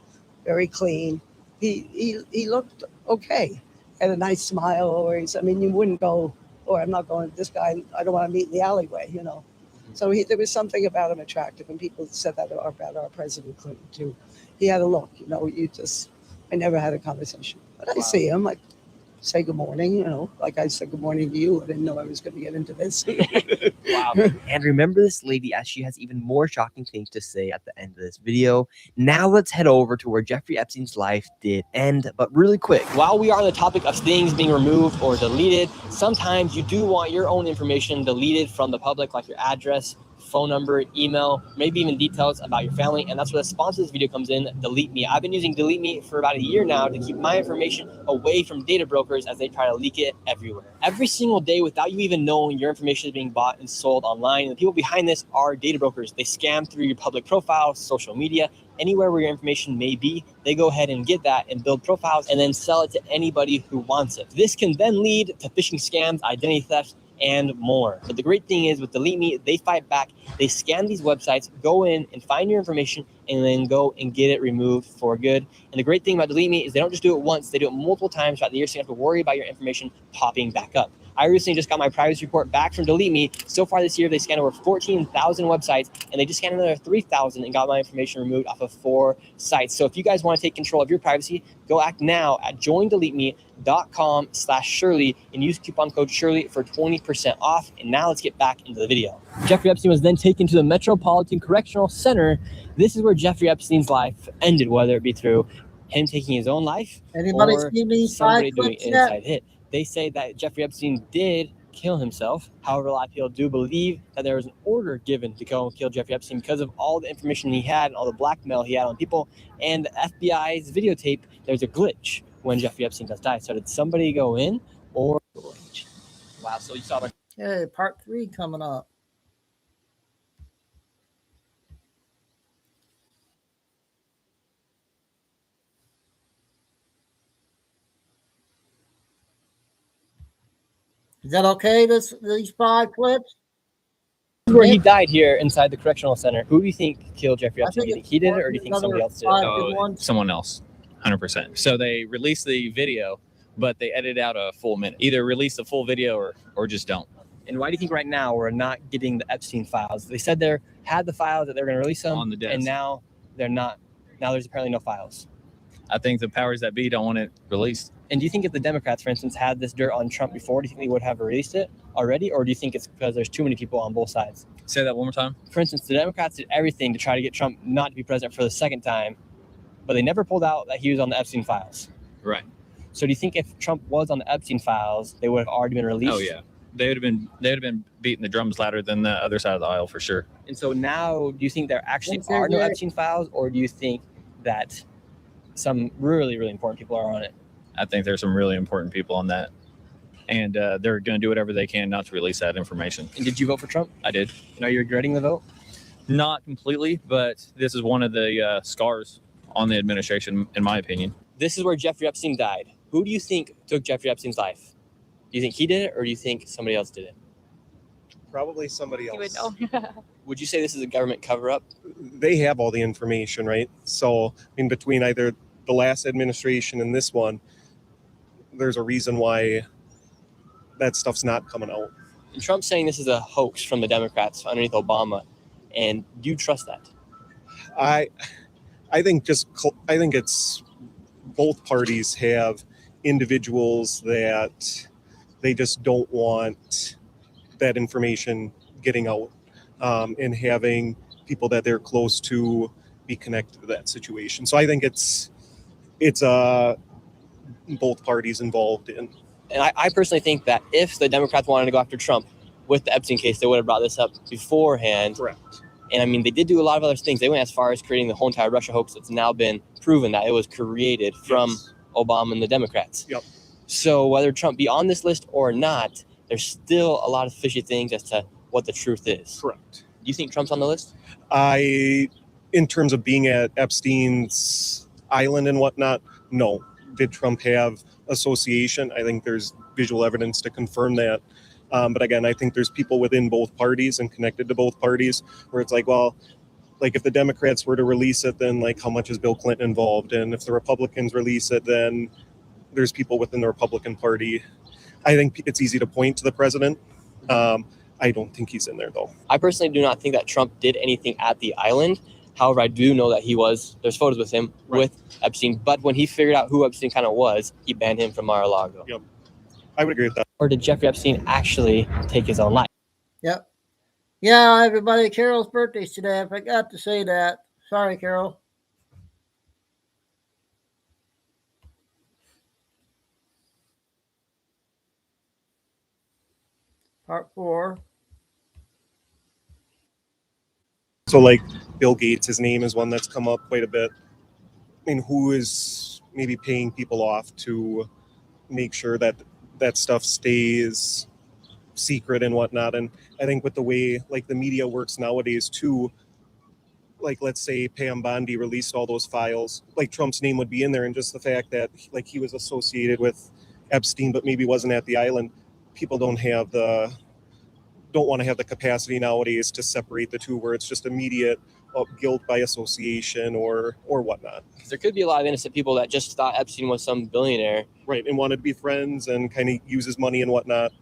very clean. He looked okay. Had a nice smile always. I mean, you wouldn't go, "Oh, I'm not going to this guy. I don't want to meet in the alleyway," you know. So there was something about him attractive, and people said that about our President Clinton too. He had a look, you know. I never had a conversation, but I see him. Like, say good morning, you know, like I said good morning to you. I didn't know I was going to get into this. Wow. And remember this lady, as she has even more shocking things to say at the end of this video. Now let's head over to where Jeffrey Epstein's life did end, but really quick. While we are on the topic of things being removed or deleted, sometimes you do want your own information deleted from the public, like your address, phone number, email, maybe even details about your family. And that's where the sponsor of this video comes in, Delete Me. I've been using Delete Me for about a year now to keep my information away from data brokers as they try to leak it everywhere. Every single day, without you even knowing, your information is being bought and sold online. And the people behind this are data brokers. They scam through your public profiles, social media, anywhere where your information may be. They go ahead and get that and build profiles and then sell it to anybody who wants it. This can then lead to phishing scams, identity theft, and more. But the great thing is with Delete Me, they fight back. They scan these websites, go in and find your information, and then go and get it removed for good. And the great thing about Delete Me is they don't just do it once, they do it multiple times throughout the year, so you don't have to worry about your information popping back up. I recently just got my privacy report back from Delete Me. So far this year, they scanned over 14,000 websites, and they just scanned another 3,000 and got my information removed off of 4 sites. So if you guys want to take control of your privacy, go act now at joindeleteme.com/Shirley and use coupon code Shirley for 20% off. And now let's get back into the video. Jeffrey Epstein was then taken to the Metropolitan Correctional Center. This is where Jeffrey Epstein's life ended, whether it be through him taking his own life or somebody doing an inside hit. They say that Jeffrey Epstein did kill himself. However, a lot of people do believe that there was an order given to go and kill Jeffrey Epstein because of all the information he had and all the blackmail he had on people. And the FBI's videotape, there's a glitch when Jeffrey Epstein does die. So did somebody go in or... Wow, so you saw... Okay, part 3 coming up. Is that okay, these 5 clips? Where he died here inside the correctional center. Who do you think killed Jeffrey Epstein? Do you think he did it, or do you think somebody else did it? Oh, someone else, 100%. So they released the video, but they edited out a full minute. Either release the full video or just don't. And why do you think right now we're not getting the Epstein files? They said they had the files, that they're going to release them on the desk, and now they're not. Now there's apparently no files. I think the powers that be don't want it released. And do you think if the Democrats, for instance, had this dirt on Trump before, do you think they would have released it already? Or do you think it's because there's too many people on both sides? Say that one more time. For instance, the Democrats did everything to try to get Trump not to be president for the second time, but they never pulled out that he was on the Epstein files. Right. So do you think if Trump was on the Epstein files, they would have already been released? Oh, yeah. They would have been beating the drums louder than the other side of the aisle for sure. And so now, do you think there actually are no Epstein files, or do you think that some really, really important people are on it? I think there's some really important people on that. And they're going to do whatever they can not to release that information. And did you vote for Trump? I did. And are you regretting the vote? Not completely, but this is one of the scars on the administration, in my opinion. This is where Jeffrey Epstein died. Who do you think took Jeffrey Epstein's life? Do you think he did it, or do you think somebody else did it? Probably somebody else. Would you say this is a government cover-up? They have all the information, right? So in between either the last administration and this one, there's a reason why that stuff's not coming out. And Trump's saying this is a hoax from the Democrats underneath Obama. And do you trust that? I think it's both parties have individuals that they just don't want that information getting out and having people that they're close to be connected to that situation. So I think it's both parties involved in. And I personally think that if the Democrats wanted to go after Trump with the Epstein case, they would have brought this up beforehand. Correct. And I mean, they did do a lot of other things. They went as far as creating the whole entire Russia hoax that's now been proven that it was created from Obama and the Democrats. Yep. So whether Trump be on this list or not, there's still a lot of fishy things as to what the truth is. Correct. Do you think Trump's on the list? In terms of being at Epstein's island and whatnot, no. Did Trump have association? I think there's visual evidence to confirm that. But again, I think there's people within both parties and connected to both parties where it's like, well, like if the Democrats were to release it, then like how much is Bill Clinton involved? And if the Republicans release it, then there's people within the Republican Party. I think it's easy to point to the president. I don't think he's in there though. I personally do not think that Trump did anything at the island. However, I do know that there's photos with him with Epstein. But when he figured out who Epstein kind of was, he banned him from Mar-a-Lago. Yep. I would agree with that. Or did Jeffrey Epstein actually take his own life? Yep. Yeah, everybody, Carol's birthday's today. I forgot to say that. Sorry, Carol. Part 4. So like Bill Gates, his name is one that's come up quite a bit. I mean, who is maybe paying people off to make sure that that stuff stays secret and whatnot? And I think with the way like the media works nowadays too, like let's say Pam Bondi released all those files, like Trump's name would be in there, and just the fact that like he was associated with Epstein but maybe wasn't at the island, people don't want to have the capacity nowadays to separate the two where it's just immediate guilt by association or whatnot. There could be a lot of innocent people that just thought Epstein was some billionaire. Right, and wanted to be friends and kind of use his money and whatnot.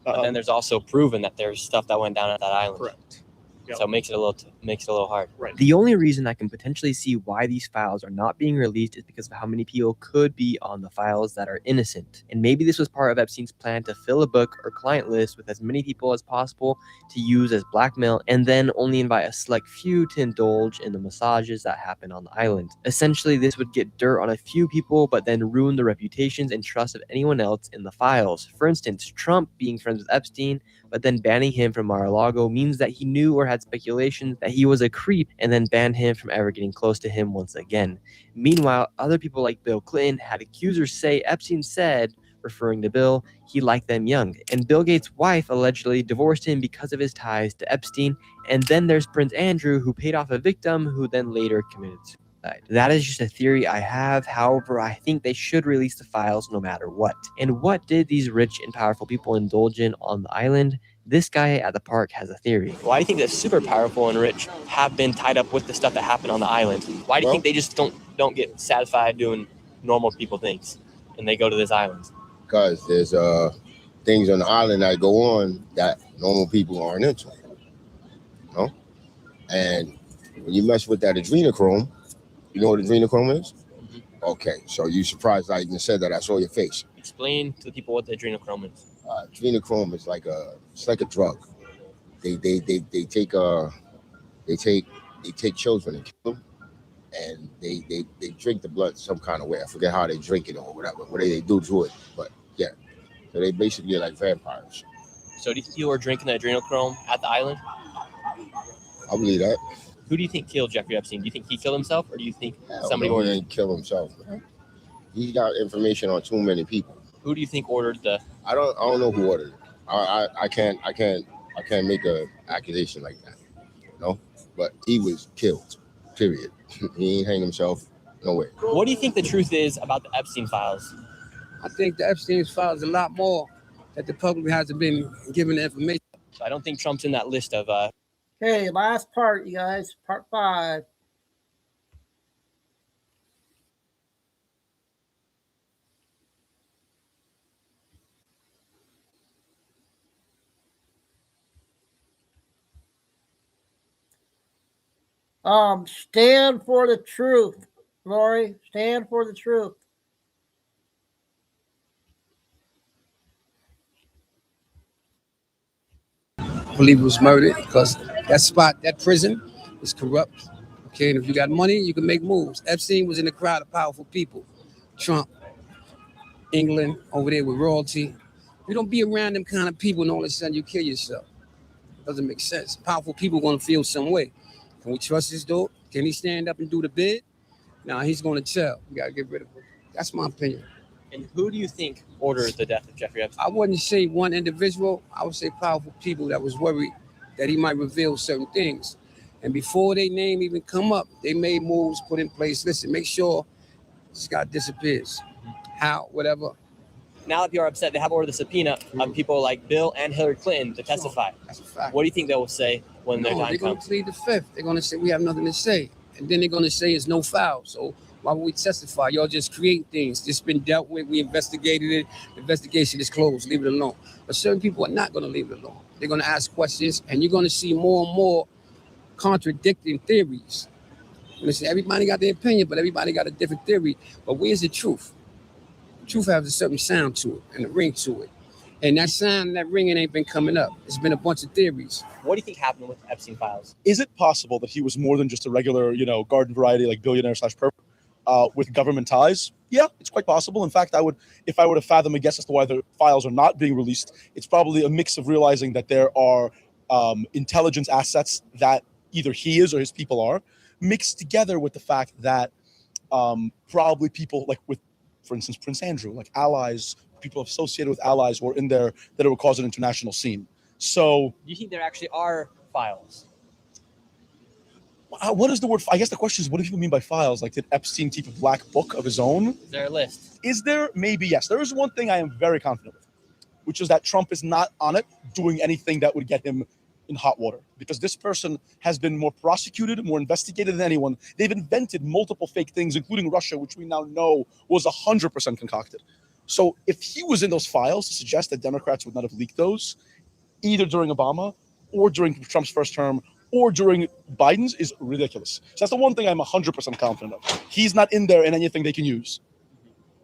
But then there's also proven that there's stuff that went down at that island. Correct. Yep. So it makes it a little hard. Right. The only reason I can potentially see why these files are not being released is because of how many people could be on the files that are innocent. And maybe this was part of Epstein's plan to fill a book or client list with as many people as possible to use as blackmail, and then only invite a select few to indulge in the massages that happen on the island. Essentially, this would get dirt on a few people, but then ruin the reputations and trust of anyone else in the files. For instance, Trump being friends with Epstein, but then banning him from Mar-a-Lago means that he knew or had speculations that he was a creep, and then banned him from ever getting close to him once again. Meanwhile, other people like Bill Clinton had accusers say Epstein said, referring to Bill, he liked them young. And Bill Gates' wife allegedly divorced him because of his ties to Epstein. And then there's Prince Andrew, who paid off a victim who then later committed suicide. That is just a theory I have. However, I think they should release the files no matter what. And what did these rich and powerful people indulge in on the island? This guy at the park has a theory. Why do you think that super powerful and rich have been tied up with the stuff that happened on the island? Why do you think they just don't get satisfied doing normal people things and they go to this island? Because there's things on the island that go on that normal people aren't into. You know? And when you mess with that adrenochrome, you know what adrenochrome is? Mm-hmm. Okay, so you surprised I even said that. I saw your face. Explain to the people what the adrenochrome is. Adrenochrome is like a drug. They take children and kill them, and they drink the blood some kind of way. I forget how they drink it or whatever. What they do to it, but yeah. So they basically are like vampires. So do you think you were drinking the adrenochrome at the island? I believe that. Who do you think killed Jeffrey Epstein? Do you think he killed himself, or do you think somebody He ordered? didn't kill himself, man. He got information on too many people. Who do you think ordered the? I don't know who ordered it. I can't make a accusation like that. No, but he was killed. Period. He ain't hang himself. No way. What do you think the truth is about the Epstein files? I think the Epstein files a lot more that the public hasn't been given the information. So I don't think Trump's in that list of. Okay, last part, you guys. Part 5. Stand for the truth, Lori. Stand for the truth. believe it was murdered because that spot, that prison, is corrupt. Okay, and if you got money, you can make moves. Epstein was in a crowd of powerful people. Trump, England, over there with royalty. You don't be around them kind of people and all of a sudden you kill yourself. Doesn't make sense. Powerful people going to feel some way. Can we trust this dude? Can he stand up and do the bid? Nah, he's going to tell. We got to get rid of him. That's my opinion. And who do you think ordered the death of Jeffrey Epstein? I wouldn't say one individual. I would say powerful people that was worried that he might reveal certain things. And before their name even come up, they made moves put in place. Listen, make sure this guy disappears. How, whatever. Now that people are upset, they have ordered the subpoena of people like Bill and Hillary Clinton to testify. That's a fact. What do you think they will say when their time They're going to comes? plead the fifth. They're going to say we have nothing to say. And then they're going to say it's no foul. So why would we testify? Y'all just create things. It's been dealt with. We investigated it. The investigation is closed. Leave it alone. But certain people are not going to leave it alone. They're going to ask questions, and you're going to see more and more contradicting theories. Listen, everybody got their opinion, but everybody got a different theory. But where's the truth? Truth has a certain sound to it and a ring to it. And that sound and that ringing ain't been coming up. It's been a bunch of theories. What do you think happened with Epstein files? Is it possible that he was more than just a regular, garden variety, like billionaire / perp with government ties? Yeah, it's quite possible. In fact, if I were to fathom a guess as to why the files are not being released, it's probably a mix of realizing that there are intelligence assets that either he is or his people are, mixed together with the fact that probably people like with, for instance, Prince Andrew, like allies, people associated with allies were in there that it would cause an international scene. So Do you think there actually are files? what is the word? I guess the question is, what do people mean by files? Like, did Epstein keep a black book of his own? Is there a list? Is there? Maybe, yes. There is one thing I am very confident with, which is that Trump is not on it doing anything that would get him in hot water, because this person has been more prosecuted, more investigated than anyone. They've invented multiple fake things, including Russia, which we now know was 100% concocted. So if he was in those files, to suggest that Democrats would not have leaked those, either during Obama or during Trump's first term or during Biden's, is ridiculous. So that's the one thing I'm 100% confident of. He's not in there in anything they can use.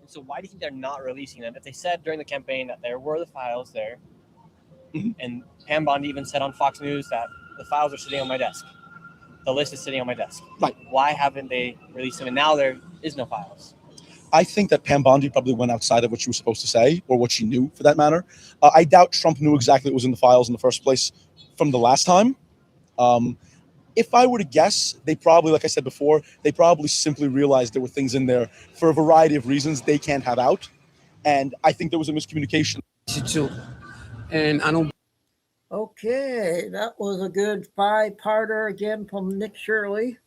So why do you think they're not releasing them? If they said during the campaign that there were the files there, and Pam Bondi even said on Fox News that the files are sitting on my desk. The list is sitting on my desk. Right. Why haven't they released them? And now there is no files. I think that Pam Bondi probably went outside of what she was supposed to say, or what she knew, for that matter. I doubt Trump knew exactly what was in the files in the first place from the last time. If I were to guess, they probably, like I said before, they probably simply realized there were things in there for a variety of reasons they can't have out. And I think there was a miscommunication. And I don't. Okay, that was a good 5-parter again from Nick Shirley.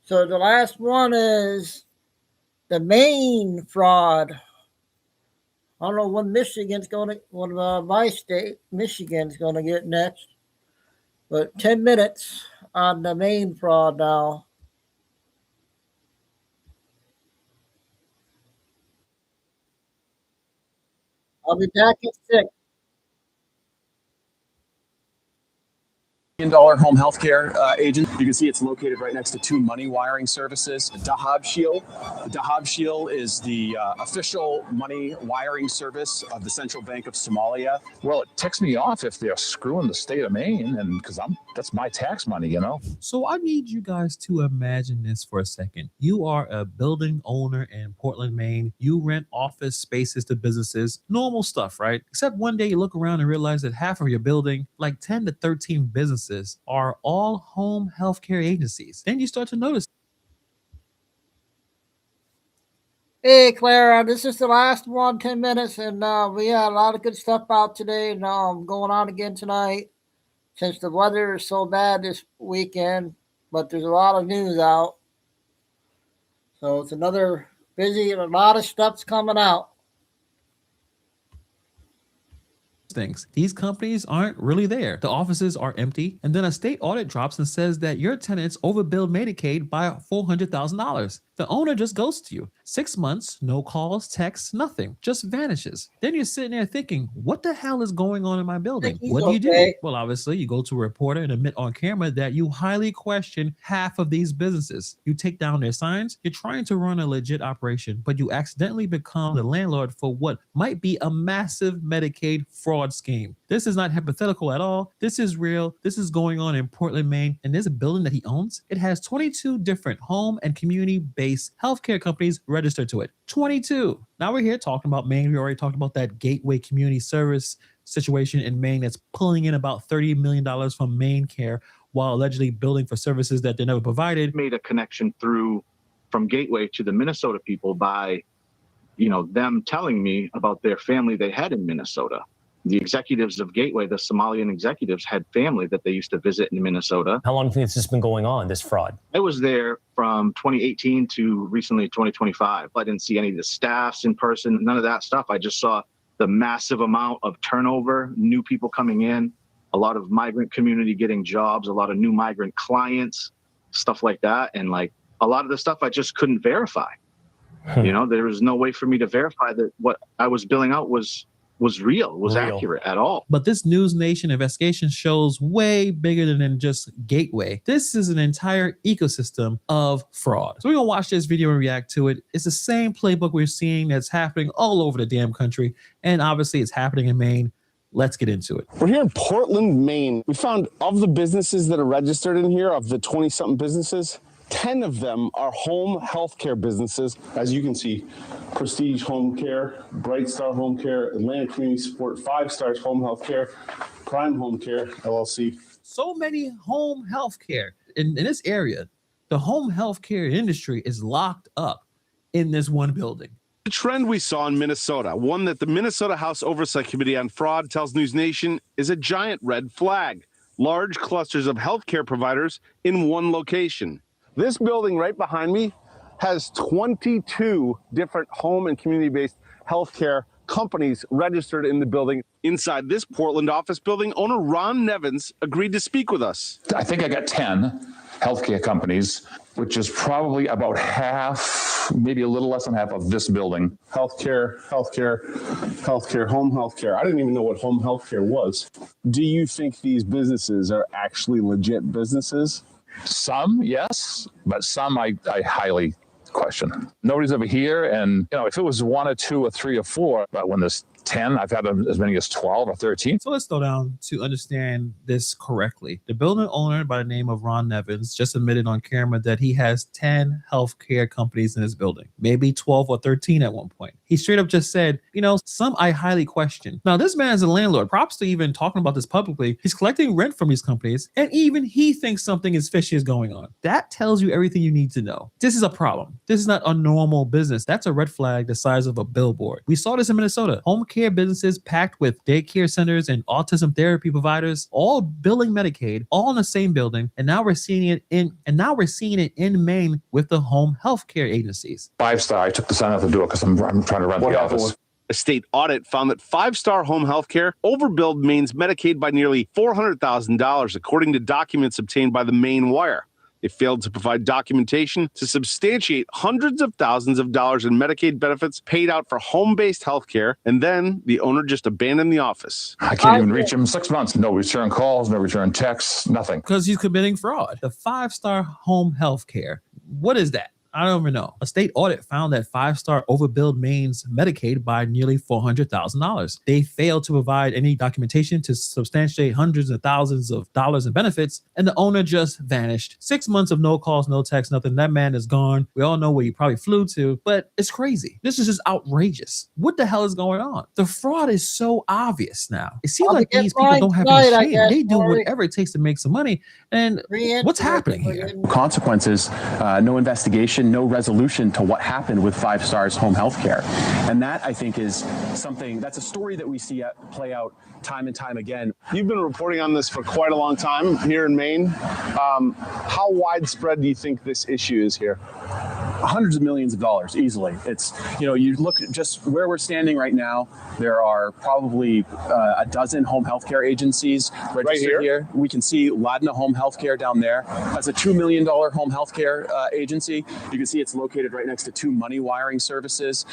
So the last one is the Maine fraud. I don't know when my state, Michigan's going to get next. But 10 minutes on the Maine fraud now. I'll be back at 6. $1 home healthcare agent. You can see it's located right next to 2 money wiring services. Dahab Shield. Dahab Shield is the official money wiring service of the Central Bank of Somalia. Well, it ticks me off if they're screwing the state of Maine, and because that's my tax money, you know. So I need you guys to imagine this for a second. You are a building owner in Portland, Maine. You rent office spaces to businesses. Normal stuff, right? Except one day you look around and realize that half of your building, like 10 to 13 businesses, are all home healthcare agencies. Then you start to notice. Hey, Clara, this is the last one, 10 minutes, and we had a lot of good stuff out today, and going on again tonight since the weather is so bad this weekend, but there's a lot of news out. So it's another busy, and a lot of stuff's coming out. Things. These companies aren't really there. The offices are empty, and then a state audit drops and says that your tenants overbilled Medicaid by $400,000. The owner just ghosts you. 6 months, no calls, texts, nothing, just vanishes. Then you're sitting there thinking, what the hell is going on in my building? What do you do? okay. Well, obviously, you go to a reporter and admit on camera that you highly question half of these businesses. You take down their signs. You're trying to run a legit operation, but you accidentally become the landlord for what might be a massive Medicaid fraud scheme. This is not hypothetical at all. This is real. This is going on in Portland, Maine, and there's a building that he owns. It has 22 different home and community-based healthcare companies registered to it. 22. Now we're here talking about Maine. We already talked about that Gateway Community Service situation in Maine that's pulling in about $30 million from Maine Care while allegedly billing for services that they never provided. Made a connection through from Gateway to the Minnesota people by, them telling me about their family they had in Minnesota. The executives of Gateway, the Somalian executives, had family that they used to visit in Minnesota. How long do you think this has been going on, this fraud? I was there from 2018 to recently 2025. I didn't see any of the staffs in person, none of that stuff. I just saw the massive amount of turnover, new people coming in, a lot of migrant community getting jobs, a lot of new migrant clients, stuff like that. And like a lot of the stuff I just couldn't verify. There was no way for me to verify that what I was billing out was real, was accurate at all. But this News Nation investigation shows way bigger than just Gateway. This is an entire ecosystem of fraud. So we're gonna watch this video and react to it. It's the same playbook we're seeing that's happening all over the damn country. And obviously it's happening in Maine. Let's get into it. We're here in Portland, Maine. We found of the businesses that are registered in here, of the 20-something businesses, 10 of them are home healthcare businesses. As you can see, Prestige Home Care, Bright Star Home Care, Atlantic Community Support, 5 Stars Home Healthcare, Prime Home Care, LLC. So many home healthcare in this area. The home healthcare industry is locked up in this one building. The trend we saw in Minnesota, one that the Minnesota House Oversight Committee on Fraud tells News Nation is a giant red flag. Large clusters of healthcare providers in one location. This building right behind me has 22 different home and community-based healthcare companies registered in the building. Inside this Portland office building, owner Ron Nevins agreed to speak with us. I think I got 10 healthcare companies, which is probably about half, maybe a little less than half of this building. Healthcare, home healthcare. I didn't even know what home healthcare was. Do you think these businesses are actually legit businesses? Some, yes, but some I highly question. Nobody's ever here, and if it was 1 or 2 or 3 or 4, but when there's 10, I've had as many as 12 or 13. So let's slow down to understand this correctly. The building owner by the name of Ron Nevins just admitted on camera that he has 10 healthcare companies in his building, maybe 12 or 13 at one point. He straight up just said, some I highly question. Now, this man is a landlord. Props to even talking about this publicly. He's collecting rent from these companies, and even he thinks something is fishy is going on. That tells you everything you need to know. This is a problem. This is not a normal business. That's a red flag the size of a billboard. We saw this in Minnesota. Home care businesses packed with daycare centers and autism therapy providers, all billing Medicaid, all in the same building. And now we're seeing it in Maine with the home health care agencies. 5 Star, I took the sign out the door because I'm trying to run the office. A state audit found that 5 Star Home Healthcare overbilled Maine's Medicaid by nearly $400,000, according to documents obtained by the Maine Wire. They failed to provide documentation to substantiate hundreds of thousands of dollars in Medicaid benefits paid out for home-based health care, and then the owner just abandoned the office. I can't even reach him. 6 months. No return calls, no return texts, nothing. Because he's committing fraud. The 5 Star Home Health Care. What is that? I don't even know. A state audit found that 5 Star overbilled Maine's Medicaid by nearly $400,000. They failed to provide any documentation to substantiate hundreds of thousands of dollars in benefits, and the owner just vanished. 6 months of no calls, no texts, nothing. That man is gone. We all know where he probably flew to, but it's crazy. This is just outrageous. What the hell is going on? The fraud is so obvious now. It seems like these people don't have any shame. They do whatever it takes to make some money. And what's happening here? Consequences, no investigation, no resolution to what happened with 5 Stars Home Health Care. And that, I think, is something that's a story that we see play out time and time again. You've been reporting on this for quite a long time here in Maine. How widespread do you think this issue is here? hundreds of millions of dollars easily. It's, you know, you look at just where we're standing right now, there are probably a dozen home healthcare agencies registered here. We can see Ladna Home Healthcare down there. That's a $2 million home healthcare agency. You can see it's located right next to two money wiring services.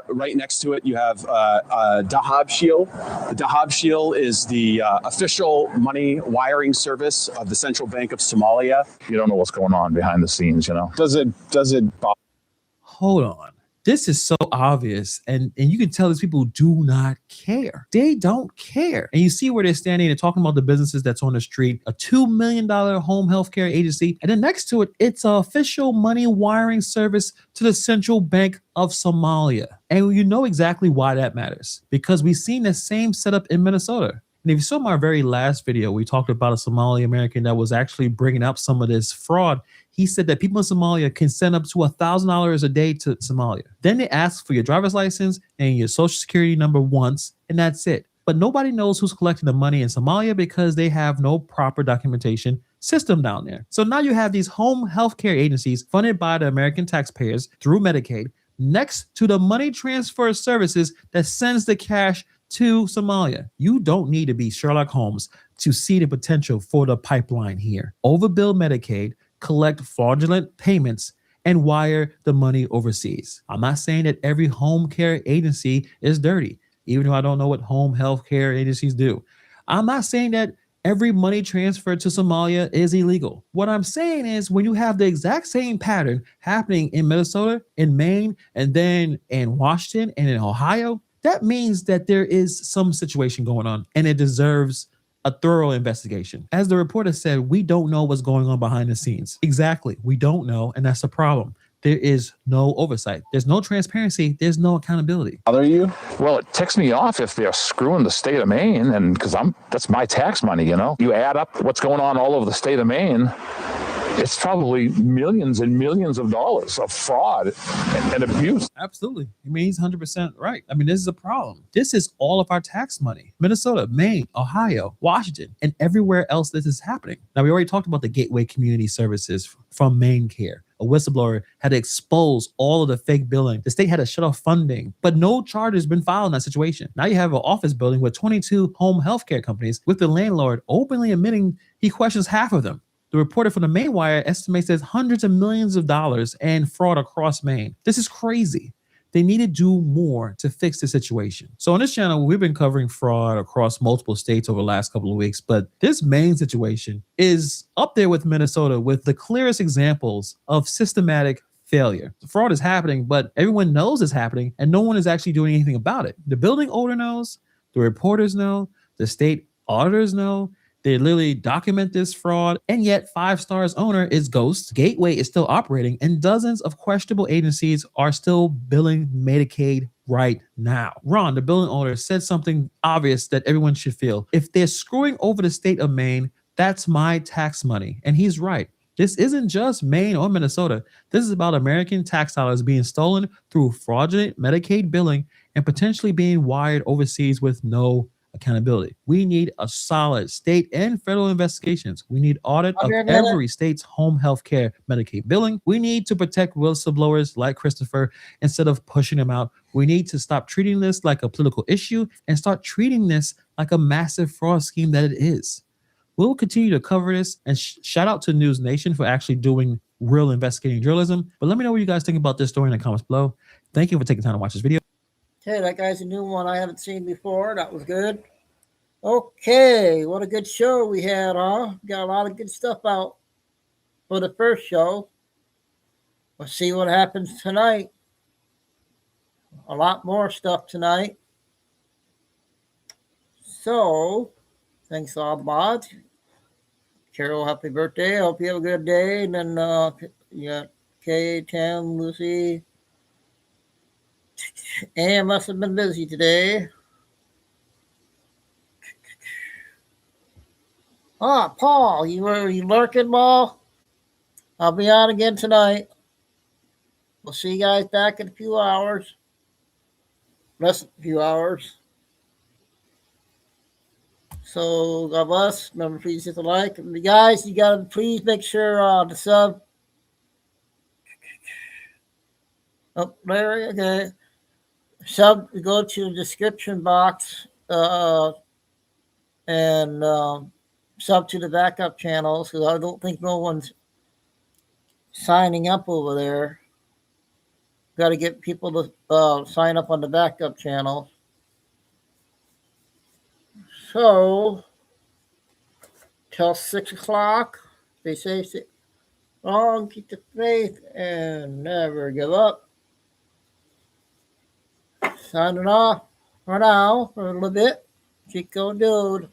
Right next to it, you have Dahab Shield. The Dahab Shield is the official money wiring service of the Central Bank of Somalia. You don't know what's going on behind the scenes, you know. Does it Hold on. This is so obvious. And you can tell these people do not care. They don't care. And you see where they're standing and talking about the businesses that's on the street, a $2 million home healthcare agency. And then next to it, it's an official money wiring service to the Central Bank of Somalia. And you know exactly why that matters, because we've seen the same setup in Minnesota. And if you saw my very last video, we talked about a Somali American that was actually bringing up some of this fraud. He said that people in Somalia can send up to $1,000 a day to Somalia. Then they ask for your driver's license and your social security number once, and that's it. But nobody knows who's collecting the money in Somalia because they have no proper documentation system down there. So now you have these home healthcare agencies funded by the American taxpayers through Medicaid next to the money transfer services that sends the cash to Somalia. You don't need to be Sherlock Holmes to see the potential for the pipeline here. Overbill Medicaid, collect fraudulent payments, and wire the money overseas. I'm not saying that every home care agency is dirty, even though I don't know what home health care agencies do. I'm not saying that every money transfer to Somalia is illegal. What I'm saying is when you have the exact same pattern happening in Minnesota, in Maine, and then in Washington and in Ohio, that means that there is some situation going on and it deserves a thorough investigation. As the reporter said, we don't know what's going on behind the scenes. Exactly, we don't know, and that's the problem. There is no oversight. There's no transparency. There's no accountability. Bother you? Well, it ticks me off if they're screwing the state of Maine, and because that's my tax money, you know. You add up what's going on all over the state of Maine, it's probably millions and millions of dollars of fraud and abuse. Absolutely. I mean, he's 100% right. I mean, this is a problem. This is all of our tax money. Minnesota, Maine, Ohio, Washington, and everywhere else this is happening. Now, we already talked about the Gateway Community Services from Maine Care. A whistleblower had to expose all of the fake billing. The state had to shut off funding, but no charge has been filed in that situation. Now you have an office building with 22 home healthcare companies with the landlord openly admitting he questions half of them. The reporter from the Maine Wire estimates there's hundreds of millions of dollars in fraud across Maine. This is crazy. They need to do more to fix the situation. So on this channel, we've been covering fraud across multiple states over the last couple of weeks, but this Maine situation is up there with Minnesota with the clearest examples of systematic failure. The fraud is happening, but everyone knows it's happening and no one is actually doing anything about it. The building owner knows, the reporters know, the state auditors know. They literally document this fraud, and yet 5 Star's owner is ghost. Gateway is still operating, and dozens of questionable agencies are still billing Medicaid right now. Ron, the building owner, said something obvious that everyone should feel. If they're screwing over the state of Maine, that's my tax money. And he's right. This isn't just Maine or Minnesota. This is about American tax dollars being stolen through fraudulent Medicaid billing and potentially being wired overseas with no accountability. We need a solid state and federal investigations. We need audit of every state's home health care Medicaid billing. We need to protect whistleblowers like Christopher instead of pushing them out. We need to stop treating this like a political issue and start treating this like a massive fraud scheme that it is. We'll continue to cover this, and shout out to News Nation for actually doing real investigating journalism. But let me know what you guys think about this story in the comments below. Thank you for taking time to watch this video. Okay, that guy's a new one I haven't seen before. That was good. Okay, what a good show we had, huh? Got a lot of good stuff out for the first show. Let's see what happens tonight. A lot more stuff tonight. So, thanks all, mods. Carol, happy birthday. I hope you have a good day. And then you got Kay, Tim, Lucy. Ann must have been busy today. Paul, you lurking, Paul? I'll be on again tonight. We'll see you guys back in a few hours. Less than a few hours. So, God bless. Remember, please hit the like. And guys, you got to please make sure to sub. Oh, Larry, okay. Go to the description box and sub to the backup channels because I don't think no one's signing up over there. Got to get people to sign up on the backup channel. So, till 6 o'clock, they say, keep the faith and never give up. Signing off for now, for a little bit. Chico Dude.